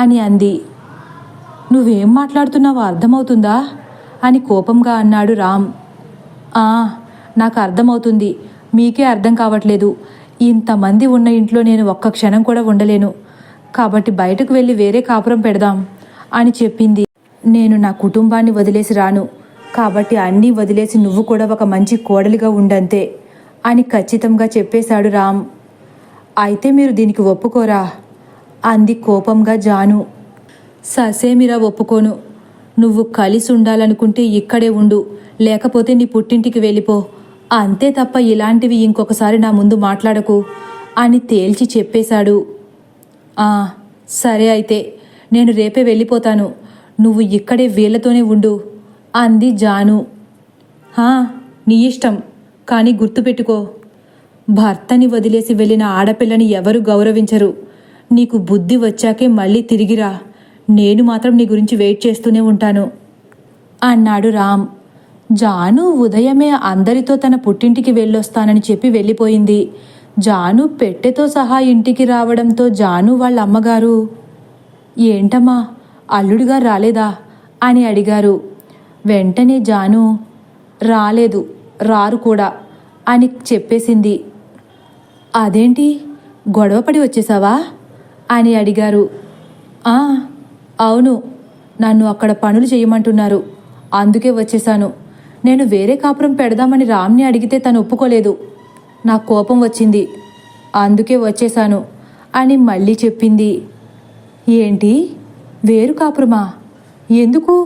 S1: అని అంది. నువ్వేం మాట్లాడుతున్నావో అర్థమవుతుందా అని కోపంగా అన్నాడు రామ్. నాకు అర్థమవుతుంది, మీకే అర్థం కావట్లేదు. ఇంతమంది ఉన్న ఇంట్లో నేను ఒక్క క్షణం కూడా ఉండలేను, కాబట్టి బయటకు వెళ్ళి వేరే కాపురం పెడదాం అని చెప్పింది. నేను నా కుటుంబాన్ని వదిలేసి రాను, కాబట్టి అన్నీ వదిలేసి నువ్వు కూడా ఒక మంచి కోడలిగా ఉండంతే అని ఖచ్చితంగా చెప్పేశాడు రామ్. అయితే మీరు దీనికి ఒప్పుకోరా అంది కోపంగా జాను. ససేమిరా ఒప్పుకోను, నువ్వు కలిసి ఉండాలనుకుంటే ఇక్కడే ఉండు, లేకపోతే నీ పుట్టింటికి వెళ్ళిపో, అంతే తప్ప ఇలాంటివి ఇంకొకసారి నా ముందు మాట్లాడకు అని తేల్చి చెప్పేశాడు. సరే అయితే నేను రేపే వెళ్ళిపోతాను, నువ్వు ఇక్కడే వీళ్ళతోనే ఉండు అంది జాను. నీ ఇష్టం, కానీ గుర్తుపెట్టుకో, భర్తని వదిలేసి వెళ్ళిన ఆడపిల్లని ఎవరు గౌరవించరు. నీకు బుద్ధి వచ్చాకే మళ్ళీ తిరిగిరా, నేను మాత్రం నీ గురించి వెయిట్ చేస్తూనే ఉంటాను అన్నాడు రామ్. జాను ఉదయమే అందరితో తన పుట్టింటికి వెళ్ళొస్తానని చెప్పి వెళ్ళిపోయింది. జాను పెట్టెతో సహా ఇంటికి రావడంతో జాను వాళ్ళ అమ్మగారు, ఏంటమ్మా అల్లుడిగా రాలేదా అని అడిగారు. వెంటనే జాను, రాలేదు, రారు కూడా అని చెప్పేసింది. అదేంటి, గొడవపడి వచ్చేసావా అని అడిగారు. అవును, నన్ను అక్కడ పనులు చేయమంటున్నారు, అందుకే వచ్చేశాను. నేను వేరే కాపురం పెడదామని రామ్ని అడిగితే తను ఒప్పుకోలేదు, నాకు కోపం వచ్చింది, అందుకే వచ్చేశాను అని మళ్ళీ చెప్పింది. ఏంటి, వేరు కాపురమా, ఎందుకు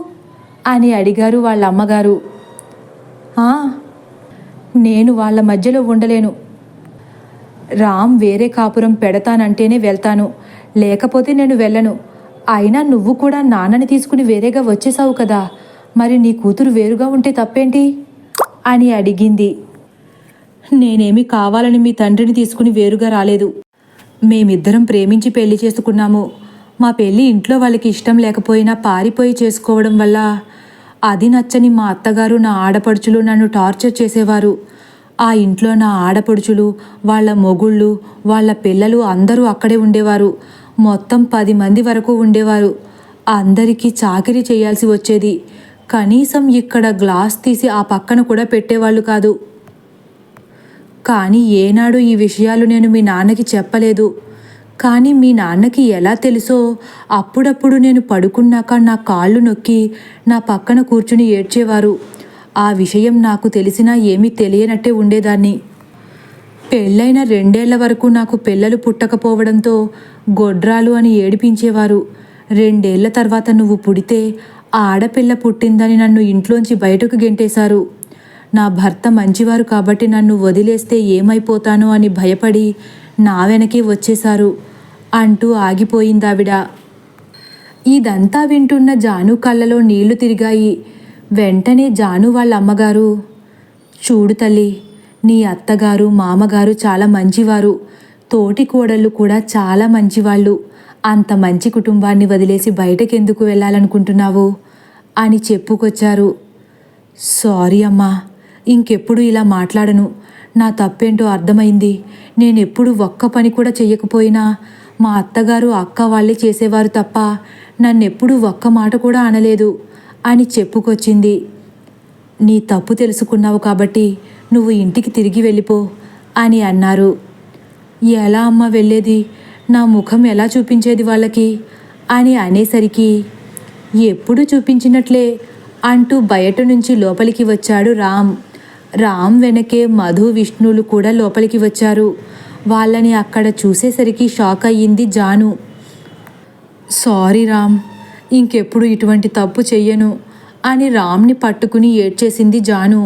S1: అని అడిగారు వాళ్ళ అమ్మగారు. నేను వాళ్ళ మధ్యలో ఉండలేను, రామ్ వేరే కాపురం పెడతానంటేనే వెళ్తాను, లేకపోతే నేను వెళ్ళను. అయినా నువ్వు కూడా నాన్నని తీసుకుని వేరేగా వచ్చేసావు కదా, మరి నీ కూతురు వేరుగా ఉంటే తప్పేంటి అని అడిగింది. నేనేమి కావాలని మీ తండ్రిని తీసుకుని వేరుగా రాలేదు, మేమిద్దరం ప్రేమించి పెళ్లి చేసుకున్నాము. మా పెళ్ళి ఇంట్లో వాళ్ళకి ఇష్టం లేకపోయినా పారిపోయి చేసుకోవడం వల్ల అది నచ్చని మా అత్తగారు, నా ఆడపడుచులు నన్ను టార్చర్ చేసేవారు. ఆ ఇంట్లో నా ఆడపడుచులు, వాళ్ళ మొగుళ్ళు, వాళ్ళ పిల్లలు అందరూ అక్కడే ఉండేవారు. మొత్తం 10 మంది వరకు ఉండేవారు. అందరికీ చాకిరీ చేయాల్సి వచ్చేది. కనీసం ఇక్కడ గ్లాస్ తీసి ఆ పక్కన కూడా పెట్టేవాళ్ళు కాదు. కానీ ఏనాడు ఈ విషయాలు నేను మీ నాన్నకి చెప్పలేదు. కానీ మీ నాన్నకి ఎలా తెలుసో అప్పుడప్పుడు నేను పడుకున్నాక నా కాళ్ళు నొక్కి నా పక్కన కూర్చుని ఏడ్చేవారు. ఆ విషయం నాకు తెలిసినా ఏమీ తెలియనట్టే ఉండేదాన్ని. పెళ్ళైన 2 ఏళ్ల వరకు నాకు పిల్లలు పుట్టకపోవడంతో గొడ్రాలు అని ఏడిపించేవారు. 2 ఏళ్ల తర్వాత నువ్వు పుడితే ఆడపిల్ల పుట్టిందని నన్ను ఇంట్లోంచి బయటకు గెంటేశారు. నా భర్త మంచివారు కాబట్టి నన్ను వదిలేస్తే ఏమైపోతానో అని భయపడి నా వెనకే వచ్చేశారు అంటూ ఆగిపోయిందావిడ. ఇదంతా వింటున్న జాను కళ్ళలో నీళ్లు తిరిగాయి. వెంటనే జాను వాళ్ళ అమ్మగారు, చూడు తల్లి, నీ అత్తగారు, మామగారు చాలా మంచివారు, తోటి కోడళ్ళు కూడా చాలా మంచివాళ్ళు. అంత మంచి కుటుంబాన్ని వదిలేసి బయటకెందుకు వెళ్ళాలనుకుంటున్నావు అని చెప్పుకొచ్చారు. సారీ అమ్మా, ఇంకెప్పుడు ఇలా మాట్లాడను, నా తప్పేంటో అర్థమైంది. నేనెప్పుడు ఒక్క పని కూడా చెయ్యకపోయినా మా అత్తగారు, అక్క వాళ్ళే చేసేవారు తప్ప నన్నెప్పుడు ఒక్క మాట కూడా అనలేదు అని చెప్పుకొచ్చింది. నీ తప్పు తెలుసుకున్నావు కాబట్టి నువ్వు ఇంటికి తిరిగి వెళ్ళిపో అని అన్నారు. ఎలా అమ్మ వెళ్ళేది, నా ముఖం ఎలా చూపించేది వాళ్ళకి అని అనేసరికి, ఎప్పుడు చూపించినట్లే అంటూ బయట నుంచి లోపలికి వచ్చాడు రామ్. రామ్ వెనకే మధు, విష్ణులు కూడా లోపలికి వచ్చారు. వాళ్ళని అక్కడ చూసేసరికి షాక్ అయ్యింది జాను. సారీ రామ్, ఇంకెప్పుడు ఇటువంటి తప్పు చెయ్యను అని రామ్ని పట్టుకుని ఏడ్చేసింది జాను.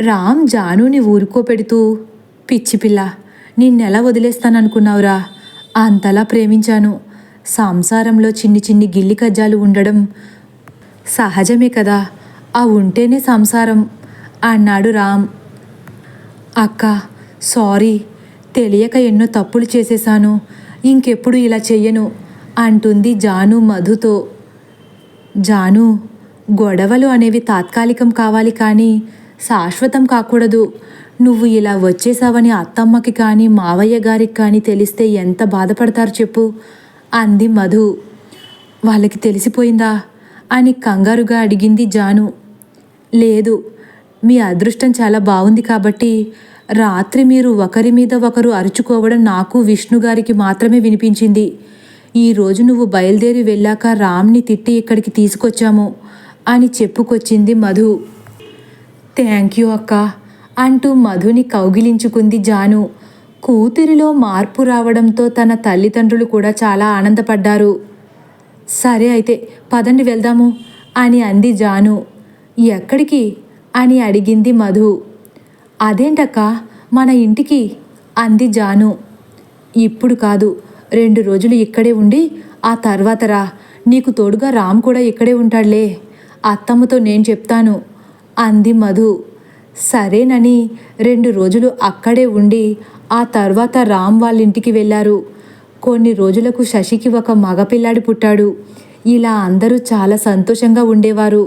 S1: రామ్ జానుని ఊరుకోపెడుతూ, పిచ్చిపిల్ల, నిన్నెలా వదిలేస్తాననుకున్నావురా, అంతలా ప్రేమించాను. సంసారంలో చిన్ని చిన్ని గిల్లి కజ్జాలు ఉండడం సహజమే కదా, ఆ ఉంటేనే సంసారం అన్నాడు రామ్. అక్క సారీ, తెలియక ఎన్నో తప్పులు చేసేశాను, ఇంకెప్పుడు ఇలా చెయ్యను అంటుంది జాను మధుతో. జాను, గొడవలు అనేవి తాత్కాలికం కావాలి కానీ శాశ్వతం కాకూడదు. నువ్వు ఇలా వచ్చేసావని అత్తమ్మకి కానీ మావయ్య గారికి కానీ తెలిస్తే ఎంత బాధపడతారు చెప్పు అంది మధు. వాళ్ళకి తెలిసిపోయిందా అని కంగారుగా అడిగింది జాను. లేదు, మీ అదృష్టం చాలా బాగుంది కాబట్టి రాత్రి మీరు ఒకరి మీద ఒకరు అరుచుకోవడం నాకు, విష్ణు గారికి మాత్రమే వినిపించింది. ఈరోజు నువ్వు బయలుదేరి వెళ్ళాక రామ్ని తిట్టి ఇక్కడికి తీసుకొచ్చాము అని చెప్పుకొచ్చింది మధు. థ్యాంక్ యూ అక్క అంటూ మధుని కౌగిలించుకుంది జాను. కూతురిలో మార్పు రావడంతో తన తల్లిదండ్రులు కూడా చాలా ఆనందపడ్డారు. సరే అయితే పదండి వెళ్దాము అని అంది జాను. ఎక్కడికి అని అడిగింది మధు. అదేంటక్క మన ఇంటికి అంది జాను. ఇప్పుడు కాదు, 2 రోజులు ఇక్కడే ఉండి ఆ తర్వాత రా. నీకు తోడుగా రామ్ కూడా ఇక్కడే ఉంటాడులే. అత్తమ్మతో నేను చెప్తాను అంది మధు. సరేనని 2 రోజులు అక్కడే ఉండి ఆ తర్వాత రామ్ వాళ్ళింటికి వెళ్ళారు. కొన్ని రోజులకు శశికి ఒక మగపిల్లాడి పుట్టాడు. ఇలా అందరూ చాలా సంతోషంగా ఉండేవారు.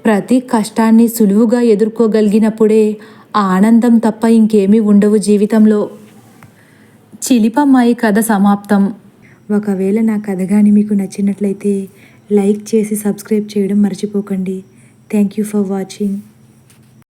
S1: ప్రతి కష్టాన్ని సులువుగా ఎదుర్కోగలిగినప్పుడే ఆనందం తప్ప ఇంకేమీ ఉండవు జీవితంలో. చిలిపమ్మాయి కథ సమాప్తం. ఒకవేళ నా కథ కానీ మీకు నచ్చినట్లయితే లైక్ చేసి సబ్స్క్రైబ్ చేయడం మర్చిపోకండి. Thank you for watching.